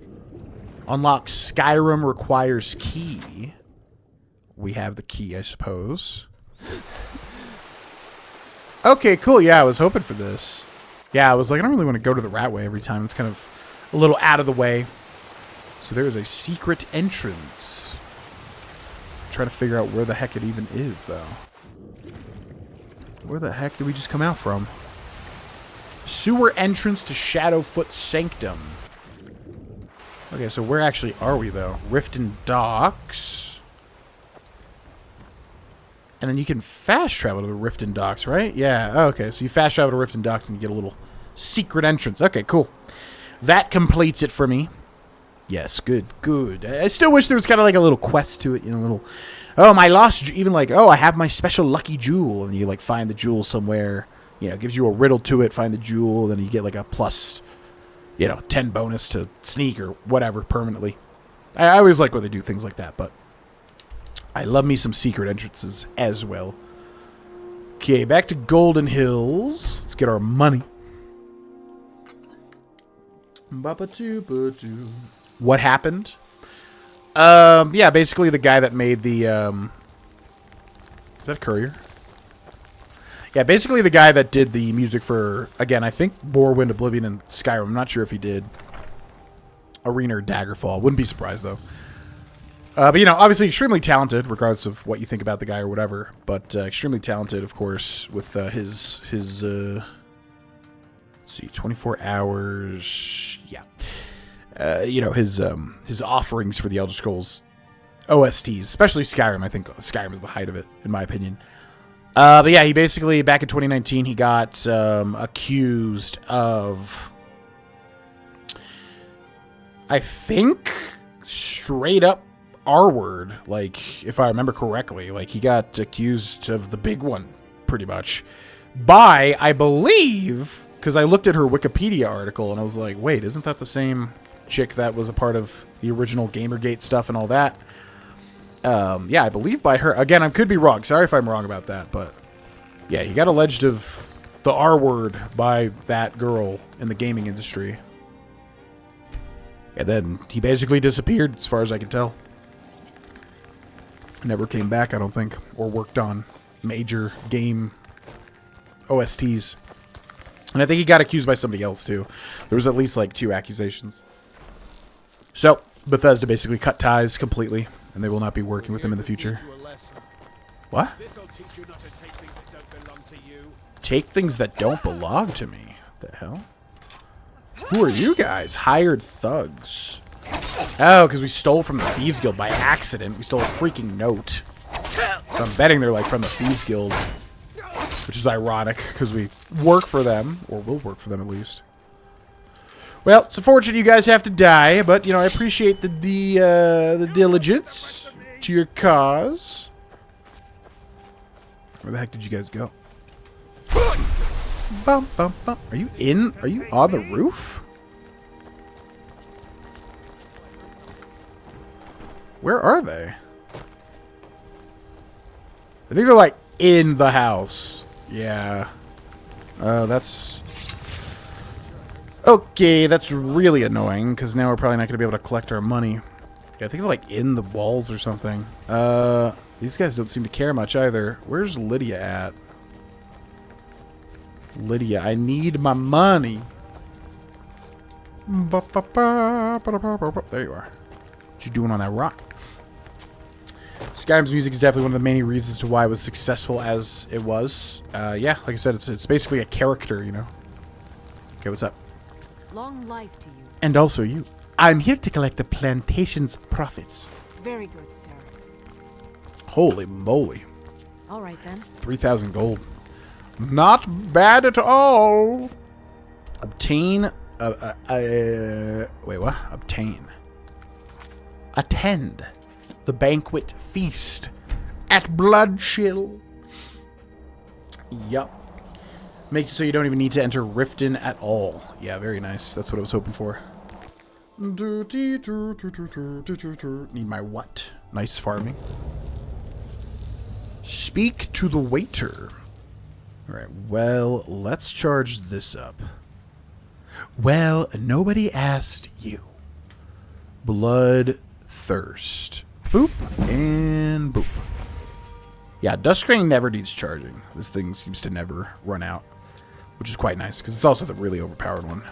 [SPEAKER 1] Unlock Skyrim requires key. We have the key, I suppose. Okay, cool. Yeah, I was hoping for this. Yeah, I was like, I don't really want to go to the rat way every time. It's kind of a little out of the way. So there is a secret entrance. I'm trying to figure out where the heck it even is, though. Where the heck did we just come out from? Sewer entrance to Shadowfoot Sanctum. Okay, so where actually are we, though? Riften Docks. And then you can fast travel to the Riften Docks, right? Yeah, okay. So you fast travel to Riften Docks and you get a little secret entrance. Okay, cool. That completes it for me. Yes, good, good. I still wish there was kind of like a little quest to it, you know, a little... Oh, my lost... Even like, oh, I have my special lucky jewel. And you, like, find the jewel somewhere. You know, gives you a riddle to it, find the jewel, then you get, like, a plus, you know, 10 bonus to sneak or whatever permanently. I always like when they do things like that, but I love me some secret entrances as well. Okay, back to Golden Hills. Let's get our money. What happened? Yeah, basically the guy that made the, is that a courier? Yeah, basically the guy that did the music for, again, I think Morrowind, Oblivion, and Skyrim. I'm not sure if he did Arena or Daggerfall. Wouldn't be surprised, though. But, you know, obviously extremely talented, regardless of what you think about the guy or whatever. But extremely talented, of course, with his let's see, 24 hours, yeah. You know, his offerings for the Elder Scrolls OSTs, especially Skyrim. I think Skyrim is the height of it, in my opinion. But yeah, he basically, back in 2019, he got accused of, I think, straight up R-word, like, if I remember correctly. Like, he got accused of the big one, pretty much, by, I believe, because I looked at her Wikipedia article, and I was like, wait, isn't that the same chick that was a part of the original Gamergate stuff and all that? Yeah, I believe by her. Again, I could be wrong. Sorry if I'm wrong about that, but yeah, he got alleged of the R-word by that girl in the gaming industry. And then he basically disappeared, as far as I can tell. Never came back, I don't think, or worked on major game OSTs. And I think he got accused by somebody else, too. There was at least, like, 2 accusations. So, Bethesda basically cut ties completely, and they will not be working with him in the future. What? Take things that don't belong to me? The hell? Who are you guys? Hired thugs. Oh, because we stole from the Thieves Guild by accident. We stole a freaking note. So I'm betting they're like from the Thieves Guild. Which is ironic, because we work for them. Or will work for them, at least. Well, it's unfortunate you guys have to die, but, you know, I appreciate the diligence to your cause. Where the heck did you guys go? Bum, bum, bum. Are you in? Are you on the roof? Where are they? I think they're, like, in the house. Yeah. That's... Okay, that's really annoying, because now we're probably not going to be able to collect our money. Yeah, I think they're, like, in the walls or something. These guys don't seem to care much, either. Where's Lydia at? Lydia, I need my money. There you are. What you doing on that rock? Skyrim's music is definitely one of the main reasons to why it was successful as it was. Yeah, like I said, it's basically a character, you know. Okay, what's up?
[SPEAKER 4] Long life to you.
[SPEAKER 1] And also you. I'm here to collect the plantation's profits.
[SPEAKER 4] Very good, sir.
[SPEAKER 1] Holy moly.
[SPEAKER 4] All right, then.
[SPEAKER 1] 3,000 gold. Not bad at all. Obtain... wait, what? Obtain. Attend the banquet feast at Bloodchill. Yup. Makes it so you don't even need to enter Riften at all. Yeah, very nice. That's what I was hoping for. Need my what? Nice farming. Speak to the waiter. Alright, well, let's charge this up. Well, nobody asked you. Bloodthirst. Boop and boop. Yeah, Duskring never needs charging. This thing seems to never run out, which is quite nice because it's also the really overpowered one.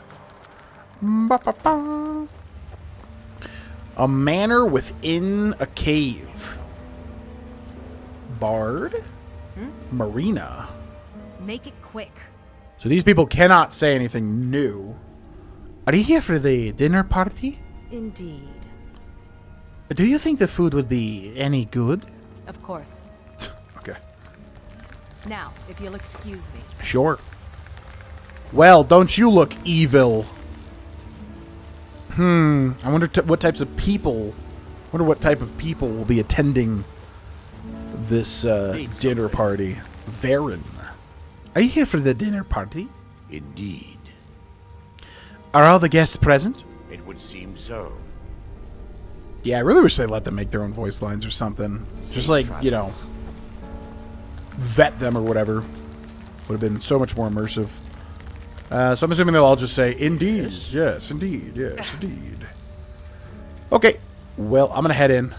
[SPEAKER 1] Ba-ba-ba. A manor within a cave. Bard? Marina.
[SPEAKER 4] Make it quick.
[SPEAKER 1] So these people cannot say anything new. Are you here for the dinner party?
[SPEAKER 4] Indeed.
[SPEAKER 1] Do you think the food would be any good?
[SPEAKER 4] Of course.
[SPEAKER 1] Okay.
[SPEAKER 4] Now, if you'll excuse me.
[SPEAKER 1] Sure. Well, don't you look evil. I wonder what types of people... I wonder what type of people will be attending this dinner party. Varen. Are you here for the dinner party?
[SPEAKER 13] Indeed.
[SPEAKER 1] Are all the guests present?
[SPEAKER 13] It would seem so.
[SPEAKER 1] Yeah, I really wish they let them make their own voice lines or something. Just like, you know, vet them or whatever. Would have been so much more immersive. So I'm assuming they'll all just say, indeed, yes, indeed, yes, indeed. Okay, well, I'm going to head in.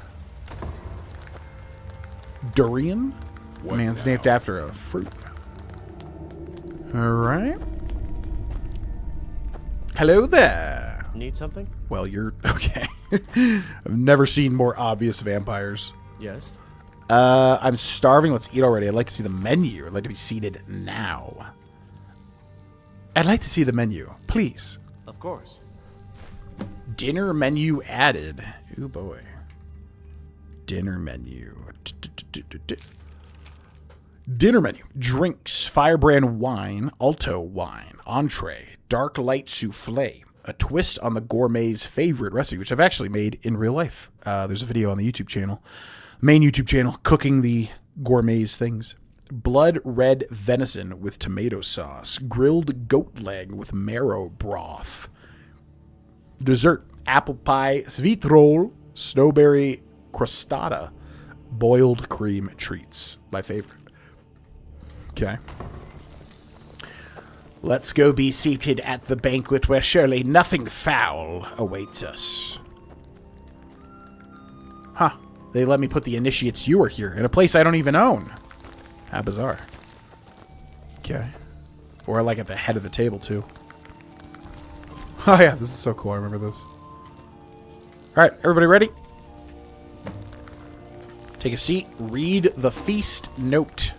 [SPEAKER 1] Durian? Man's named after a fruit. Alright. Hello there.
[SPEAKER 12] Need something?
[SPEAKER 1] Well, you're... Okay. I've never seen more obvious vampires.
[SPEAKER 12] Yes.
[SPEAKER 1] I'm starving. Let's eat already. I'd like to see the menu. I'd like to be seated now. I'd like to see the menu, please.
[SPEAKER 12] Of course.
[SPEAKER 1] Dinner menu added. Ooh, boy. Dinner menu. Dinner menu. Drinks. Firebrand wine. Alto wine. Entree. Dark light souffle. A twist on the gourmet's favorite recipe, which I've actually made in real life. There's a video on the YouTube channel. Main YouTube channel, cooking the gourmet's things. Blood red venison with tomato sauce. Grilled goat leg with marrow broth. Dessert, apple pie, sweet roll, snowberry crostata, boiled cream treats. My favorite. Okay. Let's go be seated at the banquet where surely nothing foul awaits us. Huh. They let me put the initiates you are here in a place I don't even own. How bizarre. Okay. Or like at the head of the table, too. Oh, yeah. This is so cool. I remember this. All right. Everybody ready? Take a seat. Read the feast note.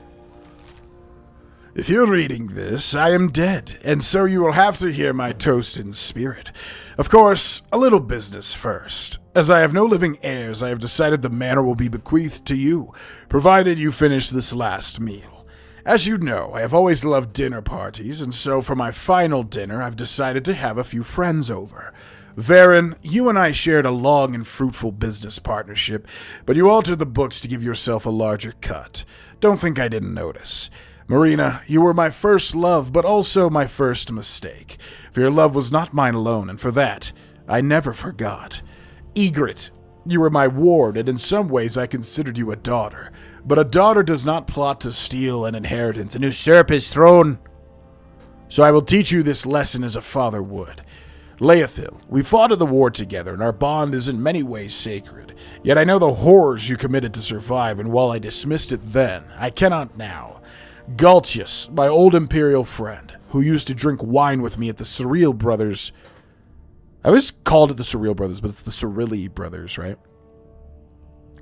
[SPEAKER 1] If you're reading this, I am dead, and so you will have to hear my toast in spirit. Of course, a little business first. As I have no living heirs, I have decided the manor will be bequeathed to you, provided you finish this last meal. As you know, I have always loved dinner parties, and so for my final dinner, I've decided to have a few friends over. Varen, you and I shared a long and fruitful business partnership, but you altered the books to give yourself a larger cut. Don't think I didn't notice. Marina, you were my first love, but also my first mistake. For your love was not mine alone, and for that, I never forgot. Egret, you were my ward, and in some ways I considered you a daughter. But a daughter does not plot to steal an inheritance and usurp his throne. So I will teach you this lesson as a father would. Leothil, we fought in the war together, and our bond is in many ways sacred. Yet I know the horrors you committed to survive, and while I dismissed it then, I cannot now. Galtius, my old imperial friend, who used to drink wine with me at the Surreal Brothers. I always called it the Surreal Brothers, but it's the Cyrilli Brothers, right?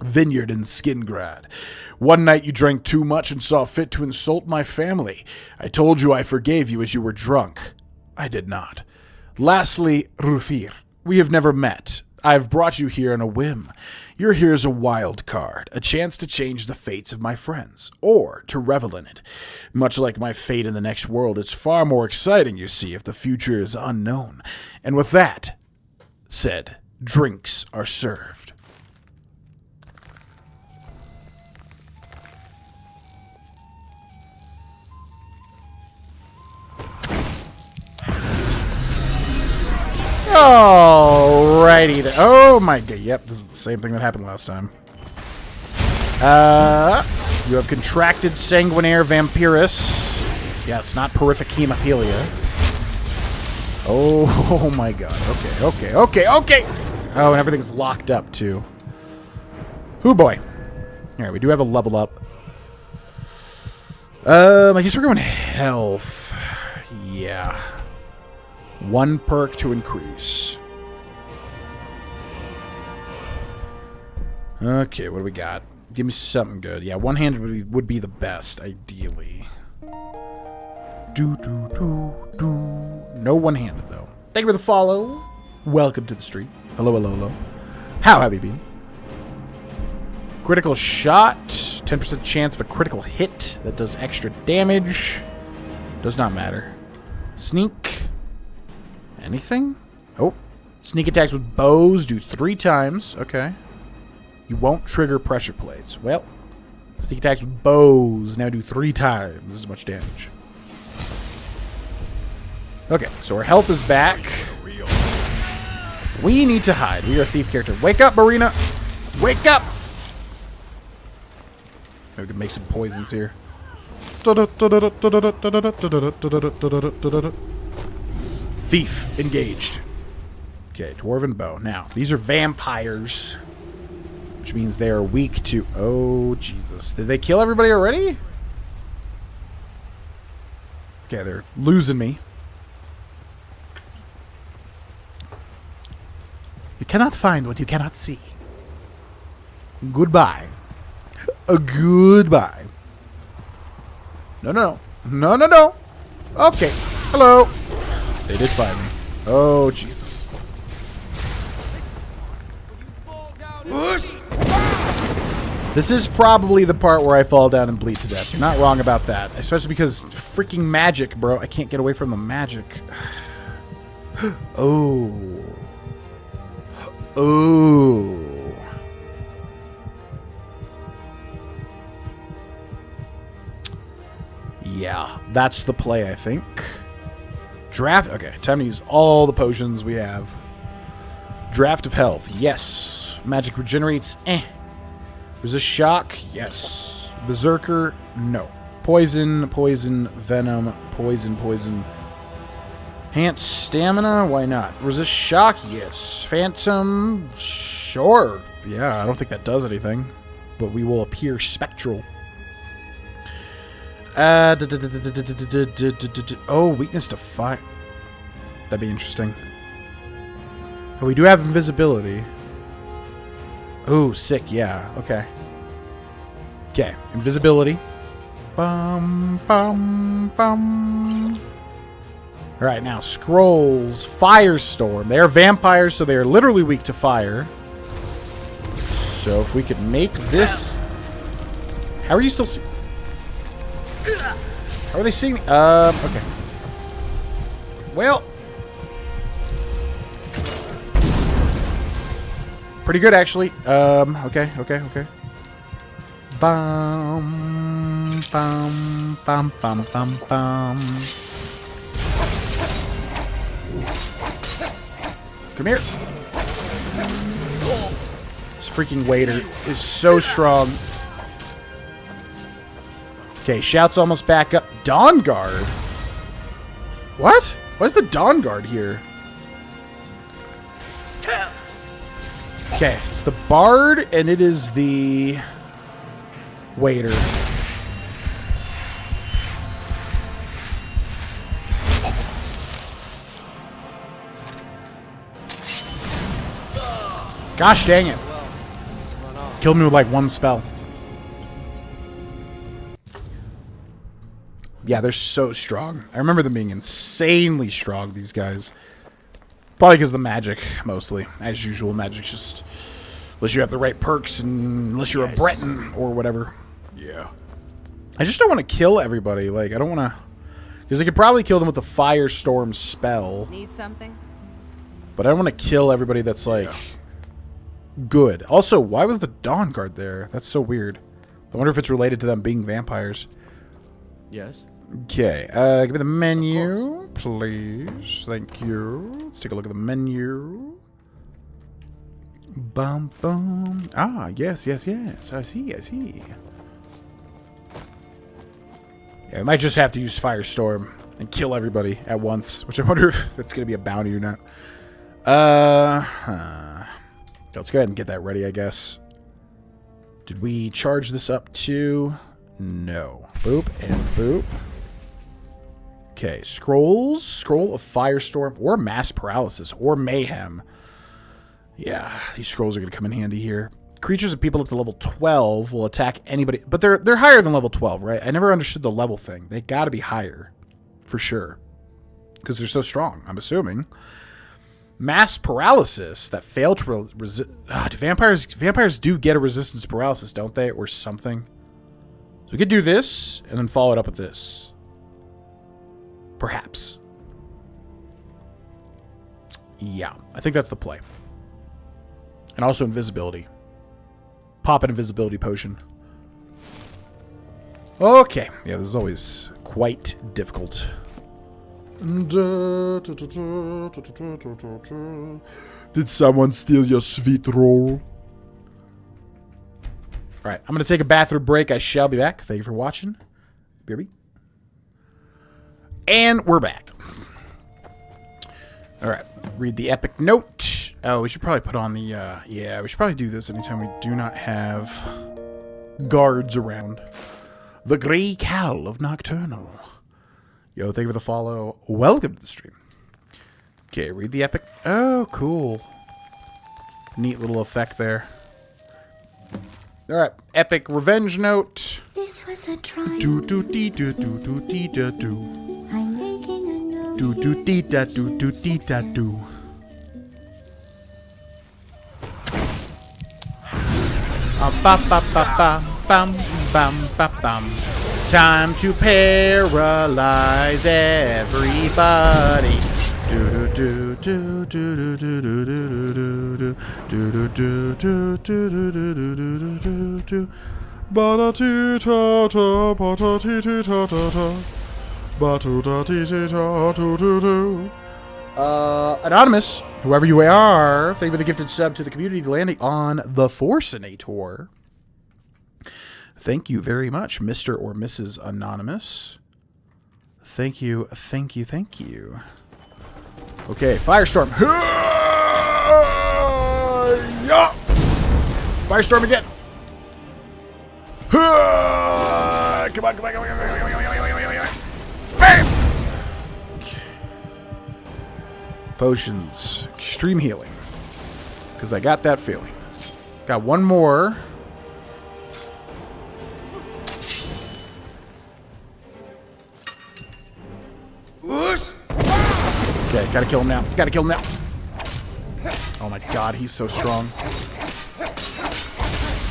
[SPEAKER 1] Vineyard in Skingrad. One night you drank too much and saw fit to insult my family. I told you I forgave you as you were drunk. I did not. Lastly, Ruthir. We have never met. I've brought you here on a whim. You're here as a wild card, a chance to change the fates of my friends, or to revel in it. Much like my fate in the next world, it's far more exciting, you see, if the future is unknown. And with that said, drinks are served. Alrighty then. Oh my god. Yep, this is the same thing that happened last time. You have contracted sanguinaire vampirus. Yes, not horrific hemophilia. Oh my god. Okay. Oh, and everything's locked up, too. Hoo boy. Alright, we do have a level up. I guess we're going health. Yeah. 1 perk to increase. Okay, what do we got? Give me something good. Yeah, one-handed would be the best, ideally. No one-handed, though. Thank you for the follow. Welcome to the stream. Hello. How have you been? Critical shot. 10% chance of a critical hit that does extra damage. Does not matter. Sneak. Anything? Oh. Sneak attacks with bows do 3 times. Okay. You won't trigger pressure plates. Well, sneak attacks with bows now do 3 times as much damage. Okay, so our health is back. We need to hide. We are a thief character. Wake up, Marina! Wake up! Maybe we can make some poisons here. Thief engaged. Okay, dwarven bow. Now, these are vampires, which means they are weak to... Oh, Jesus. Did they kill everybody already? Okay, they're losing me. You cannot find what you cannot see. Goodbye. Goodbye. No. Okay. Hello. They did find me. Oh, Jesus. This is probably the part where I fall down and bleed to death. You're not wrong about that. Especially because freaking magic, bro. I can't get away from the magic. Oh. Yeah, that's the play, I think. Draft. Okay, time to use all the potions we have. Draft of health. Yes. Magic regenerates. Resist shock. Yes. Berserker. No. Poison. Venom. Poison. Enhance stamina. Why not? Resist shock. Yes. Phantom. Sure. Yeah, I don't think that does anything. But we will appear spectral. Oh, weakness to fire. That'd be interesting. Oh, we do have invisibility. Oh, sick. Yeah. Okay. Okay. Invisibility. Bum. Alright, now scrolls. Firestorm. They are vampires, so they are literally weak to fire. So if we could make this... How are you still seeing... How are they seeing me? Okay. Well. Pretty good, actually. Okay. Bum. Come here. This freaking waiter is so strong. Okay, shout's almost back up. Dawn Guard? What? Why is the Dawn Guard here? Okay, it's the Bard, and it is the waiter. Gosh dang it. Killed me with like 1 spell. Yeah, they're so strong. I remember them being insanely strong, these guys. Probably because of the magic, mostly. As usual, magic's just... Unless you have the right perks, and unless you're a Breton, or whatever.
[SPEAKER 12] Yeah.
[SPEAKER 1] I just don't want to kill everybody. Like, I don't want to... Because I could probably kill them with the Firestorm spell.
[SPEAKER 4] Need something?
[SPEAKER 1] But I don't want to kill everybody that's, like... Good. Also, why was the Dawn Guard there? That's so weird. I wonder if it's related to them being vampires.
[SPEAKER 12] Yes.
[SPEAKER 1] Okay, give me the menu, please. Thank you. Let's take a look at the menu. Bum, bum. Ah, yes. I see. Yeah, I might just have to use Firestorm. and kill everybody at once, which I wonder if that's going to be a bounty or not. Let's go ahead and get that ready, I guess. Did we charge this up to? No. Boop and boop. Okay, scrolls. Scroll of Firestorm or Mass Paralysis or Mayhem. Yeah, these scrolls are going to come in handy here. Creatures and people at the level 12 will attack anybody, but they're higher than level 12, right? I never understood the level thing. They got to be higher, for sure, because they're so strong, I'm assuming. Mass Paralysis that fail to resist. Vampires do get a resistance paralysis, don't they, or something? So we could do this and then follow it up with this, perhaps. Yeah, I think that's the play. And also invisibility. Pop an invisibility potion. Okay. Yeah, this is always quite difficult. Did someone steal your sweet roll? Alright, I'm going to take a bathroom break. I shall be back. Thank you for watching. Baby. And we're back. Alright, read the epic note. Oh, we should probably put on the, yeah, we should probably do this anytime we do not have guards around. The Grey Cowl of Nocturnal. Yo, thank you for the follow. Welcome to the stream. Okay, read the epic. Oh, cool. Neat little effect there. Alright, epic revenge note.
[SPEAKER 14] This was a trial.
[SPEAKER 1] Do do dee do do do dee da do.
[SPEAKER 14] I'm making a note.
[SPEAKER 1] Do do dee da do do dee da do. Ba ba ba ba bam bam ba bam. Time to paralyze everybody. Do do do do do do do do do do do do do do do do do do. Ba ti ta ta ba ta ti ti ta ta ta. Ba tu ta ti ti ta tu tu tu. Anonymous, whoever you are, thank you for the gifted sub to the community landing on the Forcinator. Thank you very much, Mr. or Mrs. Anonymous. Thank you, thank you, thank you. Okay, Firestorm. Yeah! Firestorm again. Come on, come on, come on, come on, come on, come on, come on. Bam! Potions. Extreme healing. Because I got that feeling. Got one more. Okay, gotta kill him now. Gotta kill him now. Oh my god, he's so strong.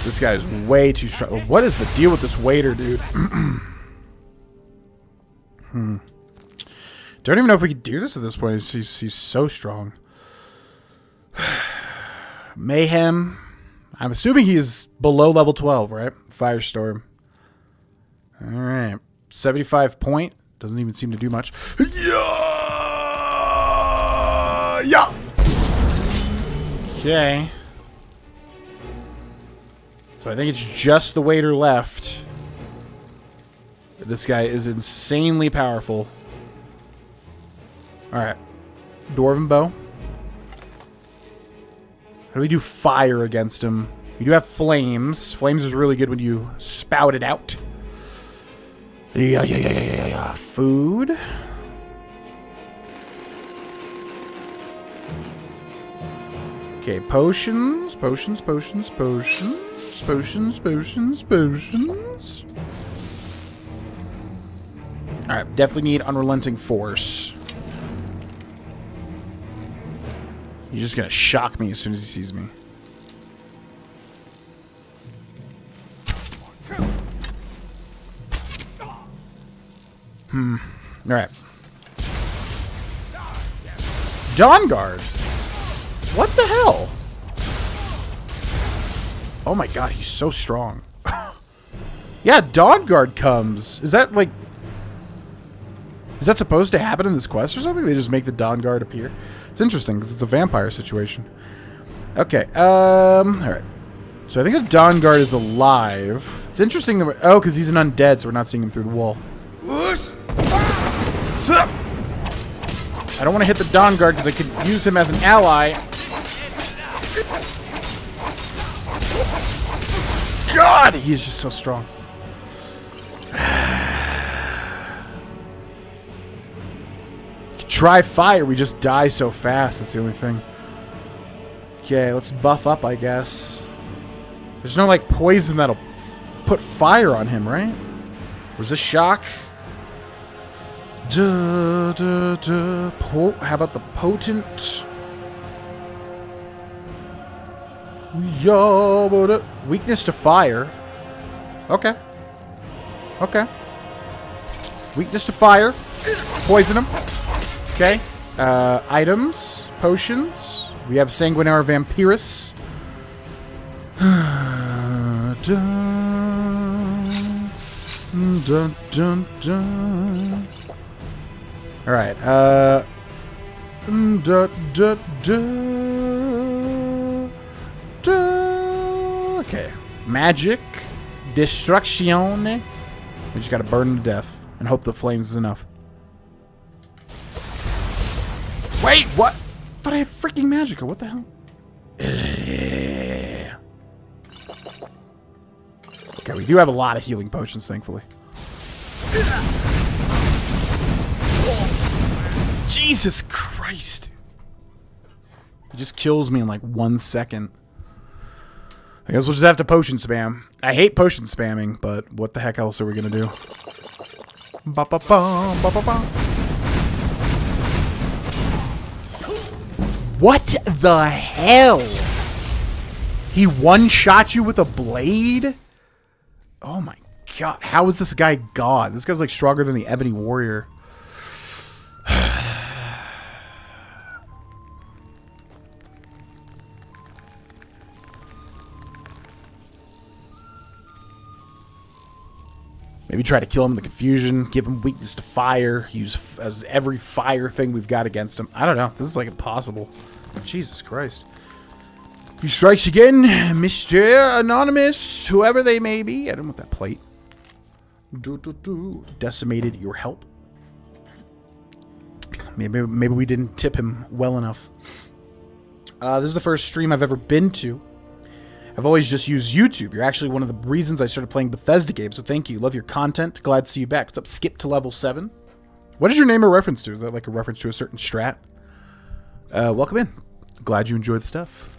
[SPEAKER 1] This guy is way too strong. What is the deal with this waiter, dude? Don't even know if we could do this at this point. He's so strong. Mayhem. I'm assuming he's below level 12, right? Firestorm. Alright. 75 point. Doesn't even seem to do much. Yeah! Okay. So I think it's just the waiter left. This guy is insanely powerful. Alright. Dwarven bow. How do we do fire against him? You do have flames. Flames is really good when you spout it out. Yeah. Food. Okay, potions. Potions. Alright, definitely need unrelenting force. He's just gonna shock me as soon as he sees me. Alright. Dawn Guard. What the hell? Oh my god, he's so strong. Yeah, Dawn Guard comes. Is that like... Is that supposed to happen in this quest or something? They just make the Dawn Guard appear? It's interesting because it's a vampire situation. Okay, alright. So I think the Dawn Guard is alive. It's interesting that oh, because he's an undead, so we're not seeing him through the wall. I don't want to hit the Dawn Guard because I could use him as an ally. God, he's just so strong. Try fire, we just die so fast, that's the only thing. Okay, let's buff up, I guess. There's no, like, poison that'll put fire on him, right? Resist shock. How about the potent? Weakness to fire. Okay. Okay. Weakness to fire. Poison him. Okay. Items. Potions. We have Sanguinary Vampirus. Dun, dun, dun. Alright, okay. Magic. Destruction. We just gotta burn to death and hope the flames is enough. Wait, what? I thought I had freaking Magica. What the hell? Okay, we do have a lot of healing potions, thankfully. Jesus Christ. He just kills me in like 1 second. I guess we'll just have to potion spam. I hate potion spamming, but what the heck else are we gonna do? Ba-ba-bum, ba-ba-bum. What the hell? He one-shot you with a blade? Oh my god. How is this guy God? This guy's like stronger than the Ebony Warrior. Maybe try to kill him in the confusion, give him weakness to fire, use as every fire thing we've got against him. I don't know. This is like impossible. Jesus Christ. He strikes again, Mr. Anonymous, whoever they may be. I don't want that plate. Decimated your help. Maybe we didn't tip him well enough. This is the first stream I've ever been to. I've always just used YouTube. You're actually one of the reasons I started playing Bethesda games, so thank you. Love your content. Glad to see you back. What's up, Skip to level 7? What is your name a reference to? Is that like a reference to a certain strat? Welcome in. Glad you enjoy the stuff.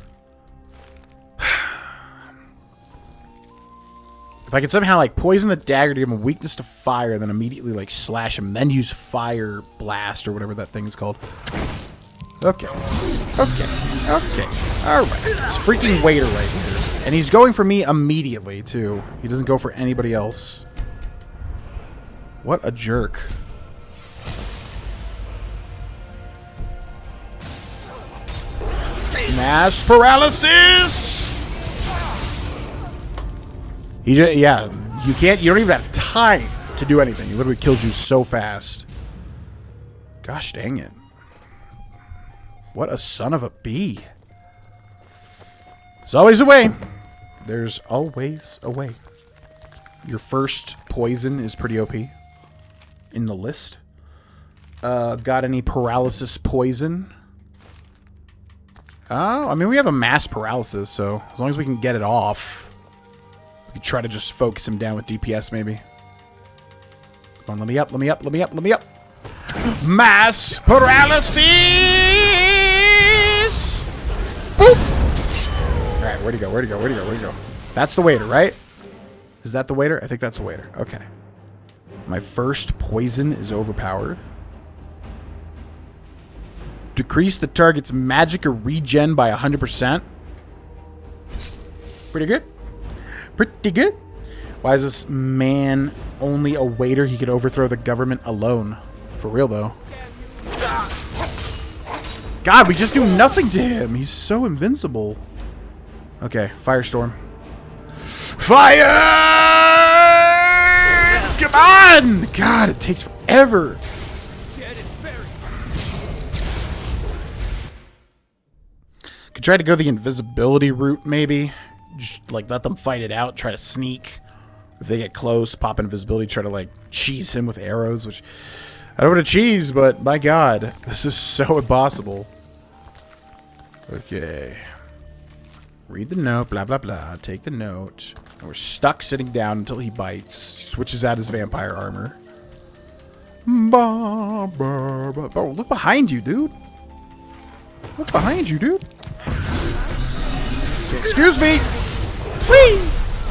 [SPEAKER 1] If I could somehow like poison the dagger to give him a weakness to fire, then immediately like slash him, then use fire blast or whatever that thing is called. Okay. Okay. Okay. Alright. It's freaking waiter right here. And he's going for me immediately, too. He doesn't go for anybody else. What a jerk. Mass paralysis! Yeah, you don't even have time to do anything. He literally kills you so fast. Gosh dang it. What a son of a bee. There's always a way. There's always a way. Your first poison is pretty OP in the list. Got any paralysis poison? I mean, we have a mass paralysis, so as long as we can get it off, we can try to just focus him down with DPS, maybe. Come on, let me up, let me up, let me up, let me up. Mass paralysis! Boop! Alright, where'd he go? Where'd he go? Where'd he go? Where'd he go? That's the waiter, right? Is that the waiter? I think that's the waiter. Okay. My first poison is overpowered. Decrease the target's magic or regen by 100%. Pretty good. Pretty good. Why is this man only a waiter? He could overthrow the government alone. For real, though. God, we just do nothing to him. He's so invincible. Okay, firestorm. Fire! Come on! God, it takes forever. Could try to go the invisibility route, maybe. Just, like, let them fight it out. Try to sneak. If they get close, pop invisibility. Try to, like, cheese him with arrows, which... I don't want to cheese, but my god, this is so impossible. Okay. Read the note, blah, blah, blah. Take the note. And we're stuck sitting down until he bites. He switches out his vampire armor. Bro, look behind you, dude. Look behind you, dude. Excuse me. Whee!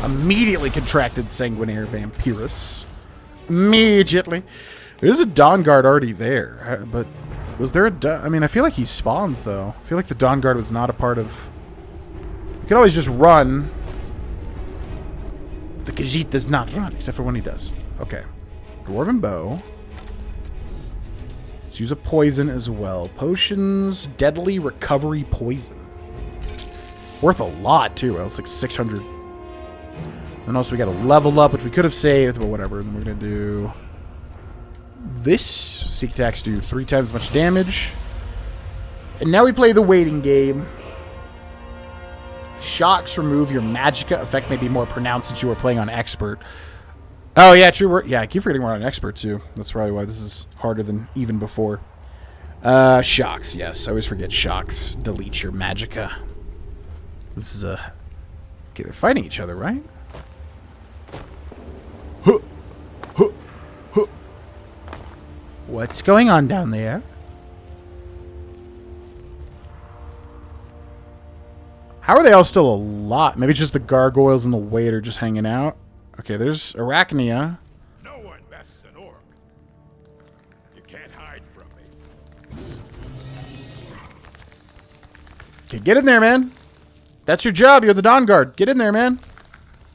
[SPEAKER 1] Immediately contracted sanguinaire vampirus. Immediately. There's a Dawn Guard already there. But was there a... I mean, I feel like he spawns, though. I feel like the Dawn Guard was not a part of... You could always just run. The Khajiit does not run, except for when he does. Okay. Dwarven Bow. Let's use a poison as well. Potions, Deadly Recovery Poison. Worth a lot, too. It's like 600. And also we got a level up, which we could have saved, but whatever. And then we're going to do this. Seek attacks do 3 times as much damage. And now we play the waiting game. Shocks remove your magicka. Effect may be more pronounced since you were playing on expert. Oh, yeah, true. Yeah, I keep forgetting we're on expert, too. That's probably why this is harder than even before. Shocks, yes. I always forget shocks. Delete your magicka. This is a... Okay, they're fighting each other, right? What's going on down there? How are they all still alive? Maybe it's just the gargoyles and the waiter just hanging out. Okay, there's Arachnia.
[SPEAKER 7] No one messes an orc. You can't hide from me.
[SPEAKER 1] Okay, get in there, man. That's your job. You're the Dawn Guard. Get in there, man.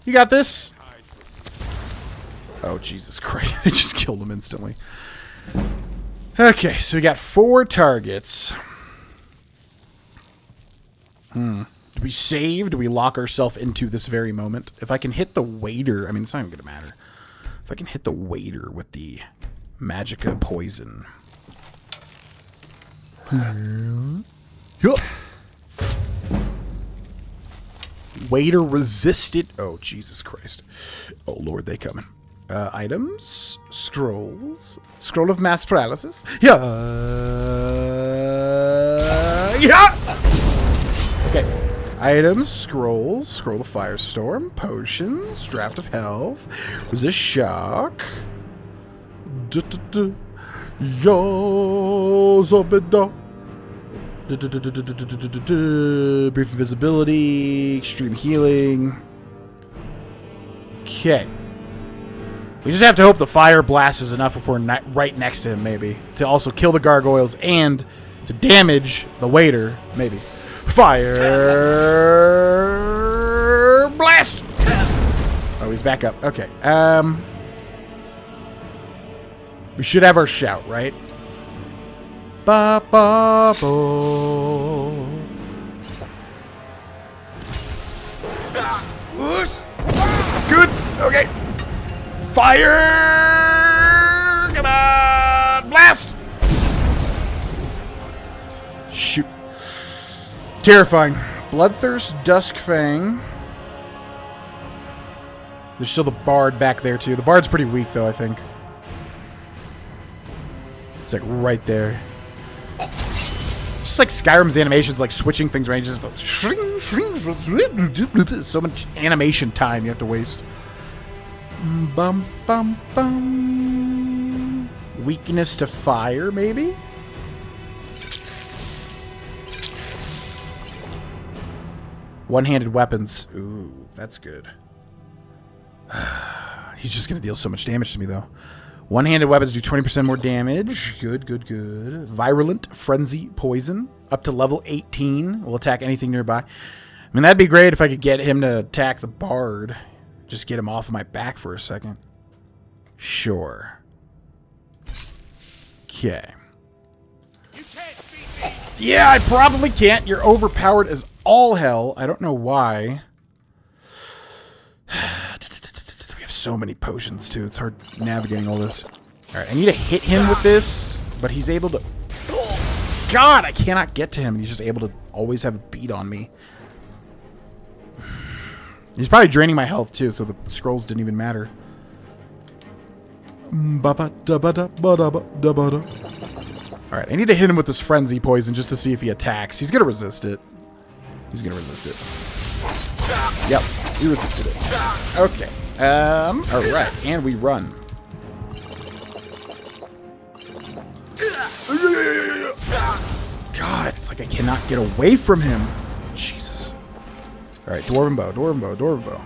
[SPEAKER 1] You got this. Oh, Jesus Christ. They just killed him instantly. Okay, so we got 4 targets. Do we save? Do we lock ourselves into this very moment? If I can hit the waiter... I mean, it's not even going to matter. If I can hit the waiter with the magicka poison... Waiter resisted. Oh, Jesus Christ. Oh, Lord, they coming. Items. Scrolls. Scroll of mass paralysis. Yeah. Okay. Items. Scrolls. Scroll of firestorm. Potions. Draft of health. Resist shock. Yo, Zobeda. Brief invisibility, extreme healing. Okay. We just have to hope the fire blast is enough if we're right next to him, maybe. To also kill the gargoyles and to damage the waiter, maybe. Fire blast! Oh, he's back up. Okay. We should have our shout, right? Ba ba bo. Good. Okay. Fire! Come on! Blast! Shoot. Terrifying. Bloodthirst, Duskfang. There's still the Bard back there, too. The Bard's pretty weak, though, I think. It's like right there. Just like Skyrim's animations, like switching things around. Just so much animation time you have to waste. Bum, bum, bum. Weakness to fire, maybe? One-handed weapons. Ooh, that's good. He's just going to deal so much damage to me, though. One-handed weapons do 20% more damage. Good, good, good. Virulent Frenzy Poison. Up to level 18. Will attack anything nearby. I mean, that'd be great if I could get him to attack the Bard. Just get him off of my back for a second. Sure. Okay. Yeah, I probably can't. You're overpowered as all hell. I don't know why. We have so many potions, too. It's hard navigating all this. Alright, I need to hit him with this, but he's able to... Oh, God, I cannot get to him. He's just able to always have a beat on me. He's probably draining my health, too, so the scrolls didn't even matter. Alright, I need to hit him with this frenzy poison just to see if he attacks. He's gonna resist it. He's gonna resist it. Yep, he resisted it. Okay. Alright, and we run. God, it's like I cannot get away from him. Jesus. Alright, Dwarven Bow, Dwarven Bow, Dwarven Bow.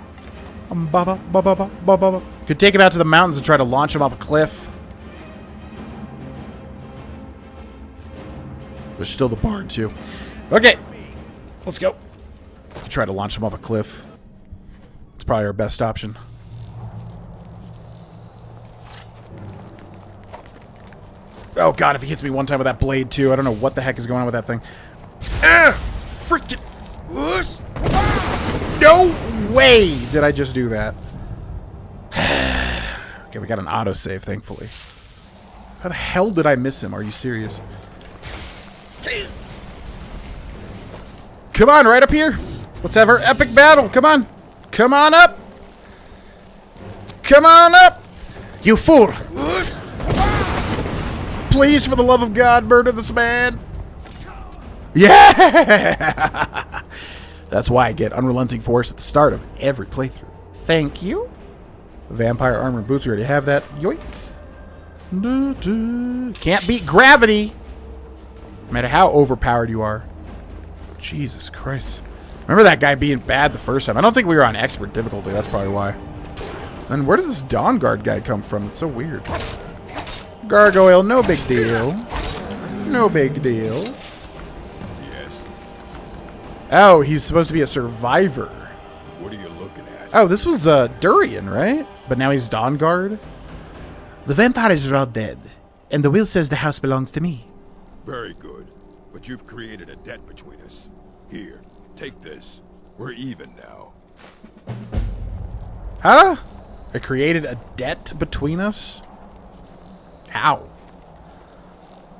[SPEAKER 1] Could take him out to the mountains and try to launch him off a cliff. There's still the bard, too. Okay, let's go. Try to launch him off a cliff. It's probably our best option. Oh, God, if he hits me one time with that blade, too. I don't know what the heck is going on with that thing. Freaking... No way did I just do that. Okay, we got an autosave, thankfully. How the hell did I miss him? Are you serious? Come on, right up here. Let's have our epic battle. Come on. Come on up. Come on up. You fool. Please, for the love of God, murder this man. Yeah! That's why I get Unrelenting Force at the start of every playthrough. Thank you. Vampire armor and boots. We already have that. Yoink. Can't beat gravity. No matter how overpowered you are. Jesus Christ. Remember that guy being bad the first time? I don't think we were on expert difficulty. That's probably why. And where does this Dawn Guard guy come from? It's so weird. Gargoyle, no big deal. No big deal.
[SPEAKER 11] Yes.
[SPEAKER 1] Oh, he's supposed to be a survivor.
[SPEAKER 11] What are you looking at?
[SPEAKER 1] Oh, this was Durian, right? But now he's Dawn Guard. The vampires are all dead, and the will says the house belongs to me.
[SPEAKER 11] Very good. But you've created a debt between us. Here, take this. We're even now.
[SPEAKER 1] Huh? I created a debt between us? How?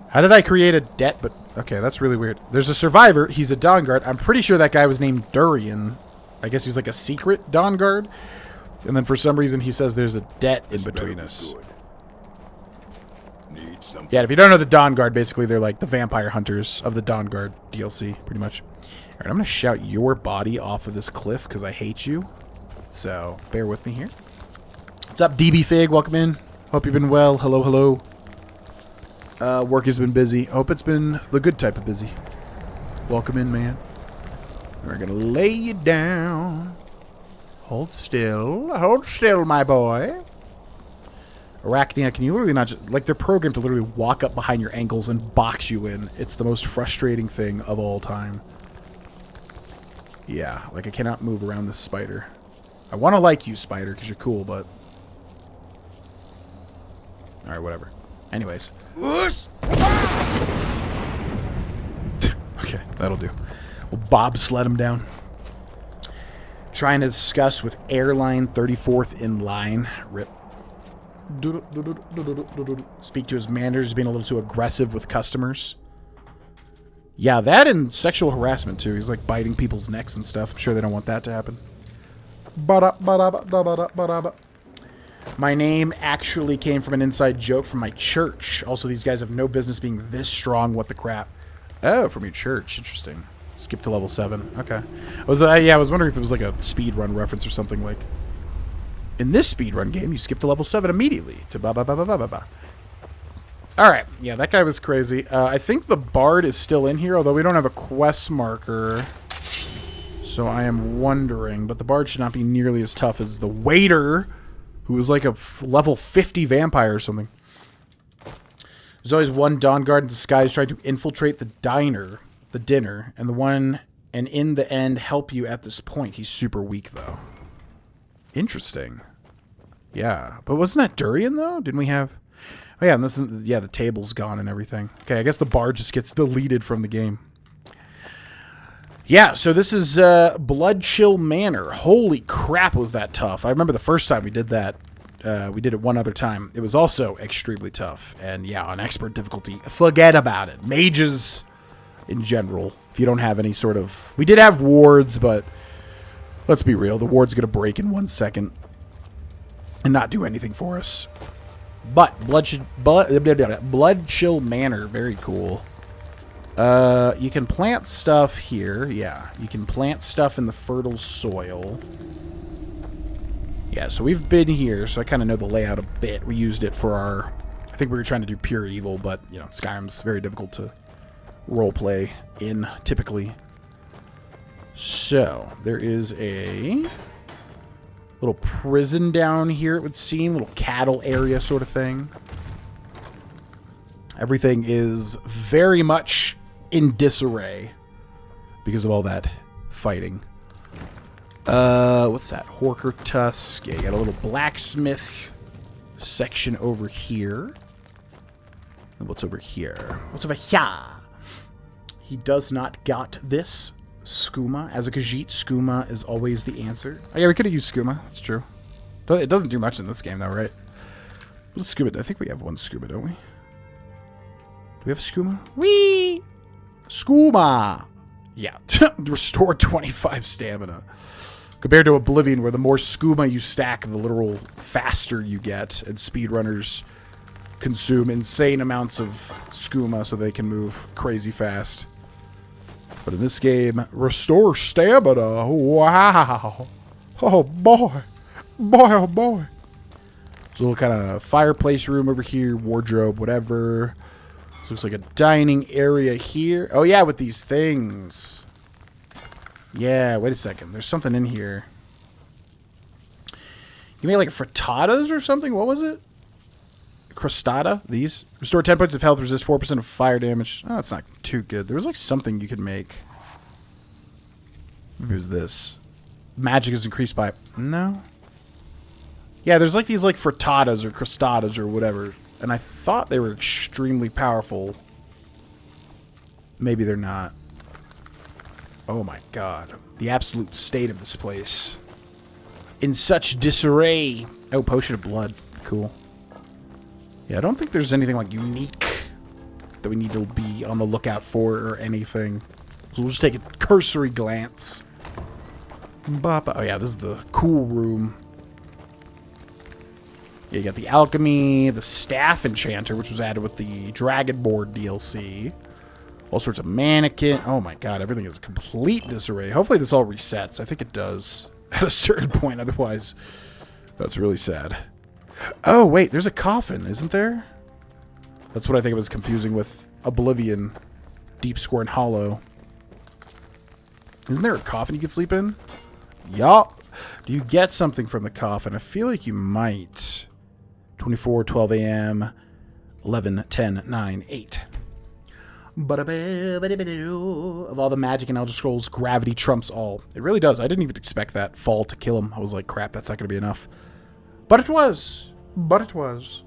[SPEAKER 1] How did I create a debt? But okay, that's really weird. There's a survivor. He's a Dawn Guard. I'm pretty sure that guy was named Durian. I guess he was like a secret Dawn Guard. And then for some reason he says there's a debt in between us. Yeah, if you don't know the Dawn Guard, basically they're like the vampire hunters of the Dawn Guard DLC, pretty much. All right, I'm going to shout your body off of this cliff because I hate you. So bear with me here. What's up, DB Fig? Welcome in. Hope you've been well. Hello, hello. Work has been busy. Hope it's been the good type of busy. Welcome in, man. We're going to lay you down. Hold still. Hold still, my boy. Arachnia, can you literally not just... Like, they're programmed to literally walk up behind your ankles and box you in. It's the most frustrating thing of all time. Yeah, like, I cannot move around this spider. I want to like you, spider, because you're cool, but... Alright, whatever. Anyways. Okay, that'll do. We'll bobsled him down. Trying to discuss with Airline 34th in line. Rip. Speak to his managers being a little too aggressive with customers. Yeah, that and sexual harassment too. He's like biting people's necks and stuff. I'm sure they don't want that to happen. My name actually came from an inside joke from my church. Also, these guys have no business being this strong. What the crap? Oh, from your church. Interesting. Skip to level 7. Okay. I was wondering if it was like a speedrun reference or something like... In this speedrun game, you skip to level 7 immediately. To ba-ba-ba-ba-ba-ba. Alright. Yeah, that guy was crazy. I think the bard is still in here, although we don't have a quest marker. So I am wondering. But the bard should not be nearly as tough as the waiter, who was like a level 50 vampire or something. There's always one Dawn Guard in disguise trying to infiltrate the dinner, and in the end help you at this point. He's super weak, though. Interesting. Yeah, but wasn't that Durian, though? Didn't we have... Oh, yeah, and this, yeah, the table's gone and everything. Okay, I guess the bard just gets deleted from the game. Yeah, so this is Blood Chill Manor. Holy crap, was that tough. I remember the first time we did that. We did it one other time. It was also extremely tough. And yeah, on expert difficulty, forget about it. Mages, in general, if you don't have any sort of... We did have wards, but let's be real. The ward's going to break in 1 second and not do anything for us. But Blood Chill Manor, very cool. You can plant stuff here. Yeah, you can plant stuff in the fertile soil. Yeah, so we've been here, so I kind of know the layout a bit. We used it for our... I think we were trying to do pure evil, but, you know, Skyrim's very difficult to roleplay in, typically. So, there is a little prison down here, it would seem. Little cattle area sort of thing. Everything is very much in disarray because of all that fighting. What's that? Horker Tusk. Yeah, you got a little blacksmith section over here. And what's over here? What's over here? He does not got this. Skooma. As a Khajiit, Skooma is always the answer. Oh, yeah, we could have used Skooma. That's true. It doesn't do much in this game, though, right? What's Skooma? I think we have one Skooma, don't we? Do we have a Skooma? Whee! Skooma! Yeah. Restore 25 stamina. Compared to Oblivion, where the more skooma you stack, the literal faster you get, and speedrunners consume insane amounts of skooma so they can move crazy fast. But in this game, restore stamina. Wow. Oh, boy. Boy, oh, boy. There's a little kind of fireplace room over here, wardrobe, whatever. This looks like a dining area here. Oh, yeah, with these things. Yeah, wait a second. There's something in here. You made like frittatas or something? What was it? Crostata? These? Restore 10 points of health, resist 4% of fire damage. Oh, that's not too good. There was like something you could make. Maybe it was this. Magic is increased by... No? Yeah, there's like these like frittatas or crostatas or whatever. And I thought they were extremely powerful. Maybe they're not. Oh my god. The absolute state of this place. In such disarray. Oh, potion of blood. Cool. Yeah, I don't think there's anything like unique that we need to be on the lookout for or anything. So we'll just take a cursory glance. Oh yeah, this is the cool room. Yeah, you got the alchemy, the staff enchanter, which was added with the Dragonborn DLC. All sorts of mannequin. Oh my god, everything is a complete disarray. Hopefully this all resets. I think it does at a certain point, otherwise that's really sad. Oh wait, there's a coffin, isn't there? That's what I think it was confusing with Oblivion, Deep Scorn Hollow. Isn't there a coffin you could sleep in? Yup. Do you get something from the coffin? I feel like you might. 24, 12 a.m., 11, 10, 9, 8. Of all the magic in Elder Scrolls, gravity trumps all. It really does. I didn't even expect that fall to kill him. I was like, crap, that's not going to be enough. But it was. But it was.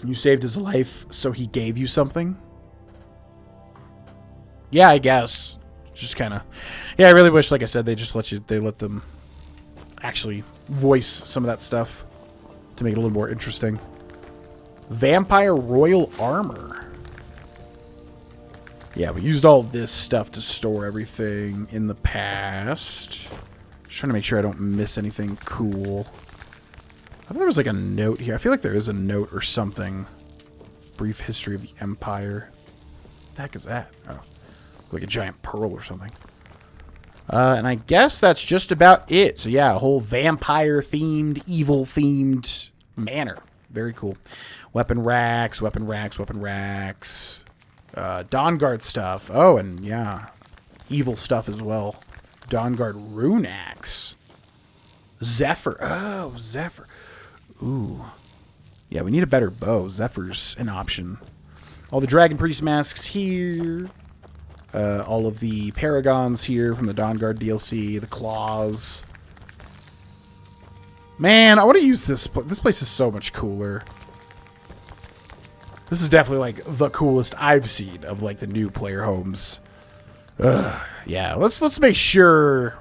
[SPEAKER 1] You saved his life, so he gave you something? Yeah, I guess. Just kind of... Yeah, I really wish, like I said, they just let them actually voice some of that stuff to make it a little more interesting. Vampire Royal Armor. Yeah, we used all this stuff to store everything in the past. Just trying to make sure I don't miss anything cool. I thought there was like a note here. I feel like there is a note or something. Brief history of the Empire. What the heck is that? Oh, like a giant pearl or something. And I guess that's just about it. So yeah, a whole vampire-themed, evil-themed manor. Very cool. Weapon racks, weapon racks, weapon racks. Dawnguard stuff. Oh, and yeah, evil stuff as well. Dawnguard rune axe. Zephyr. Oh, Zephyr. Ooh. Yeah, we need a better bow. Zephyr's an option. All the Dragon Priest masks here. All of the Paragons here from the Dawnguard DLC. The claws. Man, I want to use this. This place is so much cooler. This is definitely, like, the coolest I've seen of, like, the new player homes. Yeah, let's make sure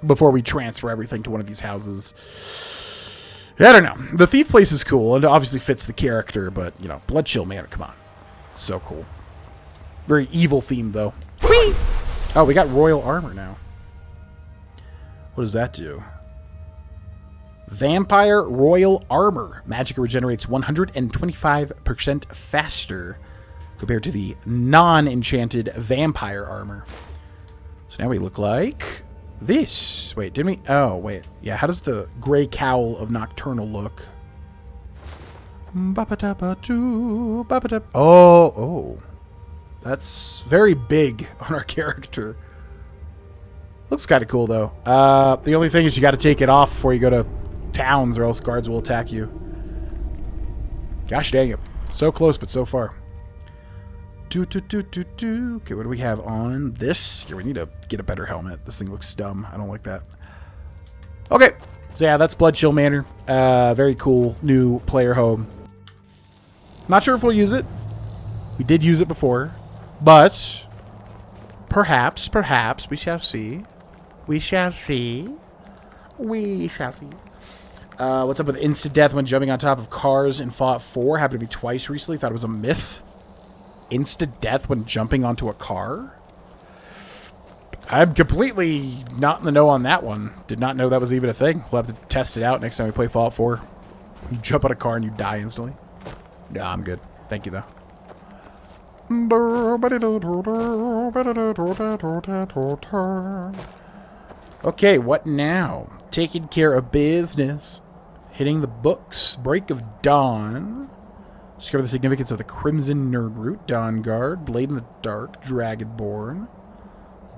[SPEAKER 1] before we transfer everything to one of these houses. I don't know. The thief place is cool, and it obviously fits the character, but, you know, Blood Chill Manor, come on. It's so cool. Very evil themed, though. Whee! Oh, we got royal armor now. What does that do? Vampire Royal Armor. Magic regenerates 125% faster compared to the non-enchanted Vampire Armor. So now we look like this. Wait, didn't we? Oh, wait. Yeah, how does the Gray Cowl of Nocturnal look? Oh. That's very big on our character. Looks kind of cool, though. The only thing is you got to take it off before you go to towns, or else guards will attack you. Gosh dang it. So close, but so far. Okay, what do we have on this? Here, we need to get a better helmet. This thing looks dumb. I don't like that. Okay. So, yeah, that's Blood Chill Manor. Very cool new player home. Not sure if we'll use it. We did use it before. But perhaps, we shall see. We shall see. We shall see. What's up with instant death when jumping on top of cars in Fallout 4? Happened to me twice recently. Thought it was a myth. Instant death when jumping onto a car? I'm completely not in the know on that one. Did not know that was even a thing. We'll have to test it out next time we play Fallout 4. You jump on a car and you die instantly. Nah, I'm good. Thank you, though. Okay, what now? Taking care of business. Hitting the books. Break of Dawn. Discover the significance of the Crimson Nerd Root. Dawn Guard. Blade in the Dark. Dragonborn.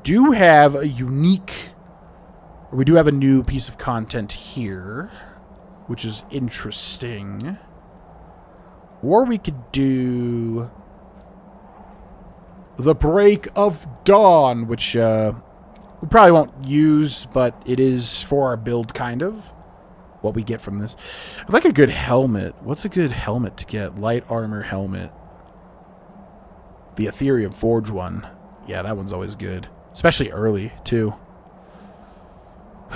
[SPEAKER 1] Do have a unique... We do have a new piece of content here, which is interesting. Or we could do... The Break of Dawn, which we probably won't use, but it is for our build, kind of. What we get from this. I'd like a good helmet. What's a good helmet to get? Light armor helmet. The Ethereum Forge one. Yeah, that one's always good. Especially early, too.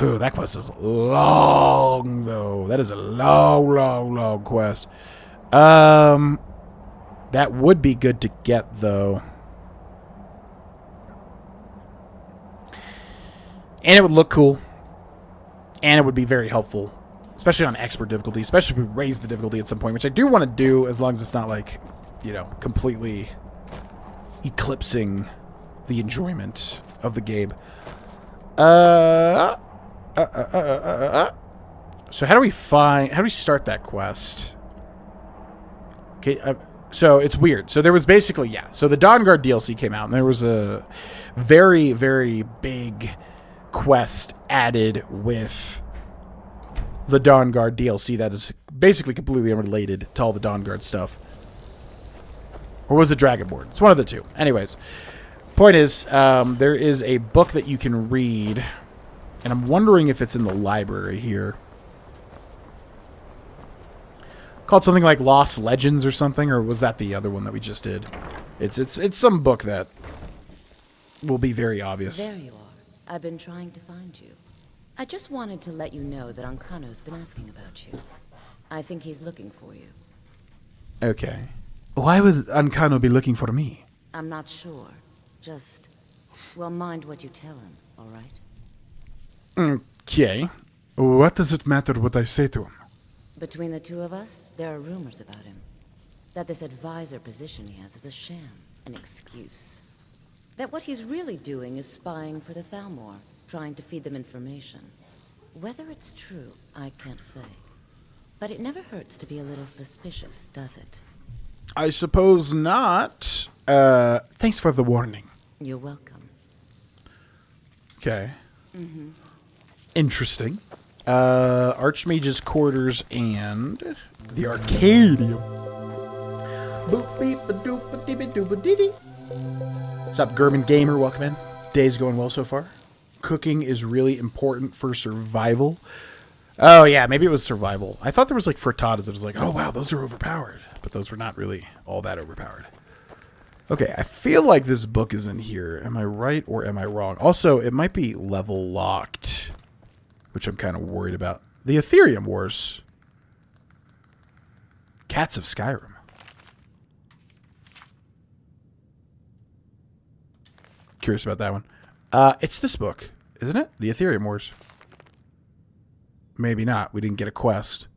[SPEAKER 1] Ooh, that quest is long, though. That is a long quest. That would be good to get, though. And it would look cool. And it would be very helpful. Especially on expert difficulty. Especially if we raise the difficulty at some point. Which I do want to do, as long as it's not like, you know, completely eclipsing the enjoyment of the game. So how do we start that quest? Okay, so it's weird. So there was basically, yeah. So the Dawn Guard DLC came out, and there was a very, very big quest added with the Dawn Guard DLC that is basically completely unrelated to all the Dawn Guard stuff. Or was it Dragonborn? It's one of the two. Anyways, point is, there is a book that you can read, and I'm wondering if it's in the library here. Called something like Lost Legends or something, or was that the other one that we just did? It's some book that will be very obvious.
[SPEAKER 15] There you are. I've been trying to find you. I just wanted to let you know that Ankano's been asking about you. I think he's looking for you.
[SPEAKER 1] Okay. Why would Ankano be looking for me?
[SPEAKER 15] I'm not sure. Just, well, mind what you tell him, all right?
[SPEAKER 1] Okay. What does it matter what I say to him?
[SPEAKER 15] Between the two of us, there are rumors about him. That this advisor position he has is a sham, an excuse. That what he's really doing is spying for the Thalmor, trying to feed them information. Whether it's true, I can't say. But it never hurts to be a little suspicious, does it?
[SPEAKER 1] I suppose not. Thanks for the warning.
[SPEAKER 15] You're welcome.
[SPEAKER 1] Okay. Interesting. Archmage's quarters and the Arcadium. What's up, German Gamer? Welcome in. Day's going well so far. Cooking is really important for survival. Oh, yeah, maybe it was survival. I thought there was like frittatas that was like, oh, wow, those are overpowered. But those were not really all that overpowered. Okay, I feel like this book is in here. Am I right or am I wrong? Also, it might be level locked, which I'm kind of worried about. The Ethereum Wars. Cats of Skyrim. Curious about that one. It's this book, isn't it? The Ethereum Wars. Maybe not. We didn't get a quest.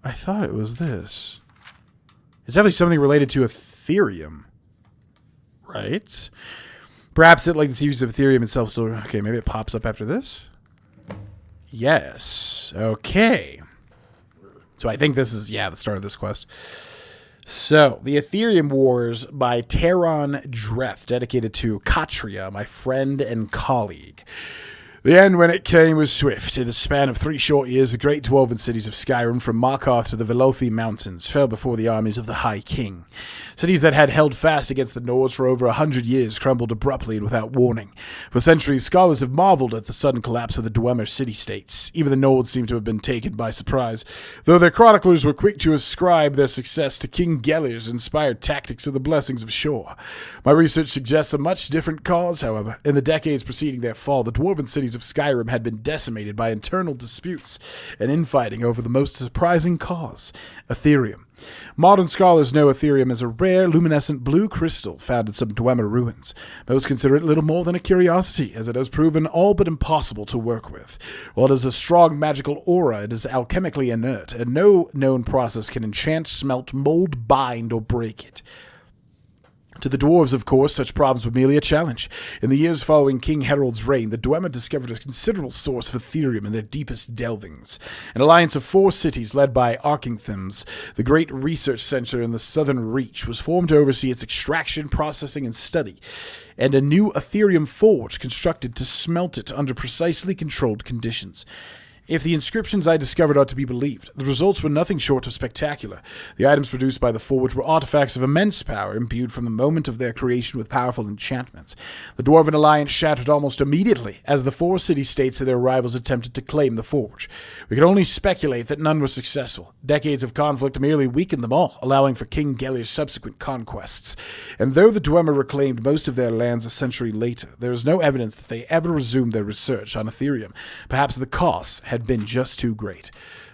[SPEAKER 1] I thought it was this. It's definitely something related to Ethereum. Right? Perhaps it, like the series of Ethereum itself, still... Okay, maybe it pops up after this? Yes. Okay. So I think this is, yeah, the start of this quest. So, the Ethereum Wars by Teron Dreth, dedicated to Katria, my friend and colleague. The end, when it came, was swift. In the span of 3 short years, the great dwarven cities of Skyrim, from Markarth to the Velothi Mountains, fell before the armies of the High King. Cities that had held fast against the Nords for over 100 years crumbled abruptly and without warning. For centuries, scholars have marveled at the sudden collapse of the Dwemer city-states. Even the Nords seem to have been taken by surprise, though their chroniclers were quick to ascribe their success to King Geller's inspired tactics and the blessings of Shor. My research suggests a much different cause, however. In the decades preceding their fall, the dwarven cities of Skyrim had been decimated by internal disputes and infighting over the most surprising cause, Ethereum. Modern scholars know Ethereum as a rare, luminescent blue crystal found in some Dwemer ruins. Most consider it little more than a curiosity, as it has proven all but impossible to work with. While it has a strong magical aura, it is alchemically inert, and no known process can enchant, smelt, mold, bind, or break it. To the dwarves, of course, such problems were merely a challenge. In the years following King Harold's reign, the Dwemer discovered a considerable source of Ethereum in their deepest delvings. An alliance of 4 cities led by Archinthims, the great research center in the southern reach, was formed to oversee its extraction, processing, and study, and a new Ethereum forge constructed to smelt it under precisely controlled conditions. If the inscriptions I discovered are to be believed, the results were nothing short of spectacular. The items produced by the forge were artifacts of immense power, imbued from the moment of their creation with powerful enchantments. The Dwarven alliance shattered almost immediately as the 4 city-states and their rivals attempted to claim the forge. We can only speculate that none were successful. Decades of conflict merely weakened them all, allowing for King Geller's subsequent conquests. And though the Dwemer reclaimed most of their lands a century later, there is no evidence that they ever resumed their research on Ethereum. Perhaps the costs had been just too great.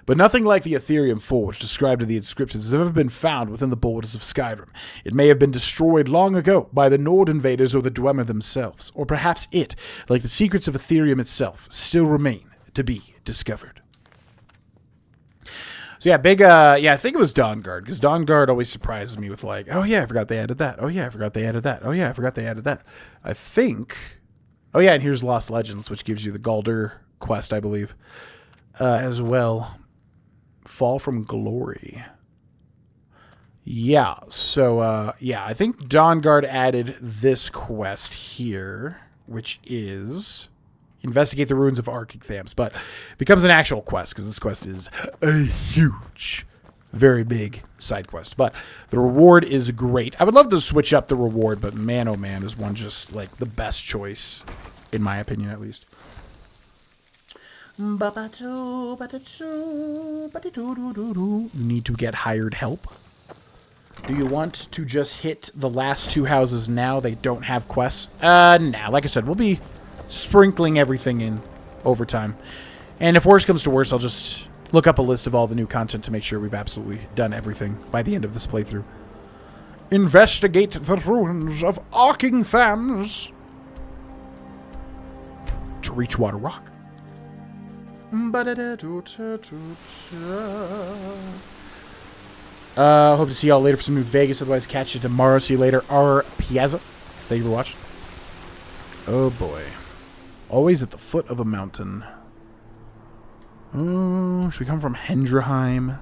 [SPEAKER 1] But nothing like the Ethereum forge described in the inscriptions has ever been found within the borders of Skyrim. It may have been destroyed long ago by the Nord invaders or the Dwemer themselves, or perhaps it, like the secrets of Ethereum itself, still remain to be discovered. So yeah, I think it was Dawnguard, because Dawnguard always surprises me with like, oh yeah, I forgot they added that. Oh yeah, I forgot they added that. Oh yeah, I forgot they added that. I think, oh yeah, and here's Lost Legends, which gives you the Galder quest, I believe. As well. Fall from Glory. Yeah, so, yeah, I think Dawnguard added this quest here, which is investigate the ruins of Archinthims, but it becomes an actual quest, because this quest is a huge, very big side quest. But the reward is great. I would love to switch up the reward, but man, oh man, is one just, like, the best choice, in my opinion, at least. Need to get hired help. Do you want to just hit the last 2 houses now? They don't have quests. Nah, like I said, we'll be sprinkling everything in over time. And if worse comes to worse, I'll just look up a list of all the new content to make sure we've absolutely done everything by the end of this playthrough. Investigate the ruins of Archinthims to reach Water Rock. Hope to see y'all later for some New Vegas. Otherwise, catch you tomorrow. See you later. R. Piazza. Thank you for watching. Oh boy. Always at the foot of a mountain. Oh, should we come from Hendrheim?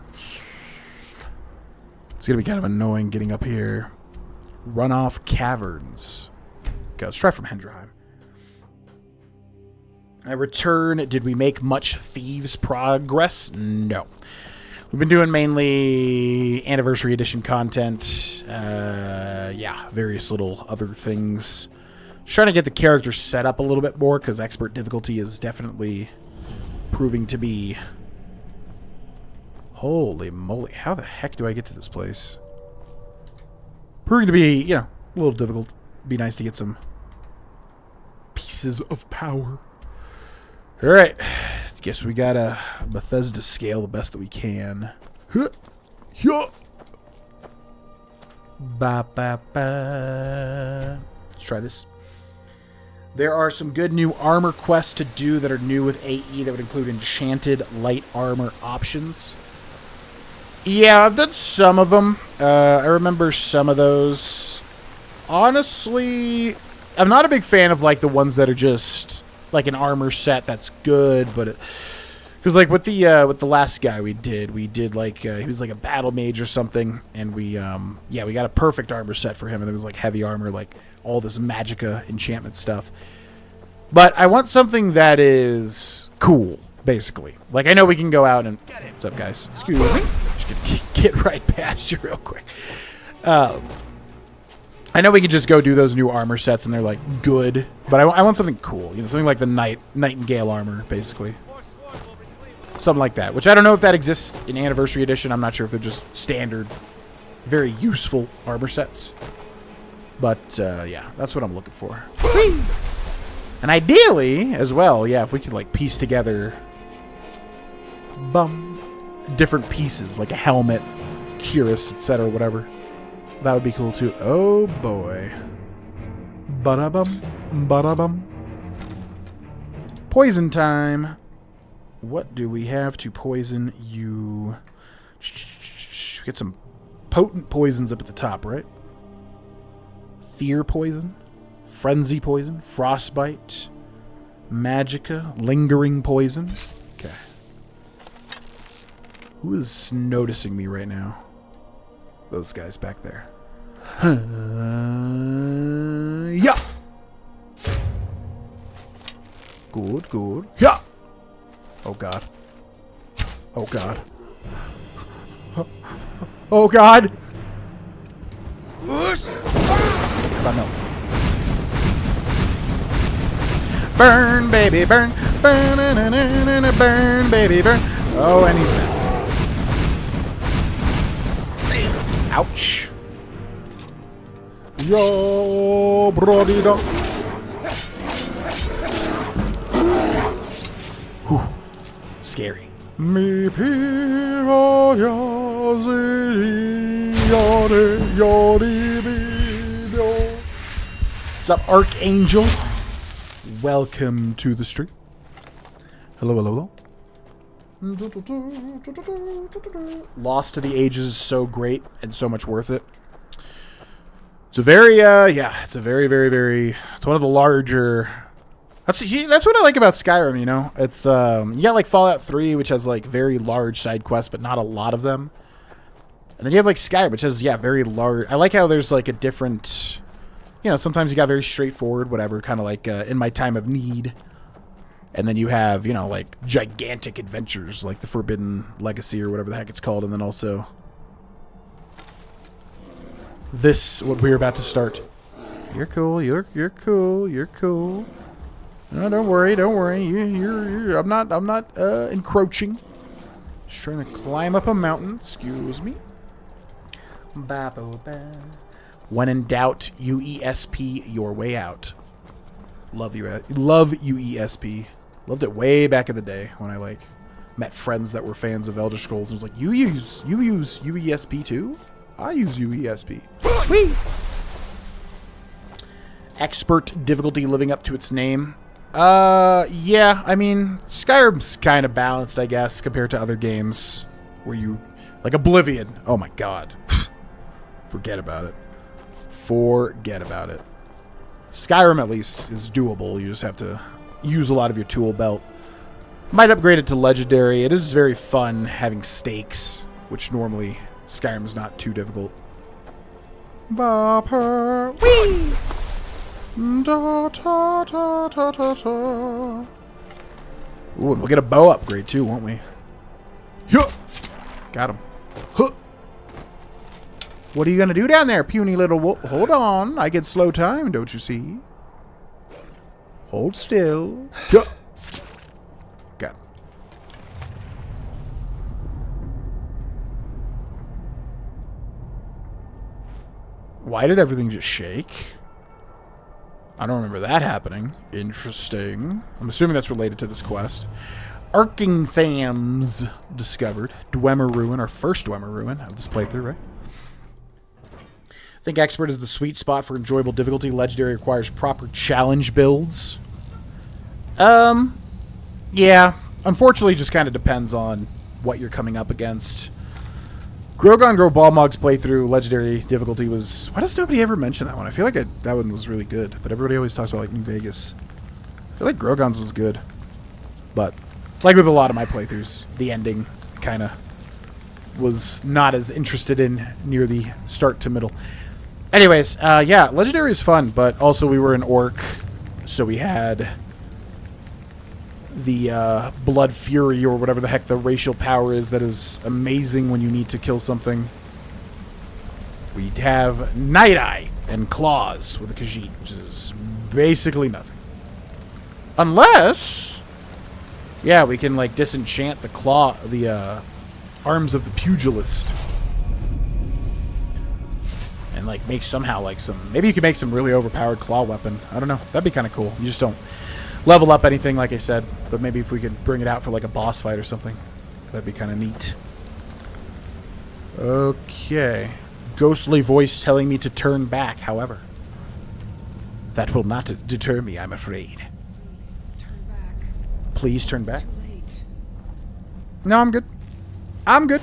[SPEAKER 1] It's gonna be kind of annoying getting up here. Runoff Caverns. Okay, let's try from Hendrheim. I return. Did we make much Thieves progress? No. We've been doing mainly Anniversary Edition content. Yeah, various little other things. Just trying to get the character set up a little bit more, because expert difficulty is definitely proving to be... Holy moly, how the heck do I get to this place? Proving to be, you know, a little difficult. Be nice to get some pieces of power. Alright, guess we gotta Bethesda scale the best that we can. Let's try this. There are some good new armor quests to do that are new with AE that would include enchanted light armor options. Yeah, I've done some of them. I remember some of those. Honestly, I'm not a big fan of like the ones that are just like an armor set that's good, but because like with the last guy we did like he was like a battle mage or something, and we got a perfect armor set for him, and it was like heavy armor, like all this magicka enchantment stuff. But I want something that is cool, basically. Like I know we can go out and what's up, guys? Excuse me. Just gonna get right past you real quick. I know we can just go do those new armor sets and they're like good, but I want something cool, you know, something like the Nightingale armor, basically. Something like that, which I don't know if that exists in Anniversary Edition. I'm not sure if they're just standard, very useful armor sets. But, yeah, that's what I'm looking for. Whee! And ideally, as well, yeah, if we could, like, piece together different pieces, like a helmet, cuirass, etc., whatever. That would be cool, too. Oh, boy. Ba-da-bum, ba-da-bum. Poison time. What do we have to poison you? Get some potent poisons up at the top, right? Fear poison, frenzy poison, frostbite, magicka, lingering poison. Okay. Who is noticing me right now? Those guys back there. Yeah. Good, good. Yeah. Oh god. Oh god. Oh god. But no. Burn, baby, burn. Burn, burn, baby, burn. Oh, and he's back. Ouch. Yo, brody dog. Whew. Scary. Is up, Archangel? Welcome to the stream. Hello, hello, hello. Lost to the Ages is so great and so much worth it. It's a very, it's a very, very, very, it's one of the larger, that's what I like about Skyrim, you know? It's, you got like Fallout 3, which has like very large side quests, but not a lot of them. And then you have like Skyrim, which has, very large, I like how there's like a different, you know, sometimes you got very straightforward, whatever, kind of like In My Time of Need. And then you have, you know, like gigantic adventures like the Forbidden Legacy or whatever the heck it's called. And then also this, what we're about to start. You're cool. You're cool. You're cool. No, don't worry. Don't worry. You're I'm not encroaching. Just trying to climb up a mountain. Excuse me. When in doubt, UESP your way out. Love UESP. Loved it way back in the day when I like met friends that were fans of Elder Scrolls and was like, you use UESP too? I use UESP. Whee! Expert difficulty living up to its name. Yeah, I mean, Skyrim's kind of balanced, I guess, compared to other games where you, like Oblivion. Oh my god. Forget about it. Forget about it. Skyrim, at least, is doable. You just have to use a lot of your tool belt. Might upgrade it to Legendary. It is very fun having stakes, which normally Skyrim is not too difficult. Bopper. Whee! Da, ta, ta, ta, ta, ta. Ooh, and we'll get a bow upgrade too, won't we? Yeah. Got him. Huh. What are you gonna do down there, puny little wolf? Hold on, I get slow time, don't you see? Hold still. Yeah. Got him. Why did everything just shake? I don't remember that happening. Interesting. I'm assuming that's related to this quest. Arkingthams discovered. Dwemer Ruin, our first Dwemer Ruin of this playthrough, right? I think expert is the sweet spot for enjoyable difficulty. Legendary requires proper challenge builds. Yeah. Unfortunately, it just kind of depends on what you're coming up against. Grogan Grow Balmog's playthrough, legendary difficulty was... Why does nobody ever mention that one? I feel like that one was really good, but everybody always talks about, like, New Vegas. I feel like Grogan's was good. But, like with a lot of my playthroughs, the ending kind of was not as interested in near the start to middle. Anyways, yeah, legendary is fun, but also we were an orc, so we had the Blood Fury, or whatever the heck the racial power is that is amazing when you need to kill something. We'd have Night Eye and Claws with a Khajiit, which is basically nothing. Unless, yeah, we can, like, disenchant the arms of the pugilist. And, like, make somehow, like, maybe you can make some really overpowered claw weapon. I don't know. That'd be kind of cool. You just don't level up anything, like I said. But maybe if we could bring it out for, like, a boss fight or something. That'd be kind of neat. Okay. Ghostly voice telling me to turn back, however. That will not deter me, I'm afraid. Please turn back. No, I'm good. I'm good.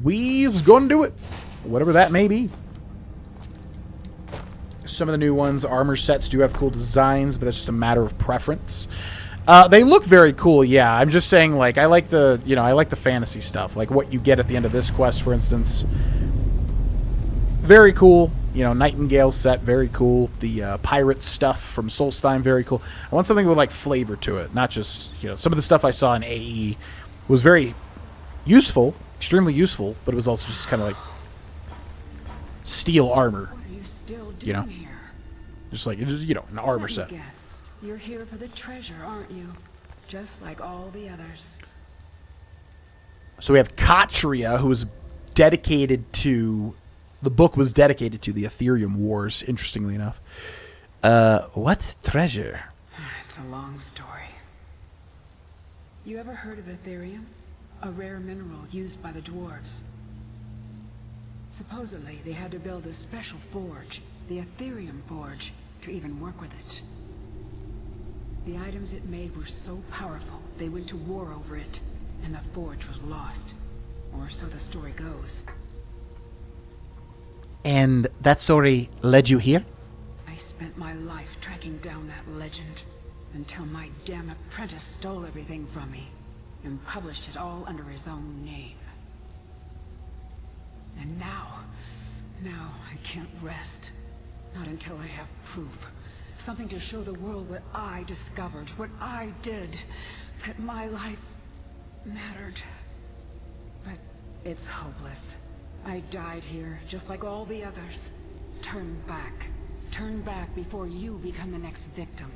[SPEAKER 1] We've gonna do it. Whatever that may be. Some of the new ones, armor sets do have cool designs, but that's just a matter of preference. They look very cool, yeah. I'm just saying, like, I like the, I like the fantasy stuff. Like what you get at the end of this quest, for instance. Very cool. Nightingale set, very cool. The pirate stuff from Solstheim, very cool. I want something with, like, flavor to it. Not just, some of the stuff I saw in AE was very useful, extremely useful, but it was also just kind of like steel armor.
[SPEAKER 16] What are you still doing here?
[SPEAKER 1] Just like, an armor set.
[SPEAKER 16] Guess. You're here for the treasure, aren't you? Just like all the others.
[SPEAKER 1] So we have Katria, who is dedicated to... The book was dedicated to the Ethereum Wars, interestingly enough. What treasure?
[SPEAKER 16] It's a long story. You ever heard of Ethereum? A rare mineral used by the dwarves. Supposedly, they had to build a special forge, the Ethereum Forge, to even work with it. The items it made were so powerful, they went to war over it, and the forge was lost. Or so the story goes.
[SPEAKER 1] And that story led you here?
[SPEAKER 16] I spent my life tracking down that legend, until my damn apprentice stole everything from me, and published it all under his own name. And now I can't rest. Not until I have proof. Something to show the world what I discovered, what I did. That my life mattered. But it's hopeless. I died here, just like all the others. Turn back. Turn back before you become the next victim.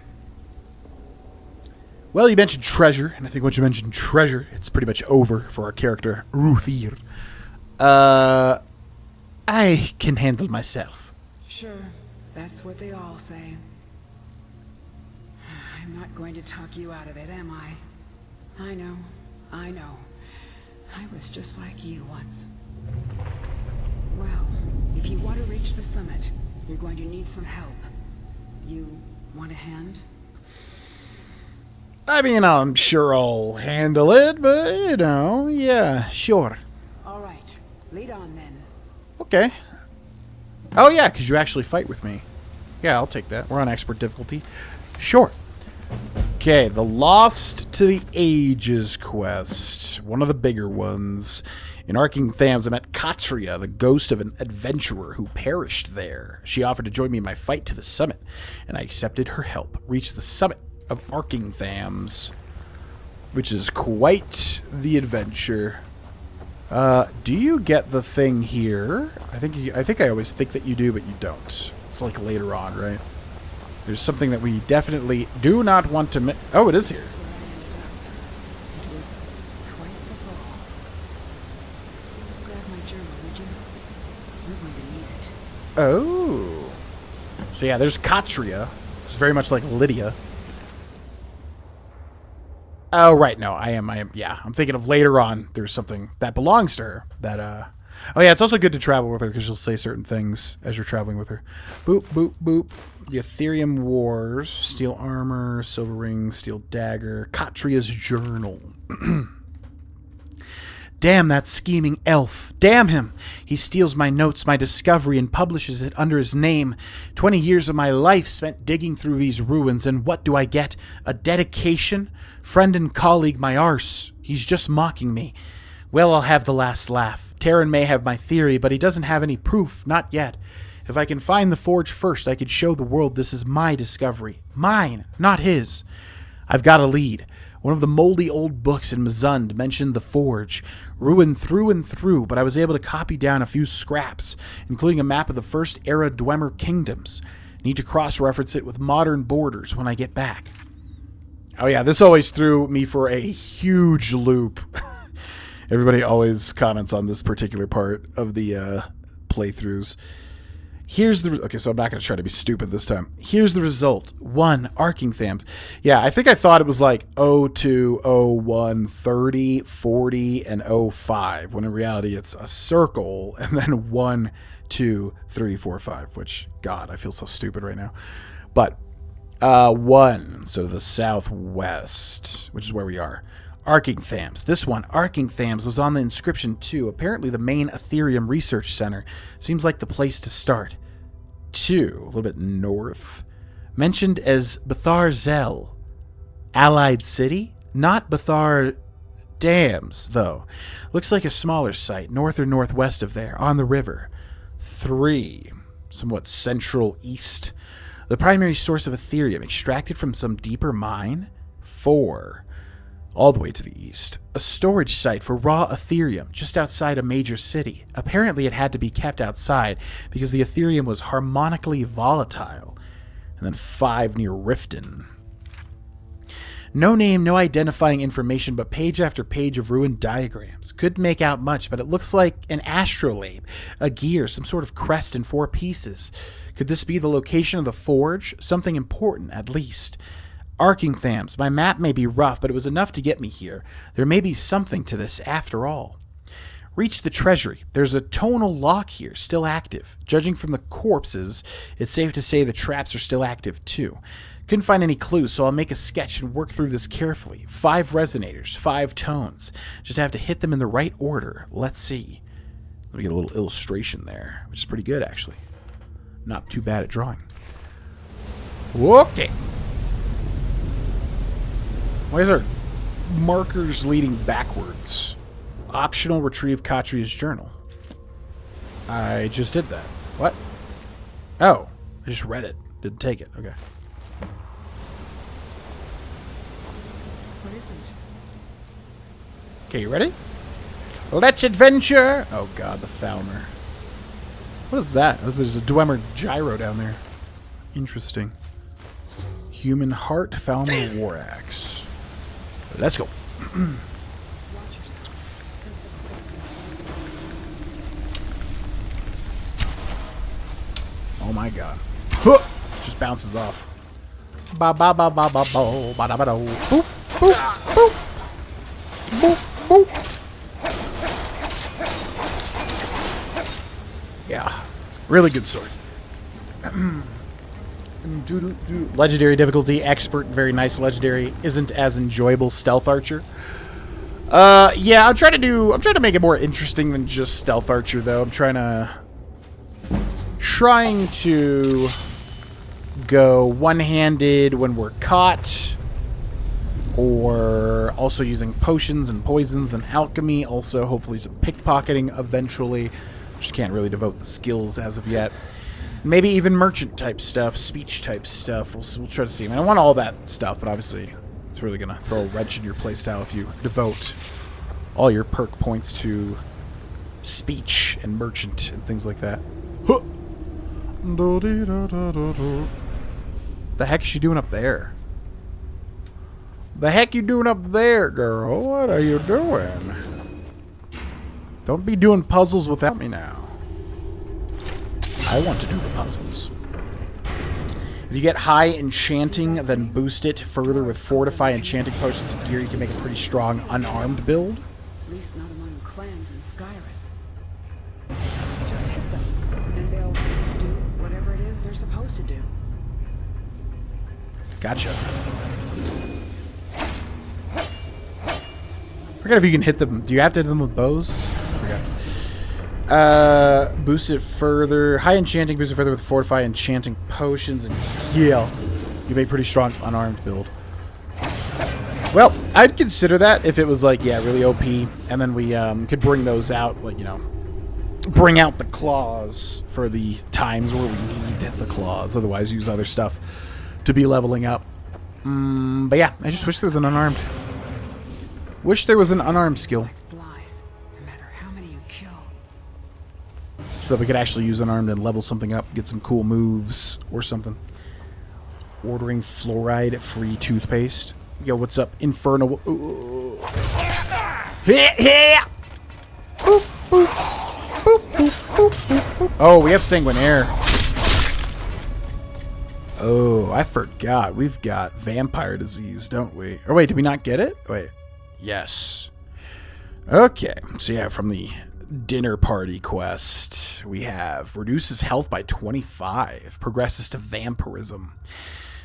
[SPEAKER 1] Well, you mentioned treasure, and I think once you mentioned treasure, it's pretty much over for our character, Ruthir. I can handle myself.
[SPEAKER 16] Sure, that's what they all say. I'm not going to talk you out of it, am I? I know. I was just like you once. Well, if you want to reach the summit, you're going to need some help. You want a hand?
[SPEAKER 1] I mean, I'm sure I'll handle it, but, yeah, sure.
[SPEAKER 16] All right, lead on then.
[SPEAKER 1] Okay. Oh, yeah, because you actually fight with me. Yeah, I'll take that. We're on expert difficulty. Sure. Okay, the Lost to the Ages quest. One of the bigger ones. In Arking Thams, I met Katria, the ghost of an adventurer who perished there. She offered to join me in my fight to the summit, and I accepted her help. Reached the summit of Arking Thams, which is quite the adventure. Do you get the thing here? I think I always think that you do, but you don't. It's like later on, right? There's something that we definitely do not want to miss. Oh, it is here.
[SPEAKER 16] It was quite the fall. Grab my journal, would you? We're going to need it.
[SPEAKER 1] Oh. So yeah, there's Katria. It's very much like Lydia. Oh, right. No, I am. Yeah, I'm thinking of later on. There's something that belongs to her that Oh yeah, it's also good to travel with her because she'll say certain things as you're traveling with her. Boop, boop, boop. The Ethereum Wars, steel armor, silver ring, steel dagger, Katria's journal. Damn that scheming elf. Damn him. He steals my notes, my discovery, and publishes it under his name. 20 years of my life spent digging through these ruins, and what do I get? A dedication? Friend and colleague, my arse. He's just mocking me. Well, I'll have the last laugh. Terran may have my theory, but he doesn't have any proof. Not yet. If I can find the forge first, I could show the world this is my discovery. Mine, not his. I've got a lead. One of the moldy old books in Mzund mentioned the forge, ruined through and through, but I was able to copy down a few scraps, including a map of the first era Dwemer kingdoms. Need to cross-reference it with modern borders when I get back. Oh yeah, this always threw me for a huge loop. Everybody always comments on this particular part of the playthroughs. Here's the... Okay, so I'm not going to try to be stupid this time. Here's the result. 1. Arcing Thams. Yeah, I think I thought it was like 02, 01, 30, 40, and 05, when in reality it's a circle, and then 1, 2, 3, 4, 5, which, God, I feel so stupid right now. But, 1, so the southwest, which is where we are. Arcing Thams. This one, Arcing Thams, was on the inscription too. Apparently the main Ethereum research center. Seems like the place to start. 2, a little bit north. Mentioned as Bethar Zel. Allied city? Not Bethar Dams, though. Looks like a smaller site, north or northwest of there, on the river. 3, somewhat central east. The primary source of Ethereum, extracted from some deeper mine. 4, all the way to the east. A storage site for raw Ethereum just outside a major city. Apparently it had to be kept outside because the Ethereum was harmonically volatile. And then 5 near Riften. No name, no identifying information, but page after page of ruined diagrams. Couldn't make out much, but it looks like an astrolabe, a gear, some sort of crest in 4 pieces. Could this be the location of the forge? Something important, at least. Arcing Thams. My map may be rough, but it was enough to get me here. There may be something to this after all. Reach the treasury. There's a tonal lock here, still active. Judging from the corpses, it's safe to say the traps are still active too. Couldn't find any clues, so I'll make a sketch and work through this carefully. 5 resonators, 5 tones. Just have to hit them in the right order. Let's see. Let me get a little illustration there, which is pretty good, actually. Not too bad at drawing. Okay. Why is there markers leading backwards? Optional retrieve Katria's journal. I just did that. What? Oh, I just read it. Didn't take it. Okay.
[SPEAKER 16] What is it?
[SPEAKER 1] Okay, you ready? Let's adventure! Oh god, the Falmer. What is that? Oh, there's a Dwemer gyro down there. Interesting. Human heart, Falmer war axe. Let's go. Oh my god. Huh! Just bounces off. Ba ba ba ba ba bo ba da ba do. Boop boop boop. Boop boop. Yeah. Really good sword. Legendary difficulty, expert, very nice. Legendary isn't as enjoyable. Stealth archer. Yeah, I'm trying to make it more interesting than just stealth archer though. I'm trying to go one-handed when we're caught, or also using potions and poisons and alchemy, also hopefully some pickpocketing eventually. Just can't really devote the skills as of yet. Maybe even merchant type stuff, speech type stuff. We'll try to see. I mean, I want all that stuff, but obviously it's really going to throw a wrench in your playstyle if you devote all your perk points to speech and merchant and things like that. Huh. The heck is she doing up there? The heck you doing up there, girl? What are you doing? Don't be doing puzzles without me now. I want to do the puzzles. If you get high enchanting, then boost it further with fortify enchanting potions and gear, you can make a pretty strong unarmed build.
[SPEAKER 16] At least not among clans in Skyrim. they're supposed to do.
[SPEAKER 1] Gotcha. Forget if you can hit them. Do you have to hit them with bows? I forgot. Boost it further. High enchanting, boost it further with fortify enchanting potions and heal. You make pretty strong unarmed build. Well, I'd consider that if it was like, yeah, really OP, and then we could bring those out, like, you know, bring out the claws for the times where we need the claws. Otherwise, use other stuff to be leveling up. But yeah, I just wish there was an unarmed. Wish there was an unarmed skill.
[SPEAKER 16] Flies, no matter how many you kill.
[SPEAKER 1] So that we could actually use unarmed and level something up, get some cool moves or something. Ordering fluoride-free toothpaste. Yo, what's up, Inferno? Oh, we have Sanguinaire. Oh, I forgot. We've got vampire disease, don't we? Or wait, did we not get it? Wait. Yes. Okay. So yeah, from the dinner party quest, we have reduces health by 25, progresses to vampirism.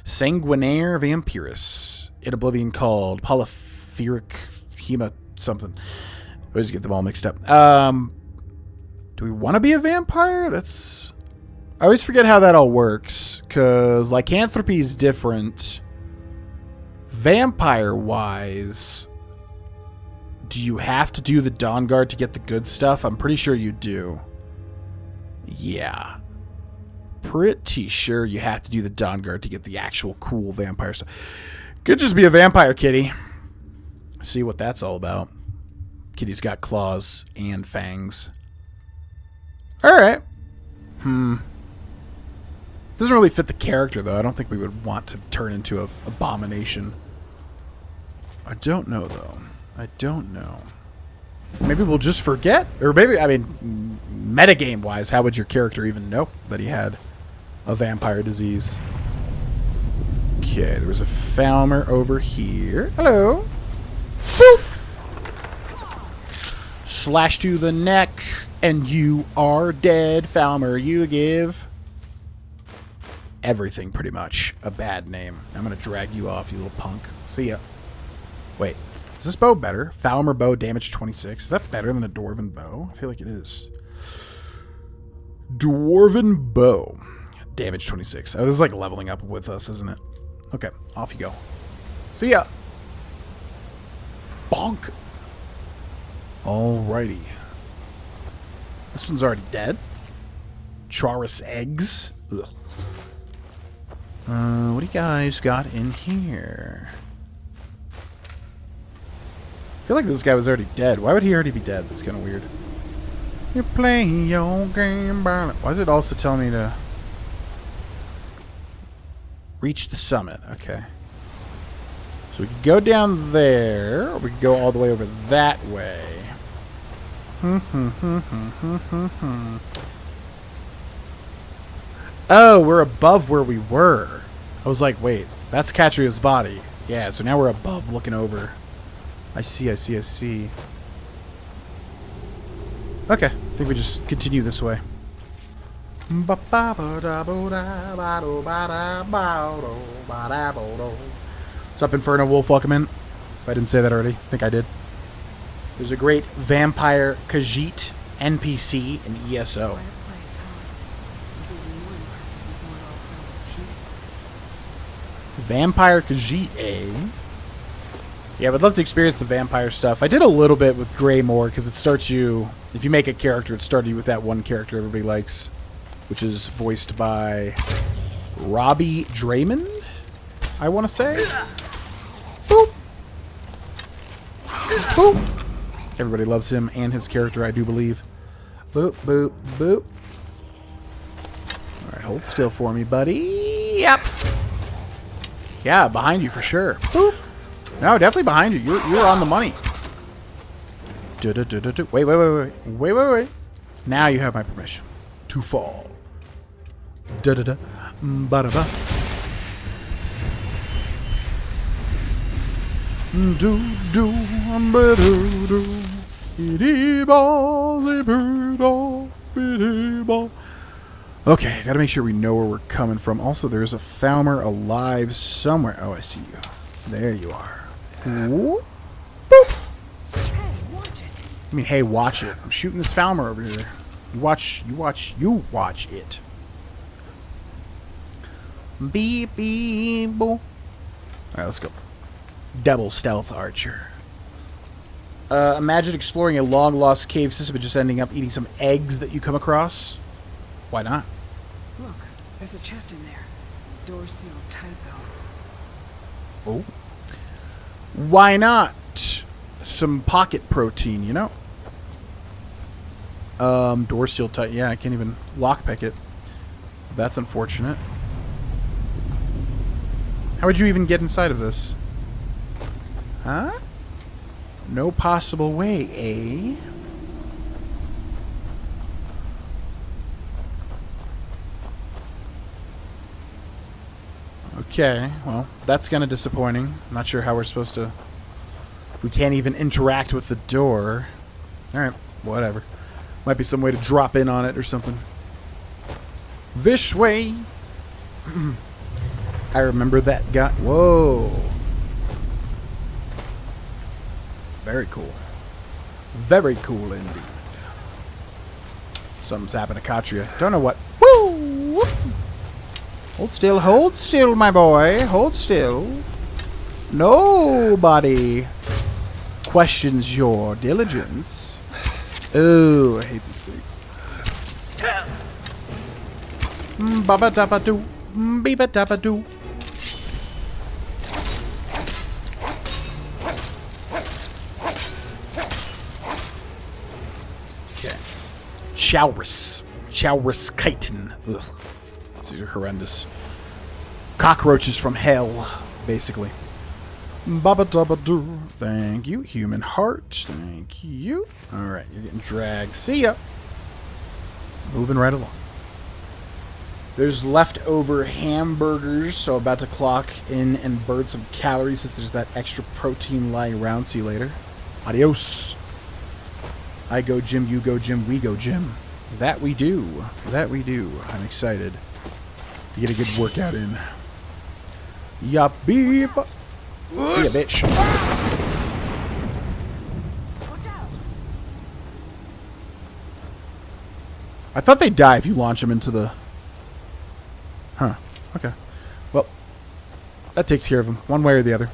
[SPEAKER 1] Sanguinaire Vampirus. In Oblivion called Polypheric Hema something. I always get them all mixed up. Do we want to be a vampire? That's... I always forget how that all works, because lycanthropy is different. Vampire-wise, do you have to do the Dawn Guard to get the good stuff? I'm pretty sure you do. Yeah. Pretty sure you have to do the Dawn Guard to get the actual cool vampire stuff. Could just be a vampire kitty. See what that's all about. Kitty's got claws and fangs. Alright. Doesn't really fit the character, though. I don't think we would want to turn into an abomination. I don't know, though. I don't know. Maybe we'll just forget? Or maybe, I mean, metagame-wise, how would your character even know that he had a vampire disease? Okay, there was a Falmer over here. Hello. Boop. Slash to the neck, and you are dead, Falmer. You give everything pretty much a bad name. I'm going to drag you off, you little punk. See ya. Wait, is this bow better? Falmer bow, damage 26. Is that better than a Dwarven bow? I feel like it is. Dwarven bow, damage 26. Oh, this is like leveling up with us, isn't it? Okay, off you go. See ya. Bonk. Alrighty. This one's already dead. Chaurus eggs. Ugh. What do you guys got in here? I feel like this guy was already dead. Why would he already be dead? That's kind of weird. You're playing your game. Why does it also tell me to reach the summit? Okay. So we could go down there, or we could go all the way over that way. Oh, we're above where we were. I was like, wait, that's Catria's body. Yeah, so now we're above looking over. I see. Okay, I think we just continue this way. What's up, Inferno Wolf? Welcome in. If I didn't say that already, I think I did. There's a great vampire Khajiit NPC in ESO. Vampire Khajiit, eh? Yeah, I would love to experience the vampire stuff. I did a little bit with Greymore because it starts you... If you make a character, it starts you with that one character everybody likes, which is voiced by Robbie Draymond, I want to say. Boop. Boop. Everybody loves him and his character, I do believe. Boop, boop, boop. Alright, hold still for me, buddy. Yep. Yeah, behind you for sure. Boop. No, definitely behind you. You're on the money. Wait. Now you have my permission to fall. Da-da-da. Ba-da-ba. Okay, gotta make sure we know where we're coming from. Also, there's a Falmer alive somewhere. Oh, I see you. There you are. Whoop. Boop.
[SPEAKER 16] Hey, watch it.
[SPEAKER 1] I mean, hey, watch it. I'm shooting this Falmer over here. You watch it. Beep, beep, boop. Alright, let's go. Double stealth archer. Imagine exploring a long-lost cave system and just ending up eating some eggs that you come across. Why not?
[SPEAKER 16] Look, there's a chest in there. Door sealed tight, though.
[SPEAKER 1] Oh. Why not? Some pocket protein, you know? Door sealed tight. Yeah, I can't even lockpick it. That's unfortunate. How would you even get inside of this? Huh? No possible way, eh? Okay, well, that's kind of disappointing. I'm not sure how we're supposed to... We can't even interact with the door. Alright, whatever. Might be some way to drop in on it or something. This way! I remember that guy. Whoa! Very cool. Very cool indeed. Something's happened to Katria. Don't know what. Woo! Hold still, my boy. Hold still. Nobody questions your diligence. Oh, I hate these things. Baba dabba doo. Biba dabba doo. Chowriskiten. Ugh. These are horrendous. Cockroaches from hell, basically. Baba dabba doo. Thank you. Human heart. Thank you. Alright, you're getting dragged. See ya. Moving right along. There's leftover hamburgers, so about to clock in and burn some calories since there's that extra protein lying around. See you later. Adios. I go gym, you go gym, we go gym. That we do. That we do. I'm excited to get a good workout in. Ya beep. See ya, bitch. I thought they'd die if you launch them into the... Huh. Okay. Well, that takes care of them, one way or the other.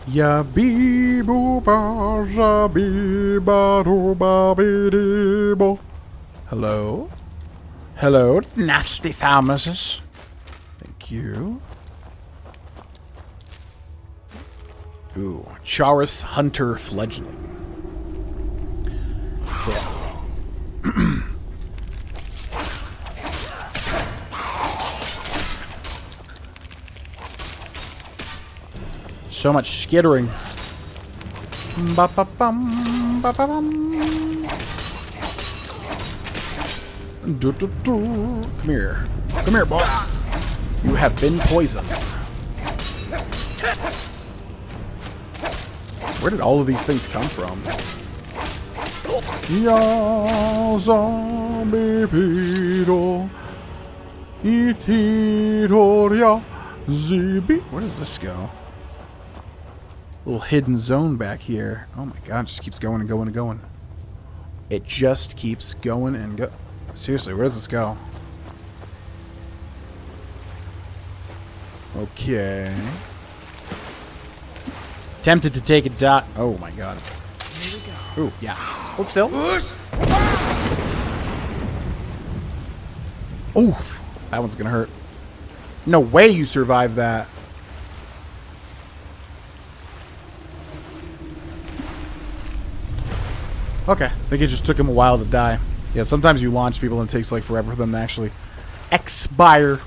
[SPEAKER 1] Ya bee boo ba ja bee ba doo ba bee dee bo. Hello? Hello, nasty pharmacist. Thank you. Ooh, Chaurus Hunter Fledgling. Yeah. So much skittering. Ba-ba-bum, ba-ba-bum. Come here. Come here, boy. You have been poisoned. Where did all of these things come from? Ya zombie pedo. Itidoria zibi. Where does this go? Little hidden zone back here. Oh my god, it just keeps going and going and going. It just keeps going and go. Seriously, where does this go? Okay. Tempted to take a dot. Oh my god.
[SPEAKER 16] Here we go.
[SPEAKER 1] Ooh, yeah. Hold still. Oof. That one's gonna hurt. No way you survived that. Okay. I think it just took him a while to die. Yeah, sometimes you launch people and it takes like forever for them to actually expire.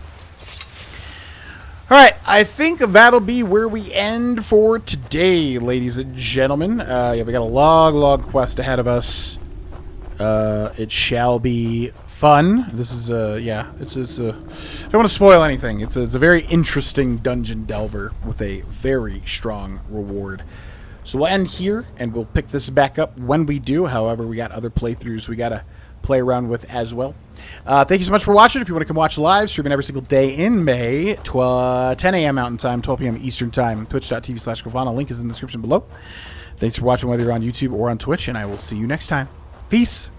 [SPEAKER 1] Alright, I think that'll be where we end for today, ladies and gentlemen. Yeah, we got a long quest ahead of us. It shall be fun. This is, yeah, it's I don't want to spoil anything. It's a very interesting dungeon delver with a very strong reward. So we'll end here, and we'll pick this back up when we do. However, we got other playthroughs we gotta play around with as well. Thank you so much for watching. If you want to come watch live, streaming every single day in May, 10 a.m. Mountain Time, 12 p.m. Eastern Time, twitch.tv/Grohlvana. Link is in the description below. Thanks for watching, whether you're on YouTube or on Twitch, and I will see you next time. Peace.